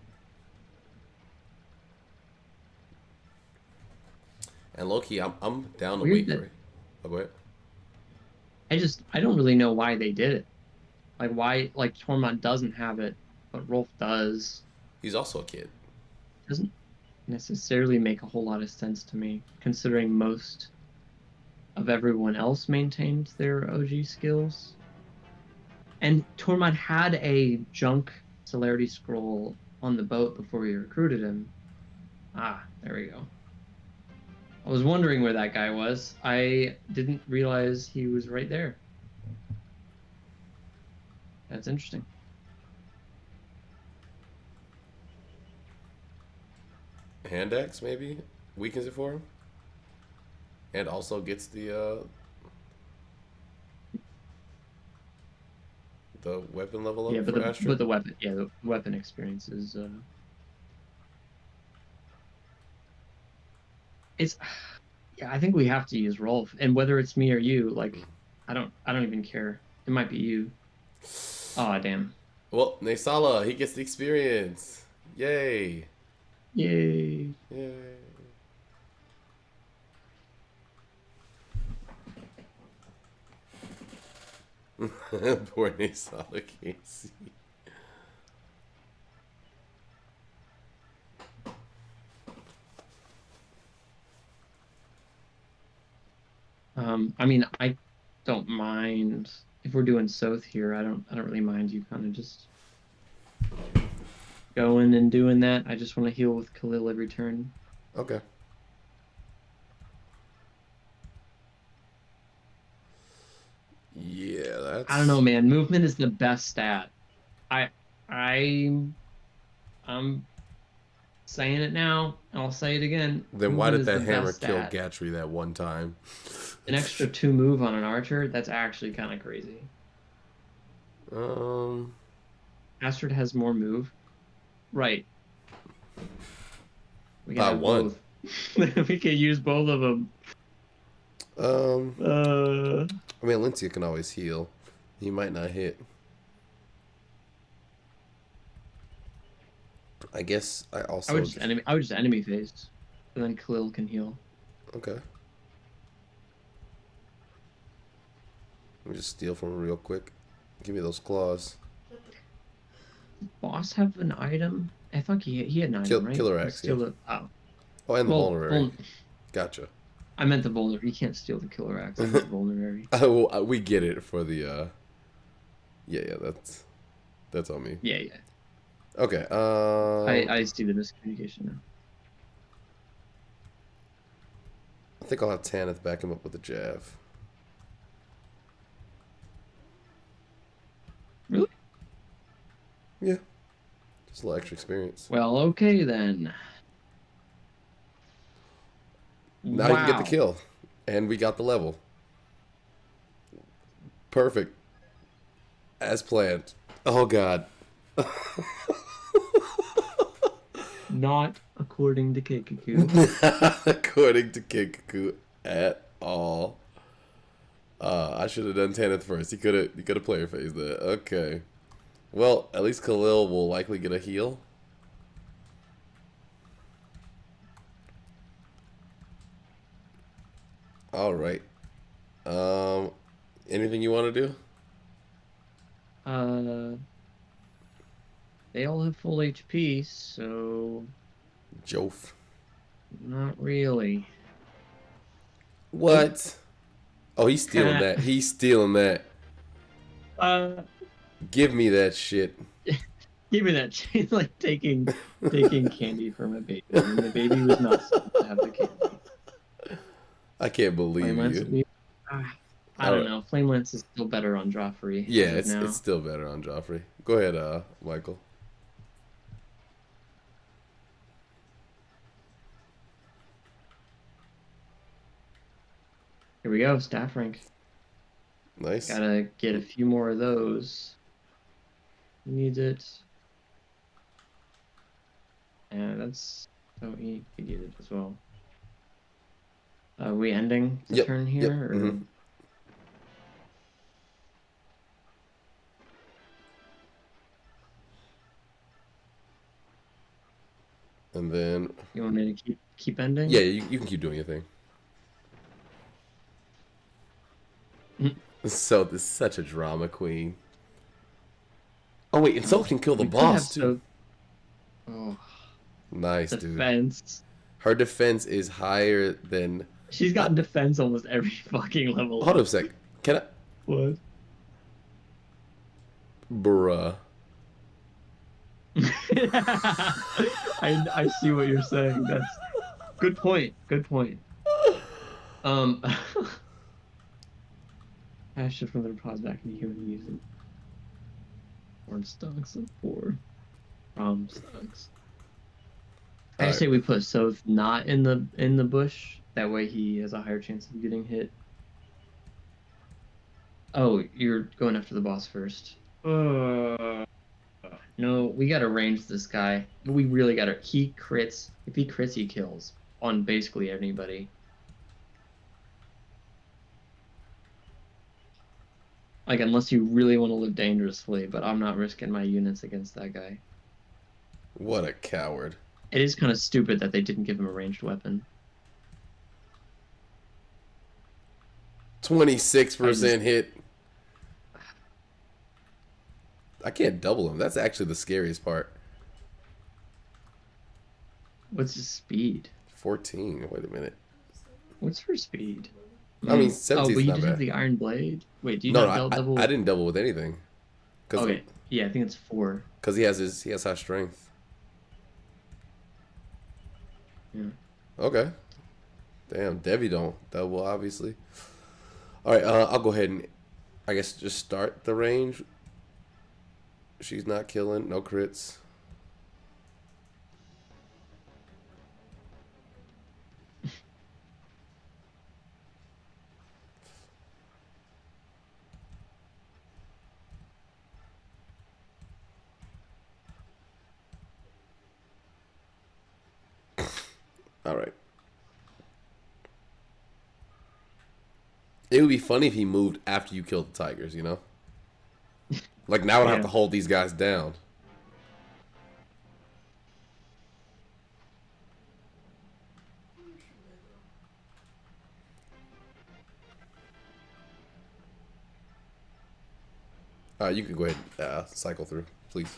And low-key, I'm down to Weird wait for that it. Oh, go ahead. I don't really know why they did it. Like why like Tormund doesn't have it, but Rolf does. He's also a kid. Doesn't necessarily make a whole lot of sense to me, considering most of everyone else maintained their OG skills. And Tormund had a junk celerity scroll on the boat before we recruited him. Ah, there we go. I was wondering where that guy was. I didn't realize he was right there. That's interesting. Hand axe maybe weakens it for him, and also gets the weapon level Yeah, up for Ashera. the weapon, yeah, the weapon experience is it's yeah, I think we have to use Rolf, and whether it's me or you, like I don't even care. It might be you. Oh damn. Well, Naysala, he gets the experience. Yay! Yay. Yay! Poor Naysala can't see. I mean, I don't mind if we're doing Soth here. I don't really mind you kind of just going and doing that. I just want to heal with Khalil every turn. Okay. Yeah, I don't know, that's. man. Movement is the best stat. I I I'm saying it now, and I'll say it again. Then why Movement did is the that hammer best kill stat. Gatry that one time? An extra 2 move on an archer, that's actually kind of crazy. um, Astrid has more move. Right. We can by have one. both. We can use both of them. Um, Uh, I mean, Lincia can always heal. He might not hit. I guess I also. I would just enemy phase. And then Khalil can heal. Okay. Let me just steal from him real quick. Give me those claws. Boss have an item? I thought he had an item, right? Killer He axe, yeah. steal the oh. Oh, and the vulnerary. Well, Gotcha. I meant the vulner. You can't steal the killer axe. I meant the vulnerary. Oh, we get it for the. Yeah, that's on me. Yeah, yeah. Okay. I see the miscommunication now. I think I'll have Tanith back him up with a jab. Really? Yeah. Just a little extra experience. Well, okay then. Now you can get the Wow. kill. And we got the level. Perfect. As planned. Oh, God. Not according to Keikaku. According to Kinkaku at all. I should have done Tanith first. He could have player phased that. Okay. Well, at least Khalil will likely get a heal. All right. Anything you want to do? Uh, they all have full HP, so Jof. not really. What? Oh, he's stealing that. He's stealing that. Give me that shit. Give me that. She's like taking candy from a baby, and the baby was not supposed to have the candy. I can't believe you. I don't know. Flame Lance is still better on Joffrey. Yeah, as of now. it's still better on Joffrey. Go ahead, Michael. Here we go, staff rank. Nice. Gotta get a few more of those. Needs it. And that's so he needs it as well. Are we ending the turn here? Yep. Or... Mm-hmm. And then you want me to keep ending? Yeah, you can keep doing your thing. So this is such a drama queen. Oh wait, and so can kill the boss too. Oh, nice, defense. Dude. Her defense is higher than. She's gotten defense almost every fucking level. Hold up a sec. Can I? What? Bruh. I see what you're saying. That's good point. Good point. I should from the pause back and human music. Corn stalks of 4. Prom stalks. I say we put Soph not in the bush. That way he has a higher chance of getting hit. Oh, you're going after the boss first. No, we gotta range this guy. We really gotta. He crits. If he crits, he kills on basically anybody. Like, unless you really want to live dangerously, but I'm not risking my units against that guy. What a coward. It is kind of stupid that they didn't give him a ranged weapon. 26% hit. I can't double him. That's actually the scariest part. What's his speed? 14. Wait a minute. What's her speed? I mean, 17 but you not just bad. have the Iron Blade? Wait, do you no, not double? I didn't double with anything. Okay, yeah, I think it's 4. Because he has high strength. Yeah. Okay. Damn, Debbie don't double, obviously. All right, I'll go ahead and, I guess, just start the range. She's not killing. No crits. All right. It would be funny if he moved after you killed the tigers, you know? Like, now I would have to hold these guys down. You can go ahead and cycle through, please.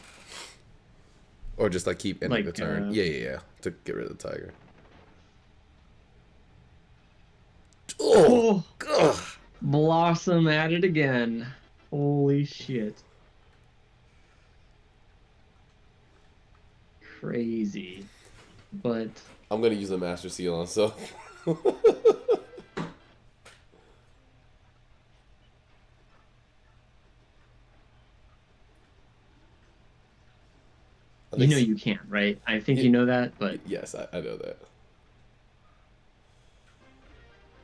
Or just, like, keep ending the turn. Yeah. To get rid of the tiger. Oh! Ugh. Blossom at it again. Holy shit. Crazy. But... I'm going to use the Master Seal on, so... You know you can't, right? I think you know that, but... Yes, I know that.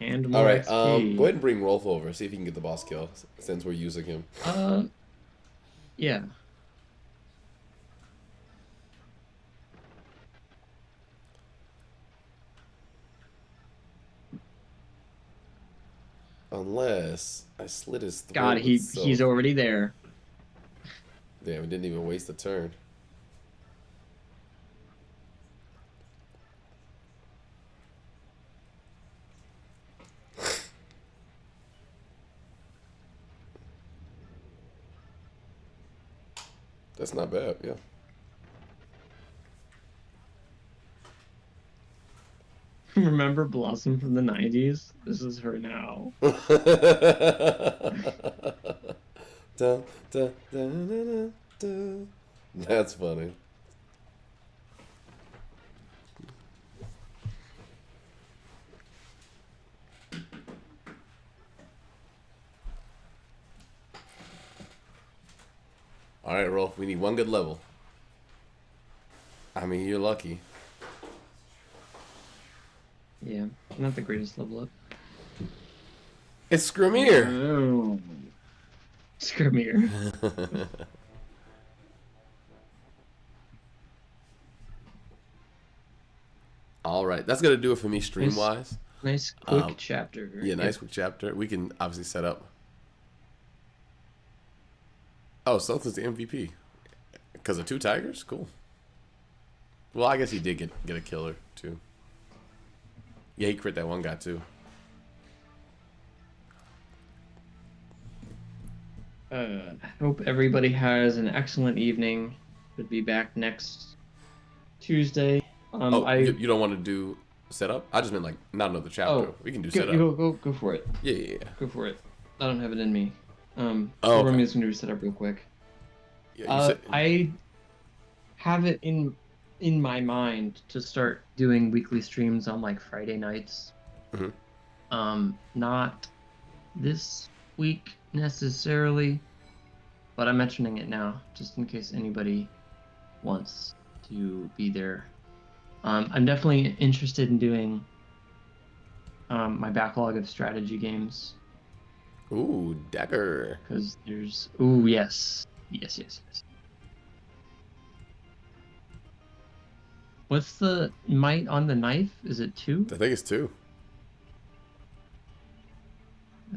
And more Alright, XP. go ahead and bring Rolf over. See if you can get the boss kill, since we're using him. Yeah. Unless I slit his throat. God, he's already there. Damn, we didn't even waste a turn. That's not bad, yeah. Remember Blossom from the 90s? This is her now. Dun, dun, dun, dun, dun, dun. That's funny. All right, Rolf. We need one good level. I mean, you're lucky. Yeah, not the greatest level up. It's Scrimir. Oh. Scrimir. All right, that's gonna do it for me stream wise. Nice quick chapter. Yeah, nice quick chapter. We can obviously set up. Oh, Stealth is the MVP because of 2 tigers. Cool. Well, I guess he did get a killer too. Yeah, he crit that one guy too. Hope everybody has an excellent evening. We'll be back next Tuesday. You don't want to do setup? I just meant like not another chapter. Oh, we can do setup. Go for it. Yeah. Go for it. I don't have it in me. Okay. Romeo's gonna do setup real quick. Yeah, I have it in my mind to start doing weekly streams on like Friday nights. Mm-hmm. Not this week necessarily, but I'm mentioning it now just in case anybody wants to be there. I'm definitely interested in doing my backlog of strategy games. Ooh, dagger. Because there's... Ooh, yes. Yes. What's the might on the knife? Is it 2? I think it's 2.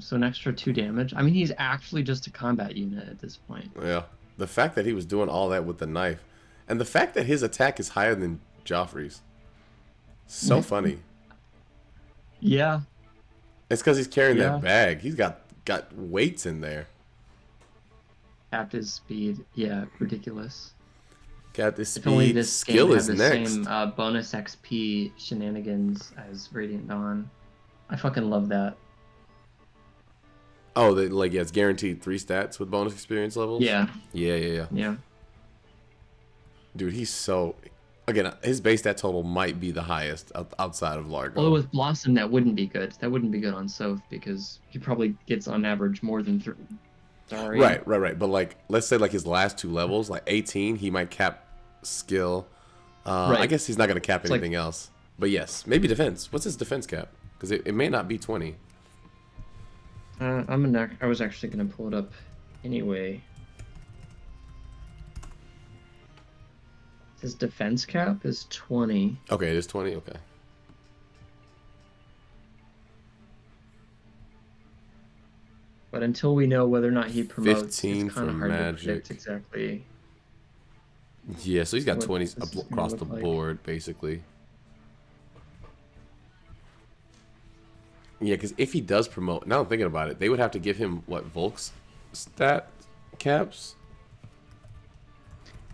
So an extra 2 damage. I mean, he's actually just a combat unit at this point. Yeah. The fact that he was doing all that with the knife, and the fact that his attack is higher than Joffrey's. So funny. Yeah. It's because he's carrying that bag. He's got weights in there. Capped his speed. Yeah, ridiculous. Got this If only speed. this Skill game is had the next. same bonus XP shenanigans as Radiant Dawn. I fucking love that. Oh, it's guaranteed 3 stats with bonus experience levels? Yeah. Yeah. Dude, he's so... Again, his base stat total might be the highest outside of Largo. Although with Blossom, that wouldn't be good. That wouldn't be good on Soth because he probably gets on average more than 3. Sorry. Right. But like, let's say like his last 2 levels, like 18, he might cap skill. I guess he's not going to cap anything else. But yes, maybe defense. What's his defense cap? Because it may not be 20. I was actually going to pull it up anyway. His defense cap is 20. Okay, it is 20. Okay. But until we know whether or not he promotes, 15 it's kind of for hard magic. to predict exactly. Yeah, so he's got what 20s this is across gonna the look like. board, basically. Yeah, because if he does promote, now I'm thinking about it, they would have to give him, what, Volk's stat caps?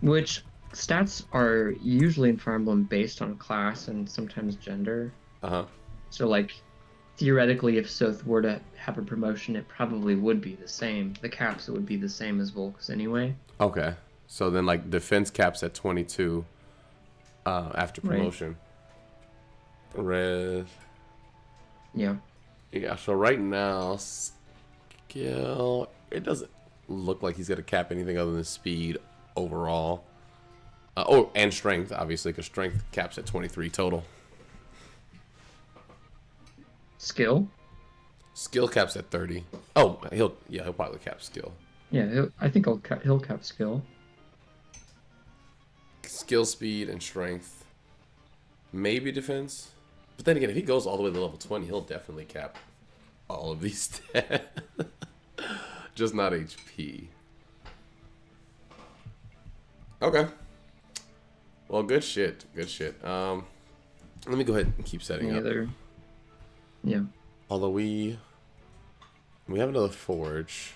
Which stats are usually in Fire Emblem based on class and sometimes gender. Uh-huh. So, like, theoretically, if Soth were to have a promotion, it probably would be the same. The caps would be the same as Volk's anyway. Okay. So then, like, defense caps at 22 after promotion. Red. Yeah. Yeah, so right now, skill... It doesn't look like he's going to cap anything other than speed overall. And strength, obviously, because strength caps at 23 total. Skill? Skill caps at 30. Oh, he'll probably cap skill. Yeah, I think he'll cap skill. Skill, speed, and strength. Maybe defense. But then again, if he goes all the way to level 20, he'll definitely cap all of these stats. Just not HP. Okay. Well, good shit. Good shit. Let me go ahead and keep setting up. Yeah. Although we have another forge.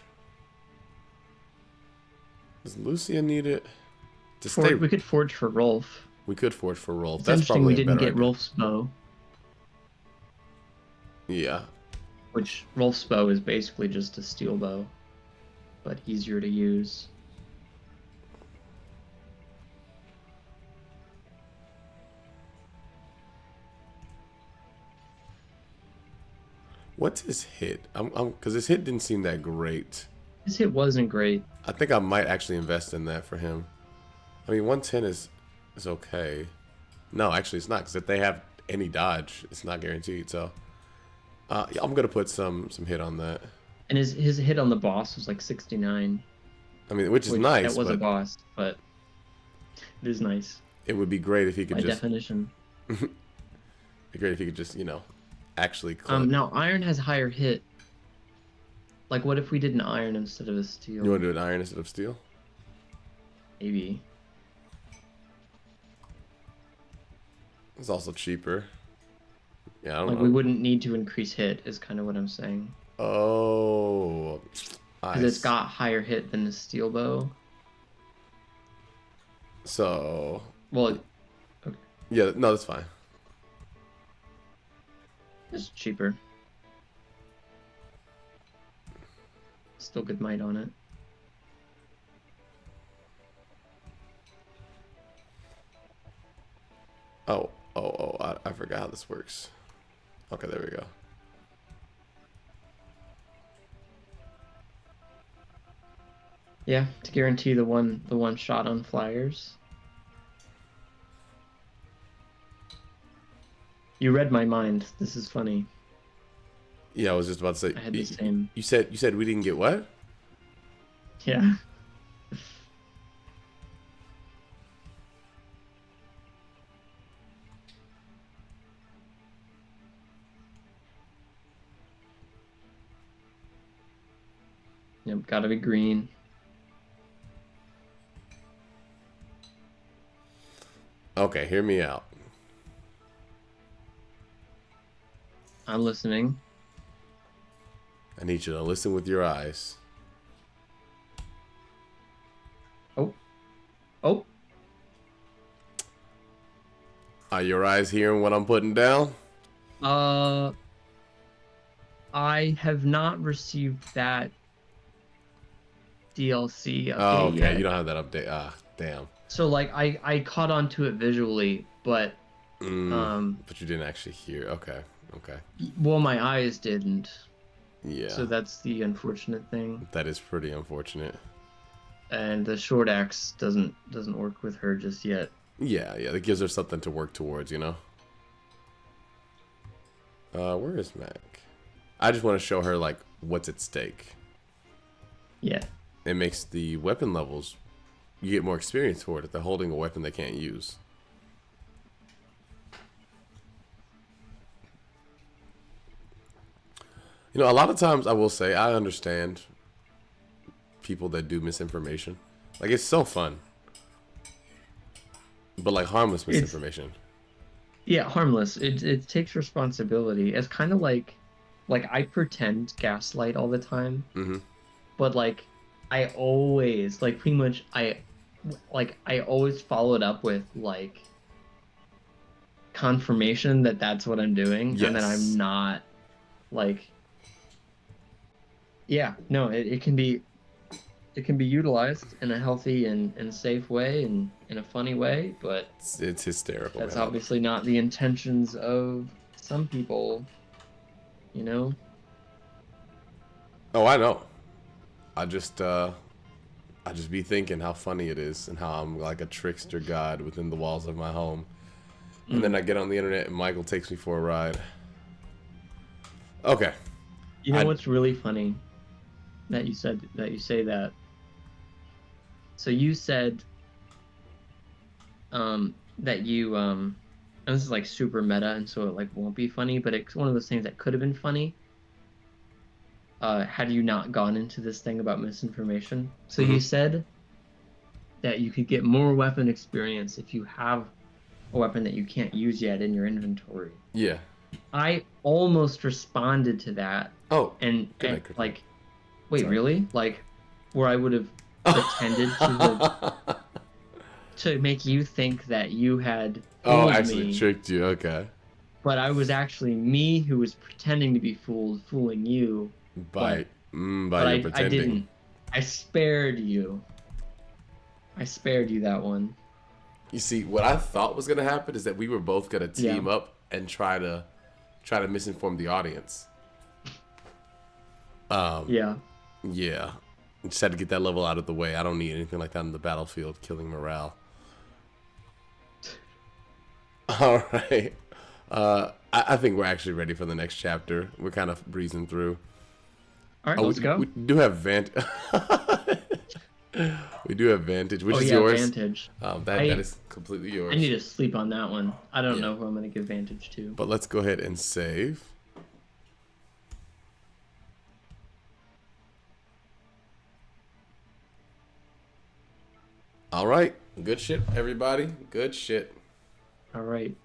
Does Lucia need it to stay? We could forge for Rolf. We could forge for Rolf. It's That's interesting probably we a didn't better get idea. Rolf's bow. Yeah. which Rolf's bow is basically just a steel bow, but easier to use. What's his hit? Because his hit didn't seem that great. His hit wasn't great. I think I might actually invest in that for him. I mean, 110 is okay. No, actually, it's not, because if they have any dodge, it's not guaranteed. So, yeah, I'm gonna put some hit on that. And his hit on the boss was like 69. I mean, which is nice. That was but a boss, but it is nice. It would be great if he could By just. definition. It'd be great if he could just, actually. Clip. Now iron has higher hit. Like, what if we did an iron instead of a steel? You want to do an iron instead of steel? Maybe. It's also cheaper. Yeah, I don't Like, know. we wouldn't need to increase hit, is kind of what I'm saying. Oh. Because it's got higher hit than the steel bow. So. Well, okay. Yeah, no, that's fine. It's cheaper. Still good might on it. I forgot how this works. Okay, there we go. Yeah, to guarantee the one shot on flyers. You read my mind. This is funny. Yeah, I was just about to say. I had the same. You said we didn't get what? Yeah. Yep, gotta be green. Okay, hear me out. I'm listening. I need you to listen with your eyes. Oh. Oh. Are your eyes hearing what I'm putting down? I have not received that DLC update Oh, okay. yet. You don't have that update. Ah, damn. So like I caught on to it visually, but But you didn't actually hear. Okay. Okay. well, my eyes didn't. Yeah. So that's the unfortunate thing. That is pretty unfortunate. And the short axe doesn't work with her just yet. Yeah, yeah. It gives her something to work towards, Where is Mac? I just want to show her like what's at stake. Yeah. It makes the weapon levels. You get more experience for it if they're holding a weapon they can't use. A lot of times I will say I understand people that do misinformation. Like, it's so fun. But like harmless misinformation. Yeah, harmless. It takes responsibility. It's kind of like I pretend gaslight all the time. Mm-hmm. But like I always pretty much I always follow it up with like confirmation that that's what I'm doing, Yes. and that I'm not like. Yeah, no, it can be utilized in a healthy and safe way and in a funny way, but It's hysterical. that's man. obviously not the intentions of some people, Oh, I know. I just be thinking how funny it is and how I'm like a trickster god within the walls of my home. And then I get on the internet and Michael takes me for a ride. Okay. You know what's really funny that you say that. So you said that you and this is like super meta, and so it like won't be funny, but it's one of those things that could have been funny had you not gone into this thing about misinformation. So you said that you could get more weapon experience if you have a weapon that you can't use yet in your inventory. Yeah. I almost responded to that. Oh. And like, wait, Sorry. really? Like, where I would have pretended to make you think that you had Oh, fooled actually me. tricked you. Okay. but I was actually me who was pretending to be fooled, fooling you. By But your I pretending. didn't. I spared you. I spared you that one. You see, what I thought was gonna happen is that we were both gonna team Yeah. up and try to misinform the audience. Yeah. Yeah. Just had to get that level out of the way. I don't need anything like that in the battlefield, killing morale. All right. I think we're actually ready for the next chapter. We're kind of breezing through. All right, let's go. We do have we do have Vantage, which is yours. Vantage. That is completely yours. I need to sleep on that one. I don't Yeah. know who I'm going to give Vantage to. But let's go ahead and save. All right. Good shit, everybody. Good shit. All right.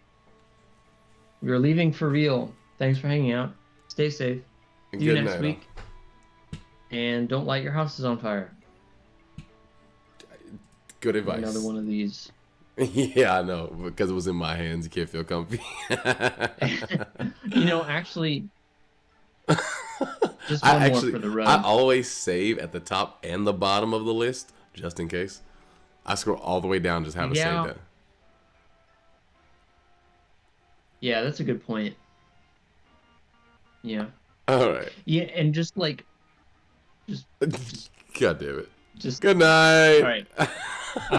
We're leaving for real. Thanks for hanging out. Stay safe. See you Good next night, week. And don't light your houses on fire. Good advice. Another one of these. Yeah, I know. Because it was in my hands, you can't feel comfy. Actually, just one more for the road. I always save at the top and the bottom of the list, just in case. I scroll all the way down, just have it saved there. Yeah, that's a good point. Yeah. All right. Yeah, and just God damn it. just Good night. all right.